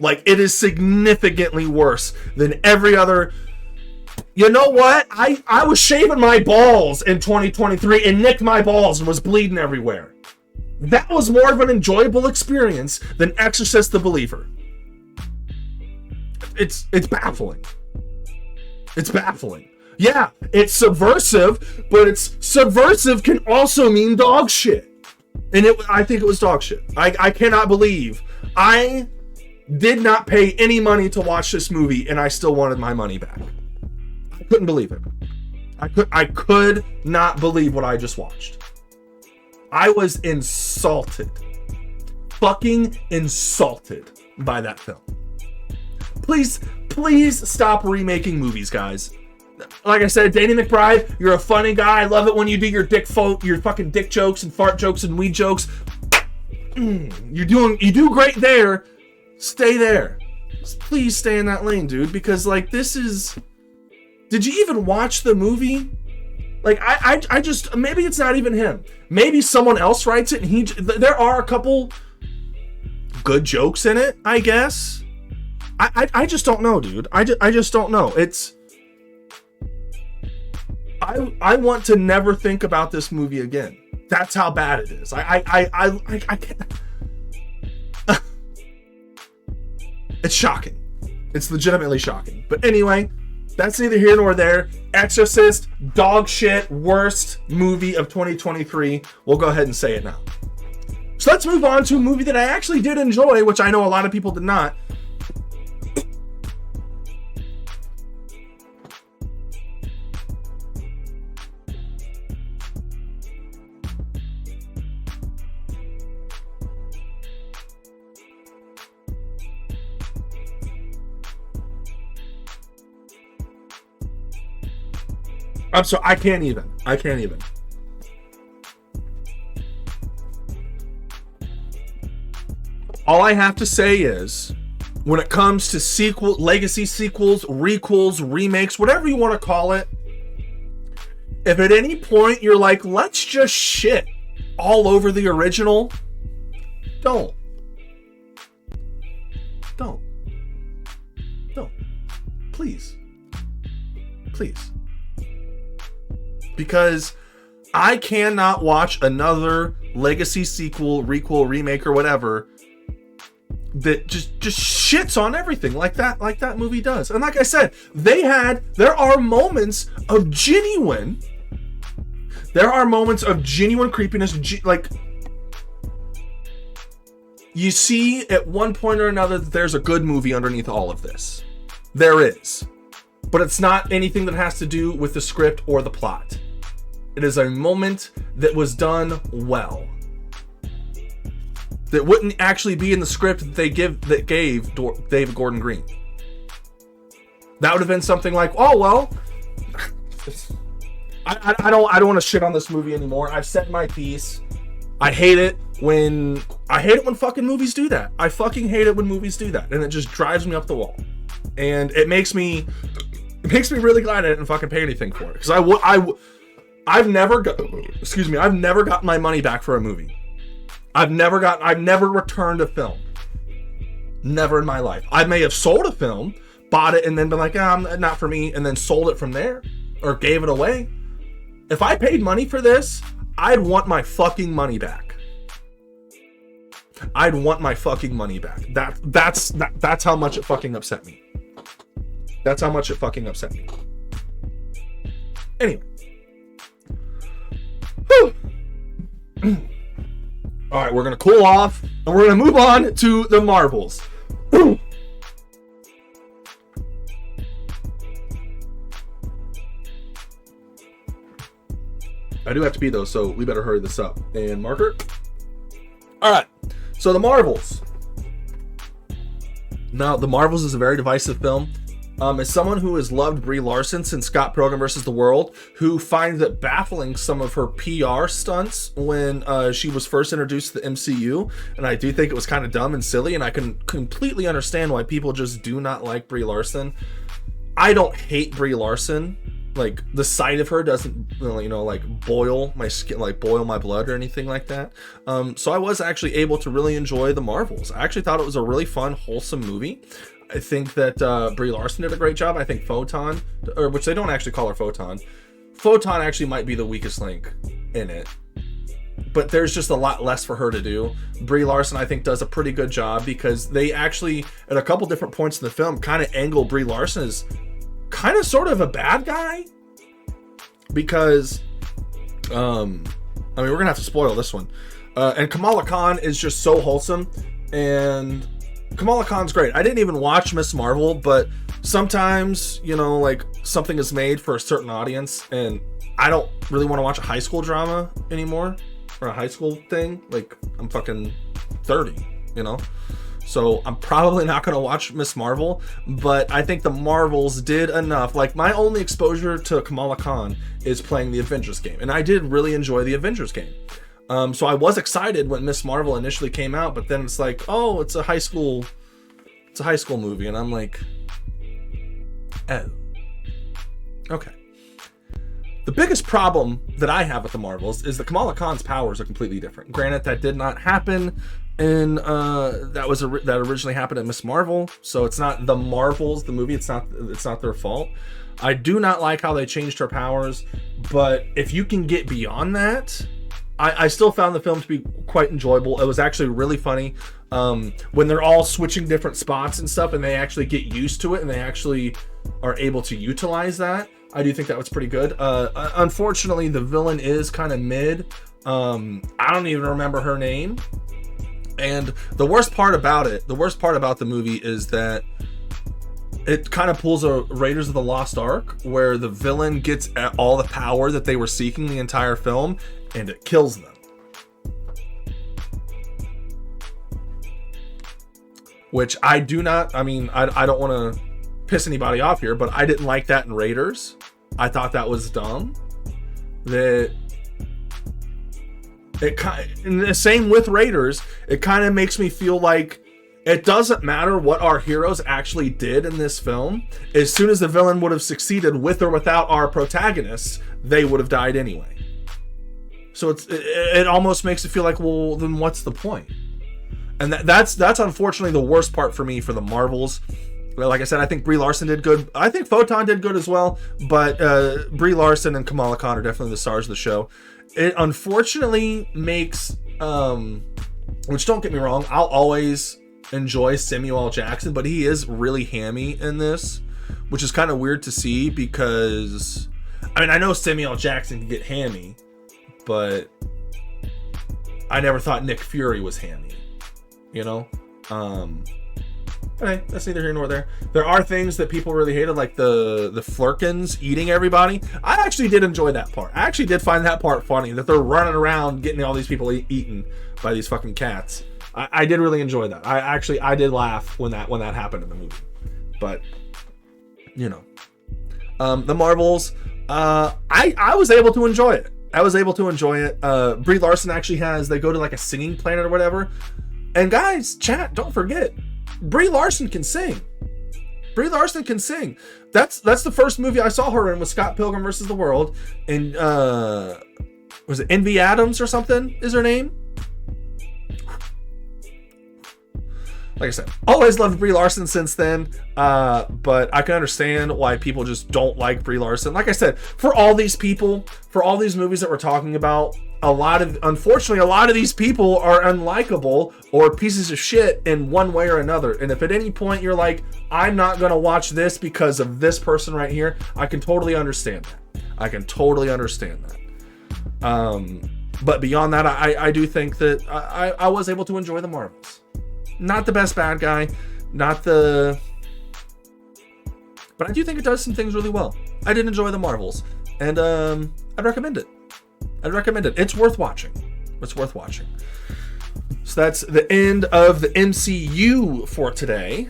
Like, it is significantly worse than every other. You know what? I was shaving my balls in 2023 and nicked my balls and was bleeding everywhere. That was more of an enjoyable experience than Exorcist the Believer. It's baffling. It's baffling. Yeah, it's subversive, but it's subversive can also mean dog shit. And I think it was dog shit. I cannot believe I did not pay any money to watch this movie and I still wanted my money back. I couldn't believe it. I could not believe what I just watched. I was insulted. Fucking insulted by that film. Please stop remaking movies, guys. Like I said, Danny McBride, you're a funny guy. I love it when you do your fucking dick jokes and fart jokes and weed jokes. You do great there. Stay there. Please stay in that lane, dude, because like this is. Did you even watch the movie? Like I just, maybe it's not even him. Maybe someone else writes it and there are a couple good jokes in it, I guess. I just don't know, dude. I just don't know. I want to never think about this movie again. That's how bad it is. I can't. It's shocking. It's legitimately shocking. But anyway, that's neither here nor there. Exorcist, dog shit, worst movie of 2023. We'll go ahead and say it now. So let's move on to a movie that I actually did enjoy, which I know a lot of people did not. I'm sorry, I can't even. All I have to say is, when it comes to legacy sequels, requels, remakes, whatever you want to call it, if at any point you're like, let's just shit all over the original, don't. Please. Because I cannot watch another legacy sequel, requel, remake, or whatever that just shits on everything like that movie does. And like I said, there are moments of genuine creepiness. Like, you see at one point or another that there's a good movie underneath all of this. There is. But it's not anything that has to do with the script or the plot. It is a moment that was done well. That wouldn't actually be in the script that gave David Gordon Green. That would have been something like, oh well, I don't want to shit on this movie anymore. I've said my piece. I hate it when fucking movies do that. I fucking hate it when movies do that, and it just drives me up the wall. And it makes me really glad I didn't fucking pay anything for it, because I've never gotten my money back for a movie. I've never returned a film. Never in my life. I may have sold a film, bought it, and then been like, not for me, and then sold it from there, or gave it away. If I paid money for this, I'd want my fucking money back. I'd want my fucking money back. That's how much it fucking upset me. That's how much it fucking upset me. Anyway. Whew. All right, we're going to cool off, and we're going to move on to the Marvels. I do have to pee, though, so we better hurry this up. And marker. All right, so the Marvels. Now, the Marvels is a very divisive film. As someone who has loved Brie Larson since Scott Pilgrim vs. the World, who finds it baffling some of her PR stunts when she was first introduced to the MCU, and I do think it was kind of dumb and silly, and I can completely understand why people just do not like Brie Larson. I don't hate Brie Larson. Like, the sight of her doesn't, you know, like boil my skin, like boil my blood or anything like that. So I was actually able to really enjoy The Marvels. I actually thought it was a really fun, wholesome movie. I think that Brie Larson did a great job. I think Photon, or which they don't actually call her Photon. Photon actually might be the weakest link in it. But there's just a lot less for her to do. Brie Larson, I think, does a pretty good job because they actually, at a couple different points in the film, kind of angle Brie Larson as kind of sort of a bad guy. Because, I mean, we're gonna have to spoil this one. And Kamala Khan is just so wholesome. And Kamala Khan's great. I didn't even watch Miss Marvel, but sometimes, you know, like, something is made for a certain audience, and I don't really want to watch a high school drama anymore. Or a high school thing. Like, I'm fucking 30, you know? So I'm probably not going to watch Miss Marvel, but I think the Marvels did enough. Like, my only exposure to Kamala Khan is playing the Avengers game, and I did really enjoy the Avengers game. So I was excited when Miss Marvel initially came out, but then it's like, oh, it's a high school movie, and I'm like, oh, okay. The biggest problem that I have with the Marvels is that Kamala Khan's powers are completely different. Granted, that did not happen in that originally happened in Miss Marvel, so it's not the Marvels, the movie. It's not their fault. I do not like how they changed her powers, but if you can get beyond that, I still found the film to be quite enjoyable. It was actually really funny when they're all switching different spots and stuff, and they actually get used to it, and they actually are able to utilize that. I do think that was pretty good. Unfortunately, the villain is kind of mid. I don't even remember her name. And the worst part about the movie is that it kind of pulls a Raiders of the Lost Ark, where the villain gets all the power that they were seeking the entire film, and it kills them. Which I do not, I mean, I don't want to piss anybody off here, but I didn't like that in Raiders. I thought that was dumb. That it kind, and the same with Raiders, it kind of makes me feel like it doesn't matter what our heroes actually did in this film. As soon as the villain would have succeeded with or without our protagonists, they would have died anyway. So it almost makes it feel like, well, then what's the point? And that's unfortunately the worst part for me for the Marvels. Like I said, I think Brie Larson did good. I think Photon did good as well, but Brie Larson and Kamala Khan are definitely the stars of the show. It unfortunately makes, which don't get me wrong, I'll always enjoy Samuel L. Jackson, but he is really hammy in this, which is kind of weird to see because, I mean, I know Samuel L. Jackson can get hammy, but I never thought Nick Fury was hammy, you know? Okay, that's neither here nor there. There are things that people really hated, like the Flurkins eating everybody. I actually did enjoy that part. I actually did find that part funny, that they're running around getting all these people eaten by these fucking cats. I did really enjoy that. I did laugh when that happened in the movie. But, you know. The Marvels, I was able to enjoy it. Brie Larson actually they go to like a singing planet or whatever. And guys, chat, don't forget, Brie Larson can sing. That's the first movie I saw her in, was Scott Pilgrim vs. the World. And was it Envy Adams or something is her name? Like I said, always loved Brie Larson since then, but I can understand why people just don't like Brie Larson. Like I said, for all these movies that we're talking about, unfortunately, a lot of these people are unlikable or pieces of shit in one way or another. And if at any point you're like, I'm not going to watch this because of this person right here, I can totally understand that. But beyond that, I do think that I was able to enjoy the Marvels. Not the best bad guy, but I do think it does some things really well. I did enjoy the Marvels, and I'd recommend it. It's worth watching. So that's the end of the MCU for today.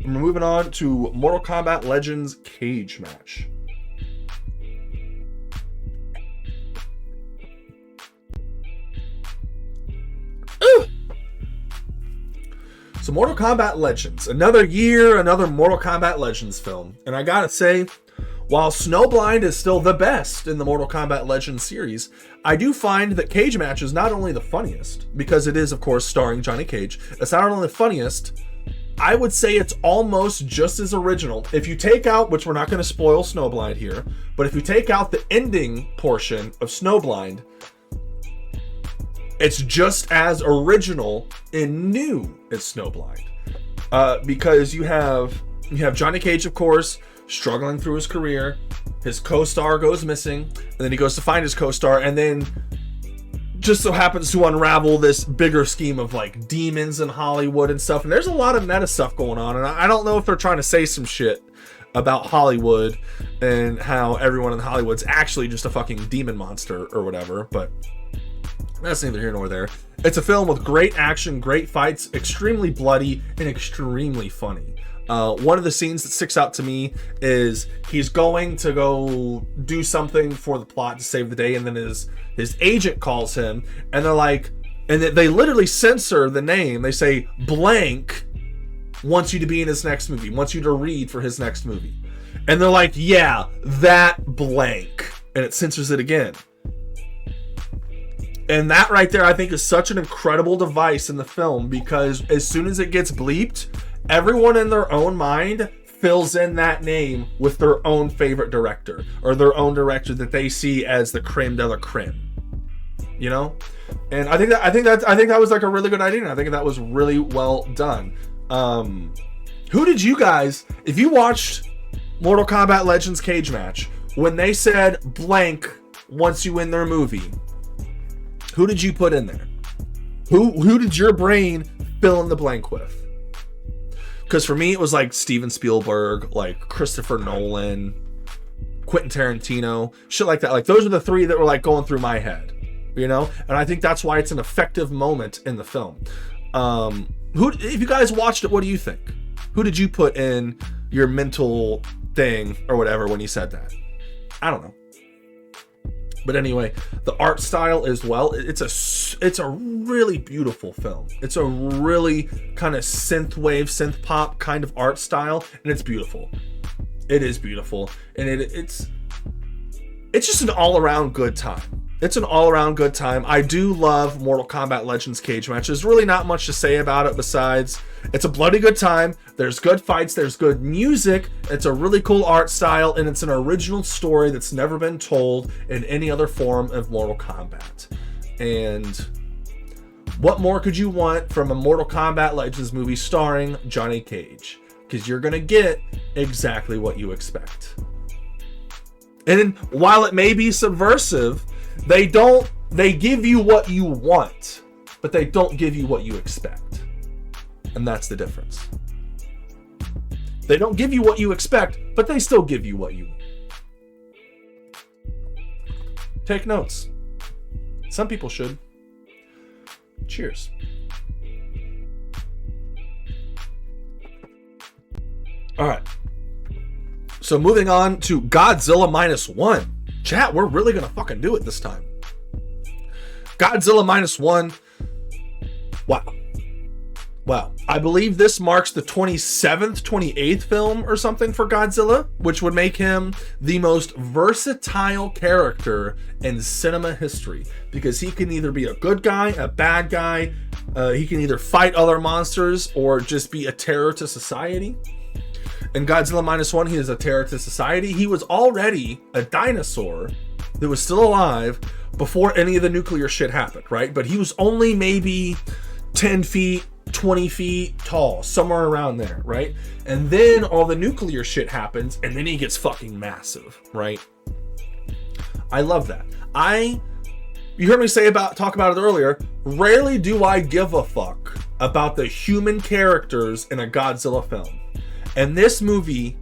We're moving on to Mortal Kombat Legends Cage Match. So Mortal Kombat Legends, another year, another Mortal Kombat Legends film. And I gotta say, while Snowblind is still the best in the Mortal Kombat Legends series, I do find that Cage Match is not only the funniest, because it is, of course, starring Johnny Cage. It's not only the funniest, I would say it's almost just as original. If you take out, which we're not going to spoil Snowblind here, but if you take out the ending portion of Snowblind, it's just as original and new as Snowblind. Because you have Johnny Cage, of course, struggling through his career. His co-star goes missing, and then he goes to find his co-star, and then just so happens to unravel this bigger scheme of like demons in Hollywood and stuff. And there's a lot of meta stuff going on, and I don't know if they're trying to say some shit about Hollywood and how everyone in Hollywood's actually just a fucking demon monster or whatever, but that's neither here nor there. It's a film with great action, great fights, extremely bloody, and extremely funny. One of the scenes that sticks out to me is he's going to go do something for the plot to save the day, and then his agent calls him, and they're like, and they literally censor the name. They say blank wants you to be in his next movie, wants you to read for his next movie, and they're like, yeah, that blank, and it censors it again. And that right there, I think, is such an incredible device in the film, because as soon as it gets bleeped, everyone in their own mind fills in that name with their own favorite director, or their own director that they see as the creme de la creme, you know. And I think that was like a really good idea, and I think that was really well done. Who did you guys, if you watched Mortal Kombat Legends Cage Match, when they said blank wants you in their movie, who did you put in there? Who did your brain fill in the blank with? Because for me, it was like Steven Spielberg, like Christopher Nolan, Quentin Tarantino, shit like that. Like, those are the three that were like going through my head, you know? And I think that's why it's an effective moment in the film. If you guys watched it, what do you think? Who did you put in your mental thing or whatever when you said that? I don't know. But anyway, the art style as well, it's a really beautiful film. It's a really kind of synth pop kind of art style, and it's beautiful. It is beautiful, and it's just an all-around good time. It's an all-around good time. I do love Mortal Kombat Legends Cage Match. There's really not much to say about it besides it's a bloody good time. There's good fights. There's good music. It's a really cool art style, and it's an original story that's never been told in any other form of Mortal Kombat. And what more could you want from a Mortal Kombat Legends movie starring Johnny Cage? Because you're going to get exactly what you expect. And while it may be subversive, they give you what you want, but they don't give you what you expect. And that's the difference. They don't give you what you expect, but they still give you what you want. Take notes. Some people should. Cheers. All right. So moving on to Godzilla Minus One. Chat, we're really gonna fucking do it this time. Godzilla Minus One. Wow. I believe this marks the 27th, 28th film or something for Godzilla, which would make him the most versatile character in cinema history, because he can either be a good guy, a bad guy, he can either fight other monsters or just be a terror to society. In Godzilla Minus One, he is a terror to society. He was already a dinosaur that was still alive before any of the nuclear shit happened, right? But he was only maybe 10 feet, 20 feet tall, somewhere around there, right? And then all the nuclear shit happens, and then he gets fucking massive, right? I love that. You heard me talk about it earlier. Rarely do I give a fuck about the human characters in a Godzilla film. And this movie,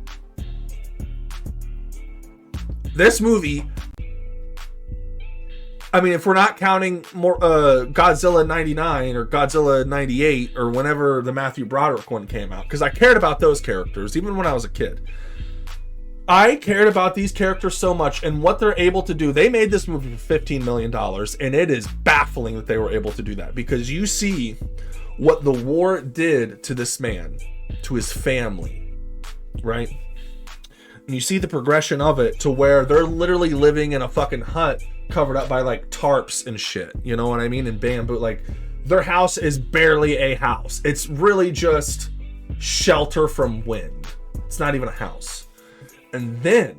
I mean, if we're not counting more Godzilla 99 or Godzilla 98 or whenever the Matthew Broderick one came out, because I cared about those characters even when I was a kid. I cared about these characters so much and what they're able to do. They made this movie for $15 million, and it is baffling that they were able to do that, because you see what the war did to this man, to his family, right? And you see the progression of it to where they're literally living in a fucking hut covered up by like tarps and shit, you know what I mean, and bamboo. Like, their house is barely a house. It's really just shelter from wind. It's not even a house. And then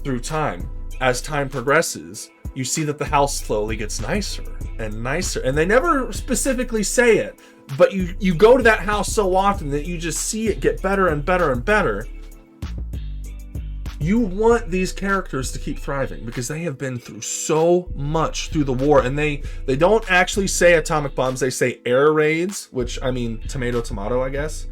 through time, as time progresses, you see that the house slowly gets nicer and nicer. And they never specifically say it, but you go to that house so often that you just see it get better and better and better. You want these characters to keep thriving because they have been through so much through the war, and they don't actually say atomic bombs, they say air raids, which, I mean, tomato, I guess.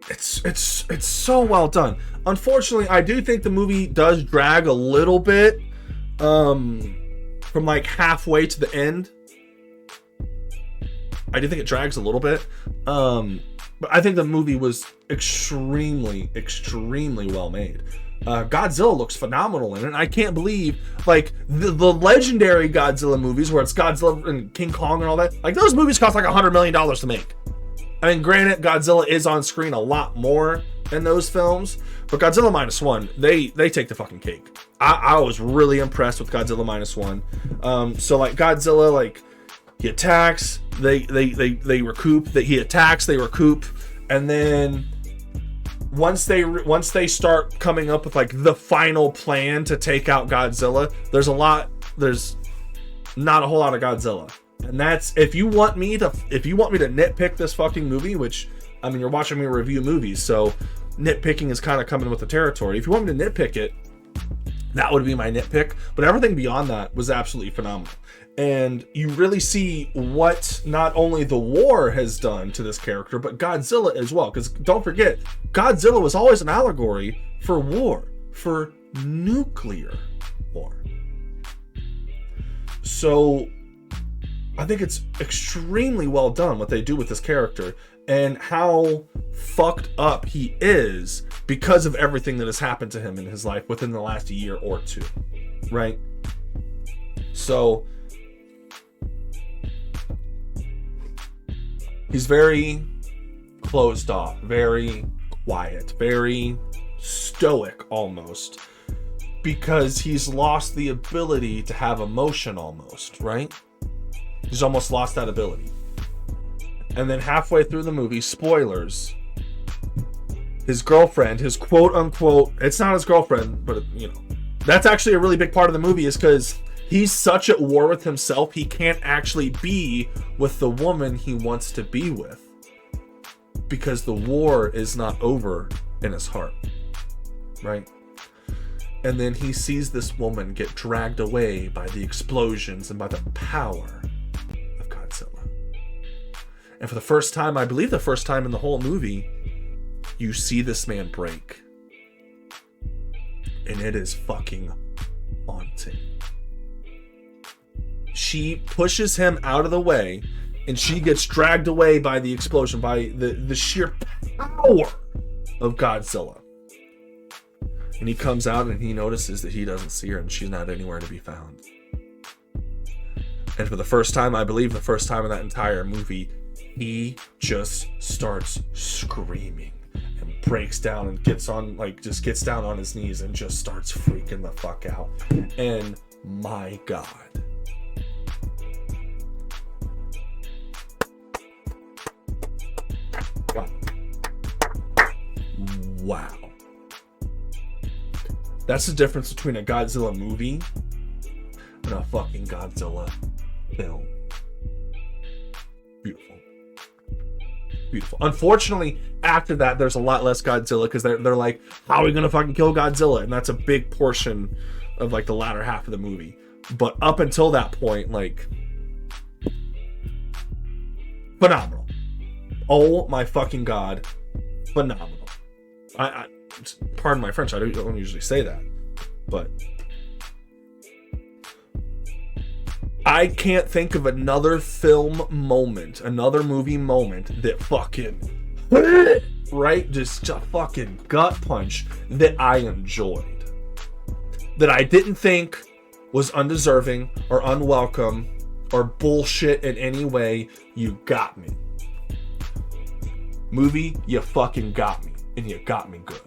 It's so well done. Unfortunately, I do think the movie does drag a little bit from like halfway to the end. I do think it drags a little bit. But I think the movie was extremely, extremely well made. Godzilla looks phenomenal in it. And I can't believe, like, the legendary Godzilla movies where it's Godzilla and King Kong and all that, like, those movies cost like $100 million to make. I mean, granted, Godzilla is on screen a lot more in those films, but Godzilla Minus One, they take the fucking cake. I was really impressed with Godzilla Minus One. So, like, Godzilla, like, he attacks, they recoup, he attacks, they recoup, and then once they start coming up with like the final plan to take out Godzilla, there's not a whole lot of Godzilla. And that's, if you want me to nitpick this fucking movie, which, I mean, you're watching me review movies, so nitpicking is kind of coming with the territory. If you want me to nitpick it, that would be my nitpick, but everything beyond that was absolutely phenomenal. And you really see what not only the war has done to this character, but Godzilla as well. Because don't forget, Godzilla was always an allegory for war, for nuclear war. So I think it's extremely well done what they do with this character and how fucked up he is because of everything that has happened to him in his life within the last year or two, right? So he's very closed off, very quiet, very stoic almost, because he's lost the ability to have emotion almost, right? He's almost lost that ability. And then halfway through the movie, spoilers, his girlfriend, his quote unquote, it's not his girlfriend, but you know, that's actually a really big part of the movie, is because he's such at war with himself, he can't actually be with the woman he wants to be with because the war is not over in his heart, right? And then he sees this woman get dragged away by the explosions and by the power of Godzilla. And for the first time, I believe the first time in the whole movie, you see this man break. And it is fucking haunting. She pushes him out of the way, and she gets dragged away by the explosion, by the sheer power of Godzilla. And he comes out and he notices that he doesn't see her and she's not anywhere to be found. And for the first time, I believe the first time in that entire movie, he just starts screaming and breaks down and gets down on his knees and just starts freaking the fuck out. And my God. Wow. That's the difference between a Godzilla movie and a fucking Godzilla film. Beautiful. Beautiful. Unfortunately, after that, there's a lot less Godzilla because they're like, how are we gonna fucking kill Godzilla? And that's a big portion of like the latter half of the movie. But up until that point, like, phenomenal. Oh my fucking God. Phenomenal. I pardon my French, I don't usually say that, but I can't think of another film moment, another movie moment that fucking, right, just a fucking gut punch that I enjoyed, that I didn't think was undeserving or unwelcome or bullshit in any way, you got me. Movie, you fucking got me. And you got me good.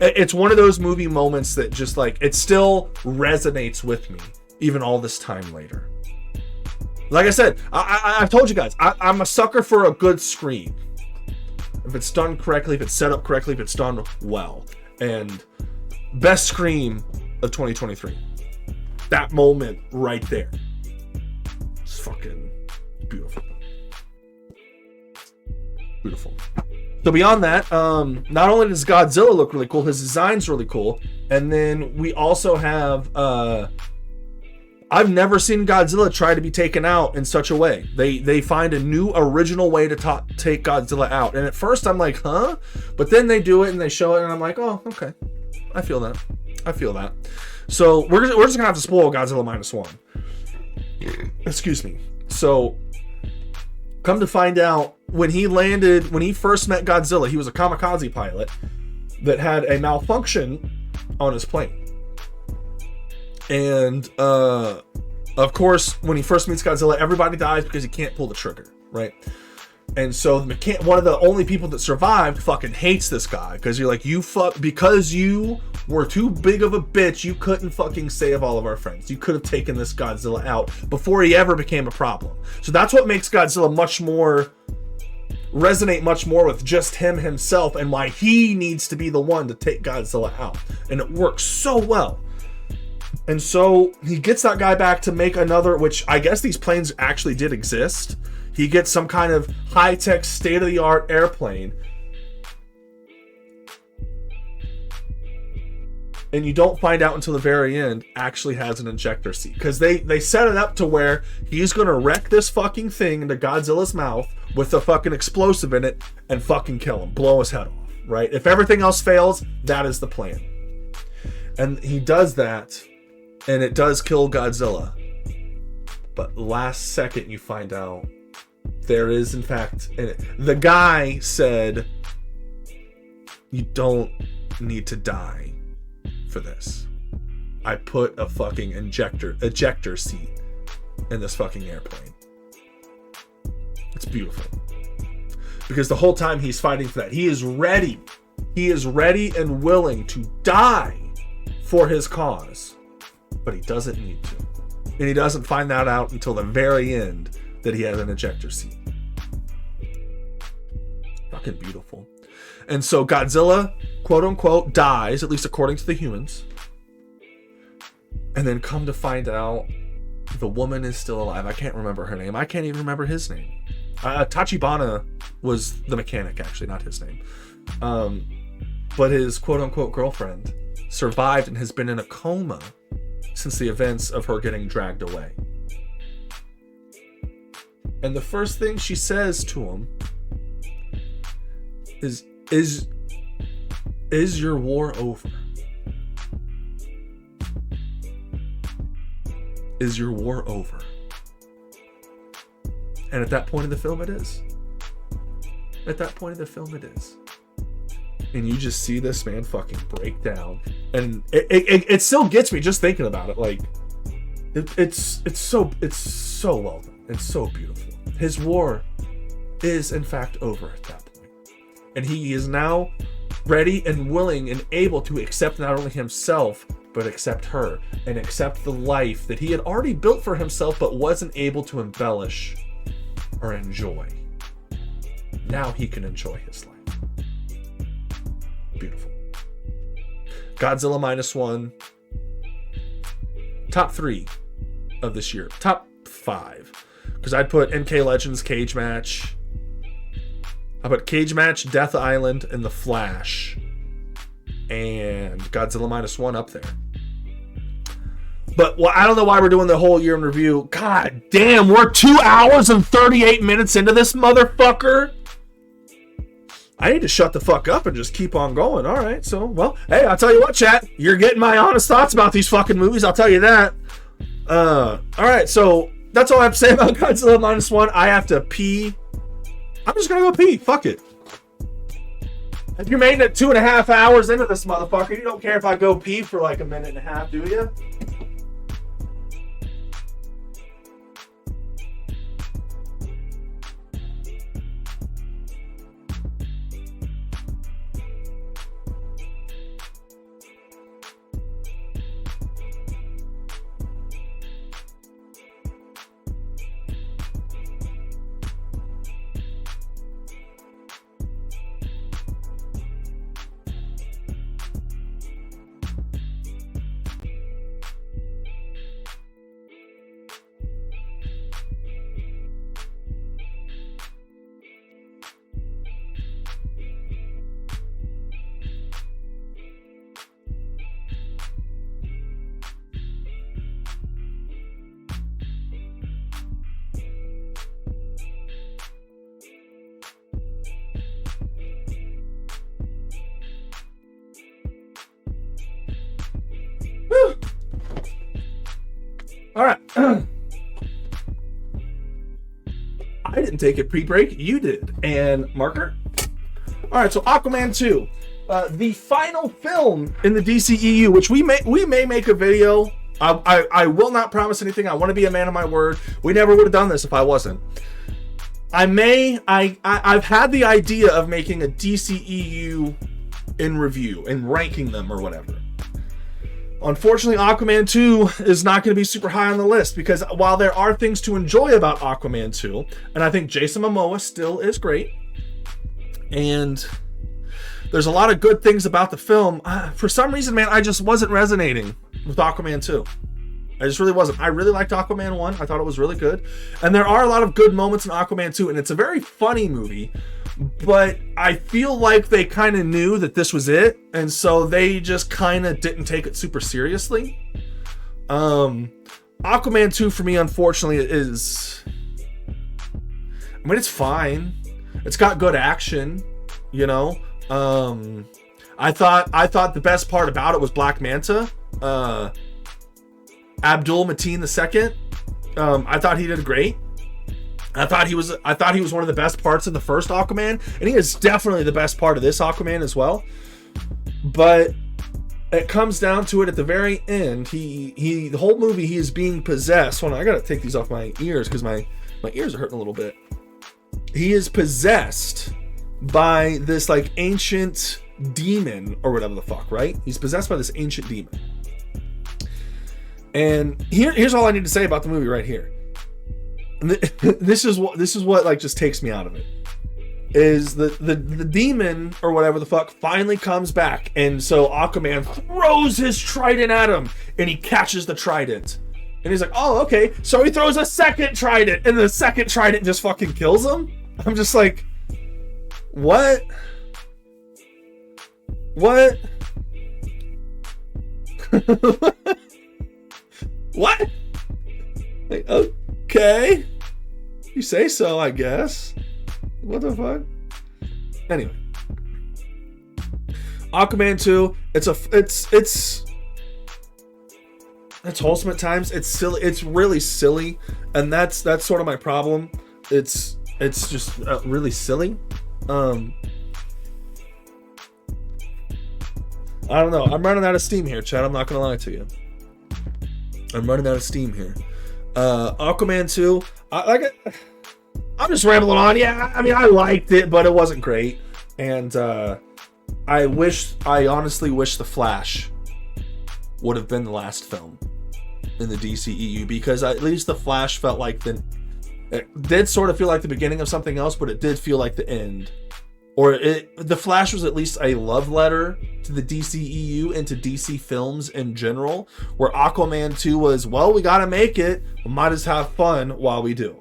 It's one of those movie moments that just like, it still resonates with me, even all this time later. Like I said, I've told you guys, I'm a sucker for a good scream. If it's done correctly, if it's set up correctly, if it's done well. And best scream of 2023. That moment right there. It's fucking beautiful. Beautiful. So beyond that, not only does Godzilla look really cool, his design's really cool. And then we also have... I've never seen Godzilla try to be taken out in such a way. They find a new original way to take Godzilla out. And at first I'm like, huh? But then they do it and they show it and I'm like, oh, okay. I feel that. So we're just gonna have to spoil Godzilla Minus One. Excuse me. So come to find out, when he first met Godzilla, he was a kamikaze pilot that had a malfunction on his plane. And of course, when he first meets Godzilla, everybody dies because he can't pull the trigger, right? And so one of the only people that survived fucking hates this guy because you're like, because you were too big of a bitch, you couldn't fucking save all of our friends. You could have taken this Godzilla out before he ever became a problem. So that's what makes Godzilla resonate much more with just himself and why he needs to be the one to take Godzilla out. And it works so well. And so he gets that guy back to make another, which I guess these planes actually did exist. He gets some kind of high-tech, state-of-the-art airplane. And you don't find out until the very end, actually has an ejector seat. Because they set it up to where he's going to wreck this fucking thing into Godzilla's mouth with a fucking explosive in it and fucking kill him, blow his head off, right? If everything else fails, that is the plan. And he does that. And it does kill Godzilla. But last second you find out there is in fact... The guy said, you don't need to die for this. I put a fucking ejector seat in this fucking airplane. It's beautiful. Because the whole time he's fighting for that, he is ready. He is ready and willing to die for his cause. But he doesn't need to. And he doesn't find that out until the very end that he has an ejector seat. Fucking beautiful. And so Godzilla, quote unquote, dies, at least according to the humans. And then come to find out the woman is still alive. I can't remember her name. I can't even remember his name. Tachibana was the mechanic, actually, not his name. But his quote unquote girlfriend survived and has been in a coma since the events of her getting dragged away. And the first thing she says to him is your war over? Is your war over? And at that point in the film, it is. At that point in the film, it is. And you just see this man fucking break down, and it still gets me just thinking about it. Like, it's so well done. It's so beautiful. His war is in fact over at that point, and he is now ready and willing and able to accept not only himself but accept her and accept the life that he had already built for himself but wasn't able to embellish or enjoy. Now he can enjoy his life. Beautiful. Godzilla Minus One. Top 3 of this year. Top 5. Because I'd put NK Legends Cage Match. I put Cage Match, Death Island, and The Flash. And Godzilla Minus One up there. But I don't know why we're doing the whole year in review. God damn, we're 2 hours and 38 minutes into this motherfucker. I need to shut the fuck up and just keep on going. All right, so, well, hey, I'll tell you what, chat. You're getting my honest thoughts about these fucking movies. I'll tell you that. All right, so that's all I have to say about Godzilla Minus One. I have to pee. I'm just going to go pee. Fuck it. If you're making it 2.5 hours into this motherfucker, you don't care if I go pee for like a minute and a half, do you? All right. I didn't take a pre-break. You did. And marker. All right. So Aquaman 2, the final film in the DCEU, which we may make a video. I will not promise anything. I want to be a man of my word. We never would have done this if I wasn't. I've had the idea of making a DCEU in review and ranking them or whatever. Unfortunately, Aquaman 2 is not going to be super high on the list because while there are things to enjoy about Aquaman 2, and I think Jason Momoa still is great, and there's a lot of good things about the film, for some reason, man, I just wasn't resonating with Aquaman 2. I just really wasn't. I really liked Aquaman 1. I thought it was really good. And there are a lot of good moments in Aquaman 2, and it's a very funny movie. But I feel like they kind of knew that this was it, and so they just kind of didn't take it super seriously. Aquaman 2 for me, unfortunately, is... I mean, it's fine. It's got good action, you know? I thought the best part about it was Black Manta. Abdul Mateen II. I thought he did great. I thought he was one of the best parts of the first Aquaman, and he is definitely the best part of this Aquaman as well. But it comes down to it at the very end. The whole movie he is being possessed. Hold on, I gotta take these off my ears because my ears are hurting a little bit. He is possessed by this like ancient demon or whatever the fuck, right? He's possessed by this ancient demon. And here's all I need to say about the movie right here. This is what like just takes me out of it. Is the demon or whatever the fuck finally comes back, and so Aquaman throws his trident at him, and he catches the trident, and he's like, oh okay. So he throws a second trident, and the second trident just fucking kills him. I'm just like, what? What? What? Like, okay, you say so, I guess. What the fuck? Anyway, Aquaman 2. It's wholesome at times. It's silly. It's really silly, and that's sort of my problem. It's just really silly. I don't know. I'm running out of steam here, Chad. I'm not gonna lie to you. I'm running out of steam here. Aquaman 2. I'm just rambling on. Yeah, I mean, I liked it, but it wasn't great. And I honestly wish The Flash would have been the last film in the DCEU, because at least The Flash felt like it did sort of feel like the beginning of something else, but it did feel like the end. Or The Flash was at least a love letter to the DCEU and to DC films in general, where Aquaman 2 was, well, we gotta make it, we might as well have fun while we do.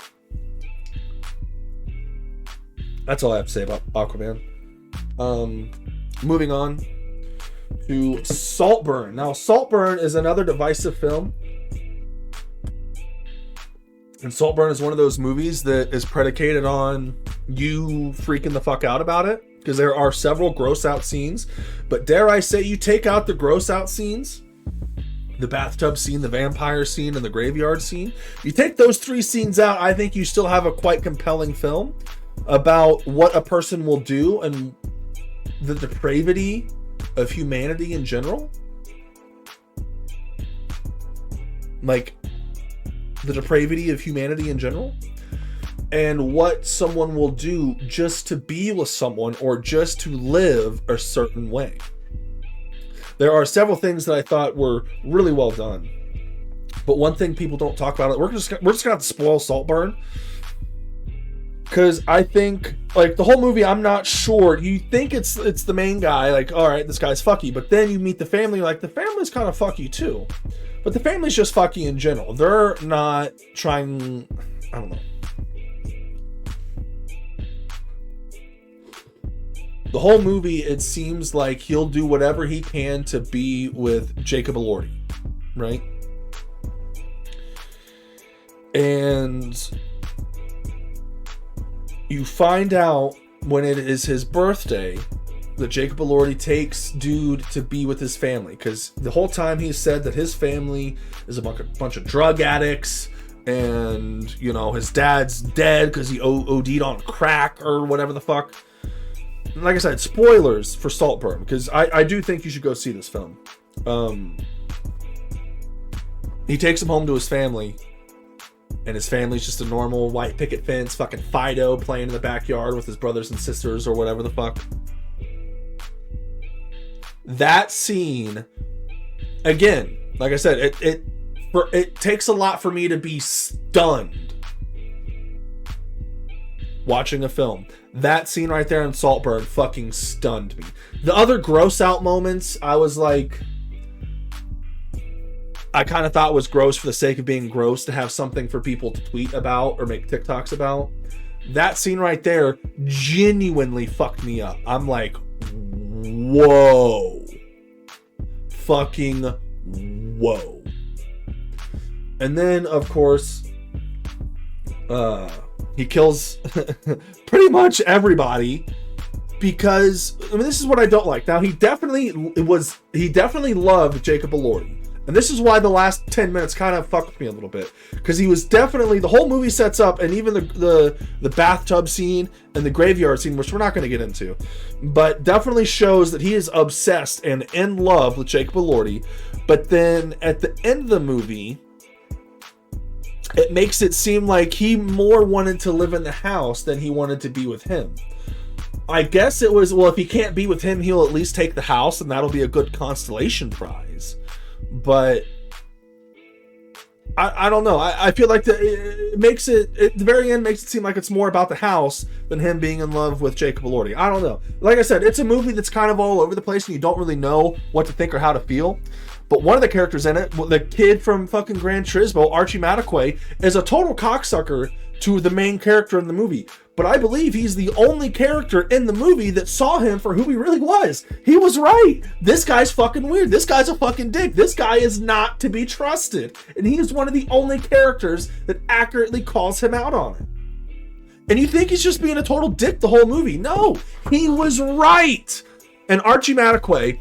That's all I have to say about Aquaman. Moving on to Saltburn. Now, Saltburn is another divisive film. And Saltburn is one of those movies that is predicated on you freaking the fuck out about it, because there are several gross out scenes. But dare I say, you take out the gross out scenes, the bathtub scene, the vampire scene, and the graveyard scene. You take those three scenes out, I think you still have a quite compelling film about what a person will do and the depravity of humanity in general. Like, the depravity of humanity in general, and what someone will do just to be with someone or just to live a certain way. There are several things that I thought were really well done, but one thing people don't talk about, we're just gonna have to spoil Saltburn, because I think, like, the whole movie, I'm not sure. You think it's the main guy, like, all right, this guy's fucky, but then you meet the family, like, the family's kind of fucky too. But the family's just fucky in general. They're not trying... I don't know. The whole movie, it seems like he'll do whatever he can to be with Jacob Elordi, right? And you find out when it is his birthday that Jacob Elordi takes dude to be with his family, because the whole time he said that his family is a bunch of drug addicts, and you know his dad's dead because he OD'd on crack or whatever the fuck. And like I said, spoilers for Saltburn, because I do think you should go see this film. He takes him home to his family, and his family's just a normal white picket fence, fucking Fido playing in the backyard with his brothers and sisters or whatever the fuck. That scene, again, like I said, it takes a lot for me to be stunned watching a film. That scene right there in Saltburn fucking stunned me. The other gross out moments, I was like, I kind of thought was gross for the sake of being gross, to have something for people to tweet about or make TikToks about. That scene right there genuinely fucked me up. I'm like, whoa. Fucking whoa. And then, of course, he kills pretty much everybody, because, I mean, this is what I don't like. Now, he definitely loved Jacob Elordi. And this is why the last 10 minutes kind of fucked with me a little bit. Because he was definitely, the whole movie sets up, and even the bathtub scene and the graveyard scene, which we're not going to get into, but definitely shows that he is obsessed and in love with Jacob Elordi. But then at the end of the movie, it makes it seem like he more wanted to live in the house than he wanted to be with him. I guess it was, well, if he can't be with him, he'll at least take the house, and that'll be a good consolation prize. But I don't know. I feel like it makes it, at the very end, makes it seem like it's more about the house than him being in love with Jacob Elordi. I don't know. Like I said, it's a movie that's kind of all over the place, and you don't really know what to think or how to feel. But one of the characters in it, the kid from fucking Gran Turismo, Archie Madekwe, is a total cocksucker to the main character in the movie. But I believe he's the only character in the movie that saw him for who he really was. He was right. This guy's fucking weird. This guy's a fucking dick. This guy is not to be trusted. And he is one of the only characters that accurately calls him out on it. And you think he's just being a total dick the whole movie. No, he was right. And Archie Madekwe,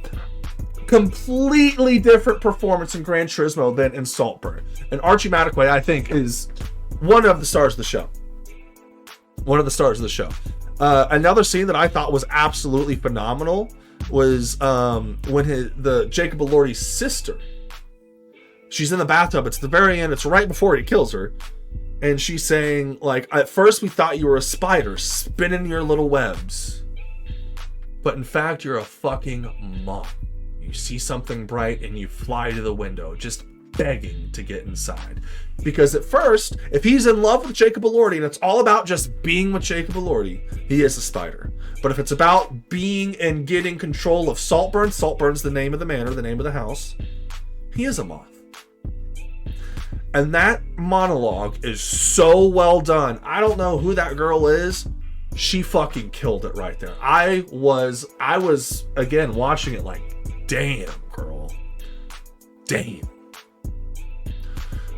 completely different performance in Gran Turismo than in Saltburn. And Archie Madekwe, I think, is one of the stars of the show. One of the stars of the show. Another scene that I thought was absolutely phenomenal was when the Jacob Elordi's sister, she's in the bathtub. It's the very end. It's right before he kills her. And she's saying, like, at first we thought you were a spider spinning your little webs. But in fact, you're a fucking moth. You see something bright and you fly to the window, just begging to get inside. Because at first, if he's in love with Jacob Elordi and it's all about just being with Jacob Elordi, he is a spider. But if it's about being and getting control of Saltburn, Saltburn's the name of the manor, the name of the house, he is a moth. And that monologue is so well done. I don't know who that girl is. She fucking killed it right there. I was again watching it like, damn, girl. Damn.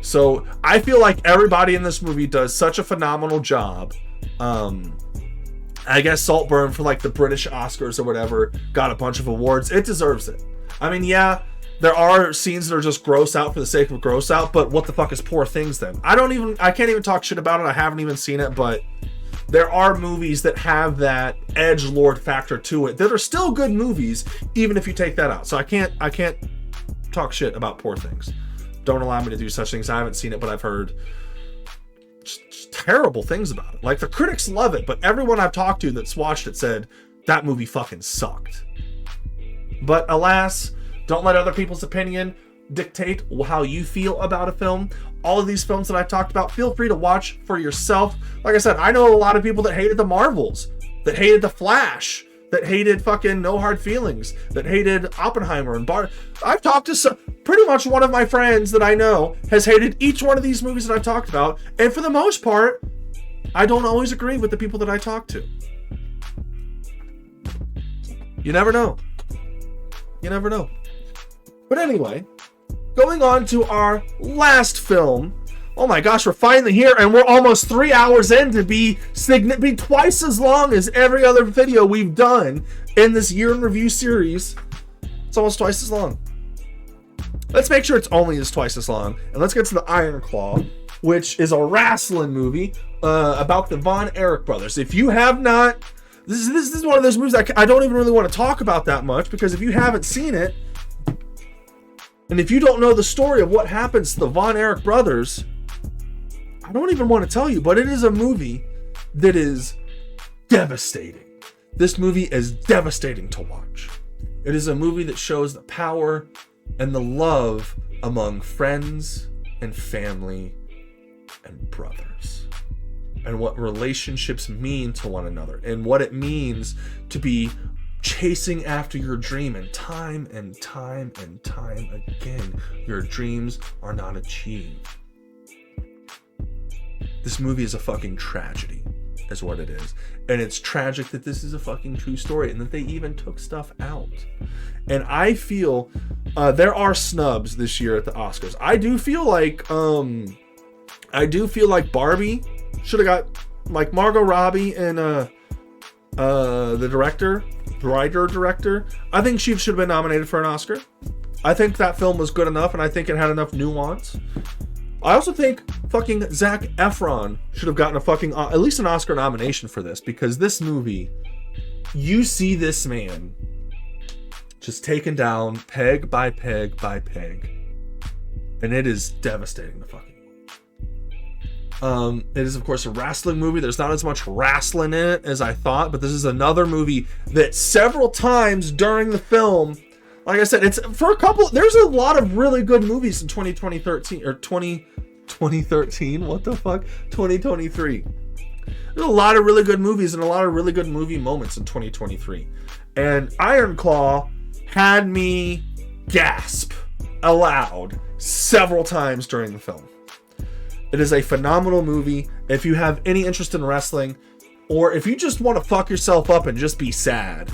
So I feel like everybody in this movie does such a phenomenal job. I guess Saltburn, for like the British Oscars or whatever, got a bunch of awards. It deserves it. I mean, yeah, there are scenes that are just gross out for the sake of gross out, but what the fuck is Poor Things then? I can't even talk shit about it. I haven't even seen it, but there are movies that have that edgelord factor to it that are still good movies, even if you take that out. So I can't talk shit about Poor Things. Don't allow me to do such things. I haven't seen it, but I've heard just terrible things about it. Like, the critics love it, but everyone I've talked to that's watched it said that movie fucking sucked. But alas, don't let other people's opinion dictate how you feel about a film. All of these films that I've talked about, feel free to watch for yourself. Like I said, I know a lot of people that hated the Marvels, that hated The Flash, that hated fucking No Hard Feelings, that hated Oppenheimer and I've talked to pretty much one of my friends that I know has hated each one of these movies that I've talked about, and for the most part, I don't always agree with the people that I talk to. You never know. You never know. But anyway, going on to our last film Oh my gosh, we're finally here, and we're almost 3 hours in to be twice as long as every other video we've done in this year in review series. It's almost twice as long. Let's make sure it's only twice as long, and let's get to the Iron Claw, which is a wrestling movie about the Von Erich brothers. If you have not, this is one of those movies I don't even really want to talk about that much, because if you haven't seen it, and if you don't know the story of what happens to the Von Erich brothers, I don't even want to tell you, but it is a movie that is devastating. This movie is devastating to watch. It is a movie that shows the power and the love among friends and family and brothers, and what relationships mean to one another, and what it means to be chasing after your dream, and time and time and time again, your dreams are not achieved. This movie is a fucking tragedy, is what it is. And it's tragic that this is a fucking true story, and that they even took stuff out. And I feel there are snubs this year at the Oscars. I do feel like Barbie should have got, like, Margot Robbie and the writer-director. I think she should have been nominated for an Oscar. I think that film was good enough, and I think it had enough nuance. I also think fucking Zac Efron should have gotten a fucking, at least an Oscar nomination for this, because this movie, you see this man just taken down peg by peg by peg, and it is devastating to fucking watch. It is, of course, a wrestling movie. There's not as much wrestling in it as I thought, but this is another movie that several times during the film, like I said, it's for a couple, there's a lot of really good movies in 2013, or 2013, what the fuck? 2023. There's a lot of really good movies and a lot of really good movie moments in 2023. And Iron Claw had me gasp aloud several times during the film. It is a phenomenal movie. If you have any interest in wrestling, or if you just want to fuck yourself up and just be sad,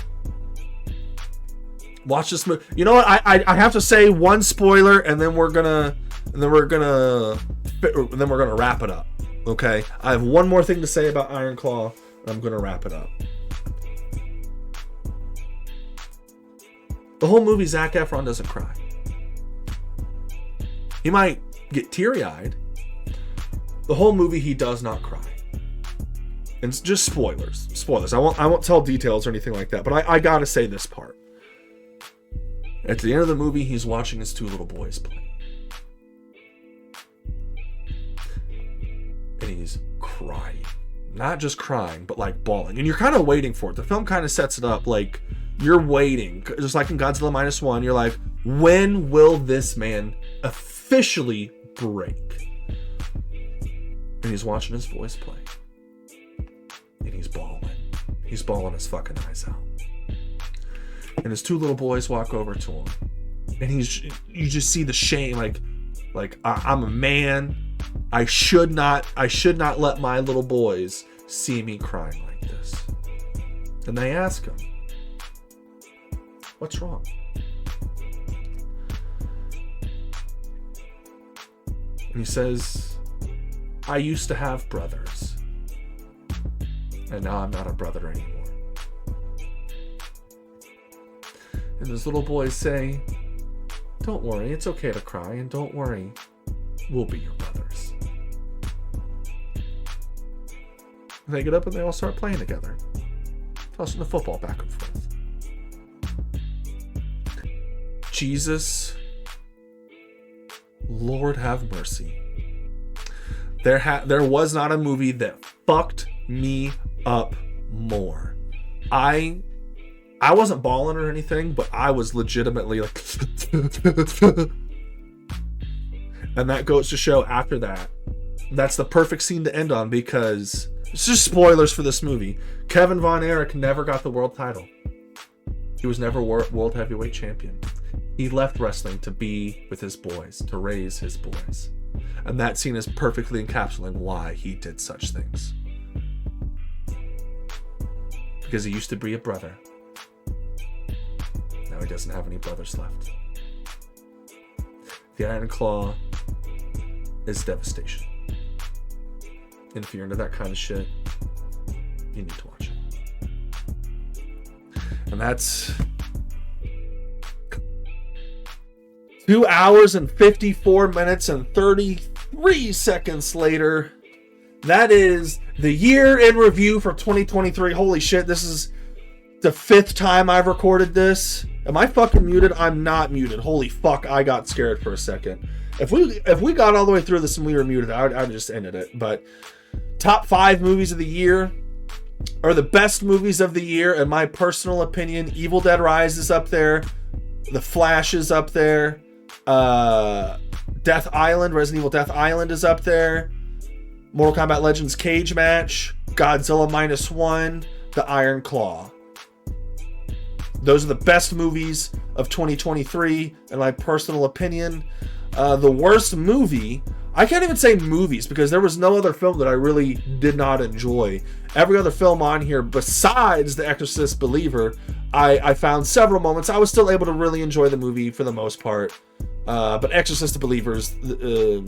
watch this movie. You know what? I have to say one spoiler, and then we're gonna wrap it up. Okay? I have one more thing to say about Iron Claw, and I'm gonna wrap it up. The whole movie, Zac Efron doesn't cry. He might get teary-eyed. The whole movie, he does not cry. And it's just spoilers. Spoilers. I won't tell details or anything like that, but I gotta say this part. At the end of the movie, he's watching his two little boys play. And he's crying. Not just crying, but like bawling. And you're kind of waiting for it. The film kind of sets it up like you're waiting. Just like in Godzilla Minus One, you're like, when will this man officially break? And he's watching his boys play. And he's bawling. He's bawling his fucking eyes out. And his two little boys walk over to him, and you just see the shame, like I'm a man. I should not let my little boys see me crying like this. And they ask him, what's wrong? And he says, I used to have brothers, and now I'm not a brother anymore. And his little boys say, don't worry, it's okay to cry, and don't worry, we'll be your brothers. And they get up and they all start playing together, tossing the football back and forth. Jesus, Lord have mercy. There was not a movie that fucked me up more. I wasn't bawling or anything, but I was legitimately like and that goes to show after that, that's the perfect scene to end on, because it's just spoilers for this movie. Kevin Von Erich never got the world title. He was never world heavyweight champion. He left wrestling to be with his boys, to raise his boys. And that scene is perfectly encapsulating why he did such things. Because he used to be a brother. Now he doesn't have any brothers left. The Iron Claw is devastation. And if you're into that kind of shit, you need to watch it. And that's 2 hours and 54 minutes and 33 seconds later. That is the year in review for 2023. Holy shit, this is the 5th time I've recorded this. Am I fucking muted? I'm not muted. Holy fuck, I got scared for a second. If we got all the way through this and we were muted, I'd just ended it. But top 5 movies of the year, or the best movies of the year, in my personal opinion. Evil Dead Rise is up there. The Flash is up there. Death Island, Resident Evil Death Island is up there. Mortal Kombat Legends Cage Match. Godzilla Minus One. The Iron Claw. Those are the best movies of 2023, in my personal opinion. The worst movie, I can't even say movies, because there was no other film that I really did not enjoy. Every other film on here besides The Exorcist Believer, I found several moments. I was still able to really enjoy the movie for the most part. But Exorcist Believers, this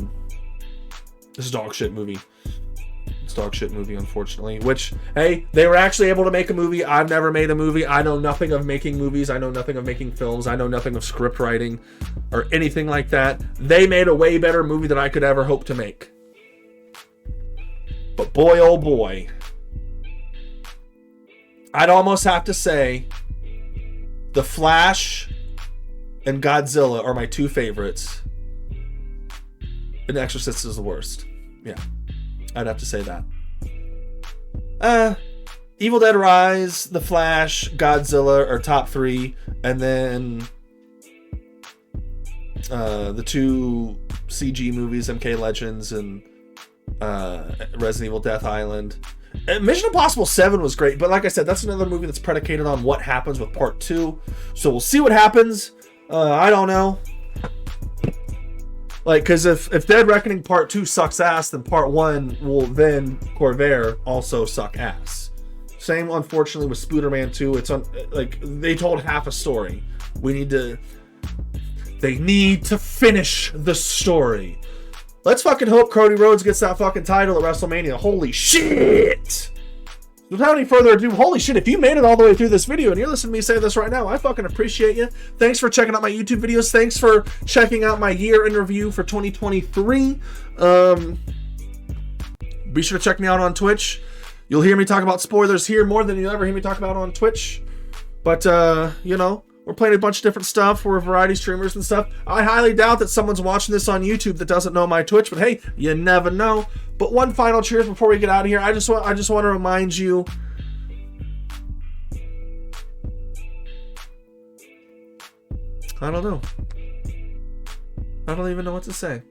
is dog shit movie. It's dog shit movie, unfortunately. Which, hey, they were actually able to make a movie. I've never made a movie. I know nothing of making movies. I know nothing of making films. I know nothing of script writing or anything like that. They made a way better movie than I could ever hope to make. But boy, oh boy, I'd almost have to say The Flash and Godzilla are my 2 favorites. And Exorcist is the worst. Yeah, I'd have to say that. Evil Dead Rise, The Flash, Godzilla are top 3. And then the 2 CG movies, MK Legends and Resident Evil Death Island. And Mission Impossible 7 was great, but like I said, that's another movie that's predicated on what happens with part 2. So we'll see what happens. I don't know. Like, because if Dead Reckoning Part 2 sucks ass, then Part 1 will then, Corvair, also suck ass. Same, unfortunately, with SpiderMan 2. It's like, they told half a story. They need to finish the story. Let's fucking hope Cody Rhodes gets that fucking title at WrestleMania. Holy shit! Without any further ado, holy shit, if you made it all the way through this video and you're listening to me say this right now, I fucking appreciate you. Thanks for checking out my YouTube videos. Thanks for checking out my year in review for 2023. Be sure to check me out on Twitch. You'll hear me talk about spoilers here more than you'll ever hear me talk about on Twitch. But, you know, we're playing a bunch of different stuff. We're variety streamers and stuff. I highly doubt that someone's watching this on YouTube that doesn't know my Twitch, but hey, you never know. But one final cheers before we get out of here. I just want to remind you, I don't know. I don't even know what to say.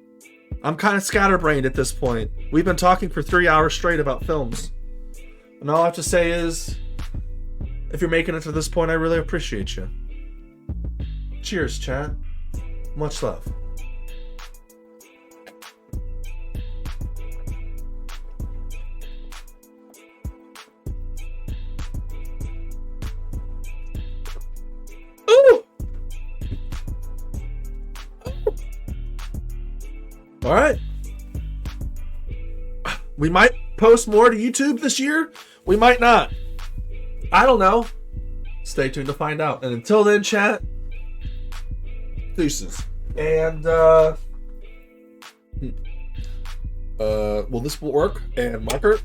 I'm kind of scatterbrained at this point. We've been talking for 3 hours straight about films. And all I have to say is, if you're making it to this point, I really appreciate you. Cheers, chat. Much love. Ooh! All right. We might post more to YouTube this year. We might not. I don't know. Stay tuned to find out. And until then, chat, deuces. And, well, this will work. And marker.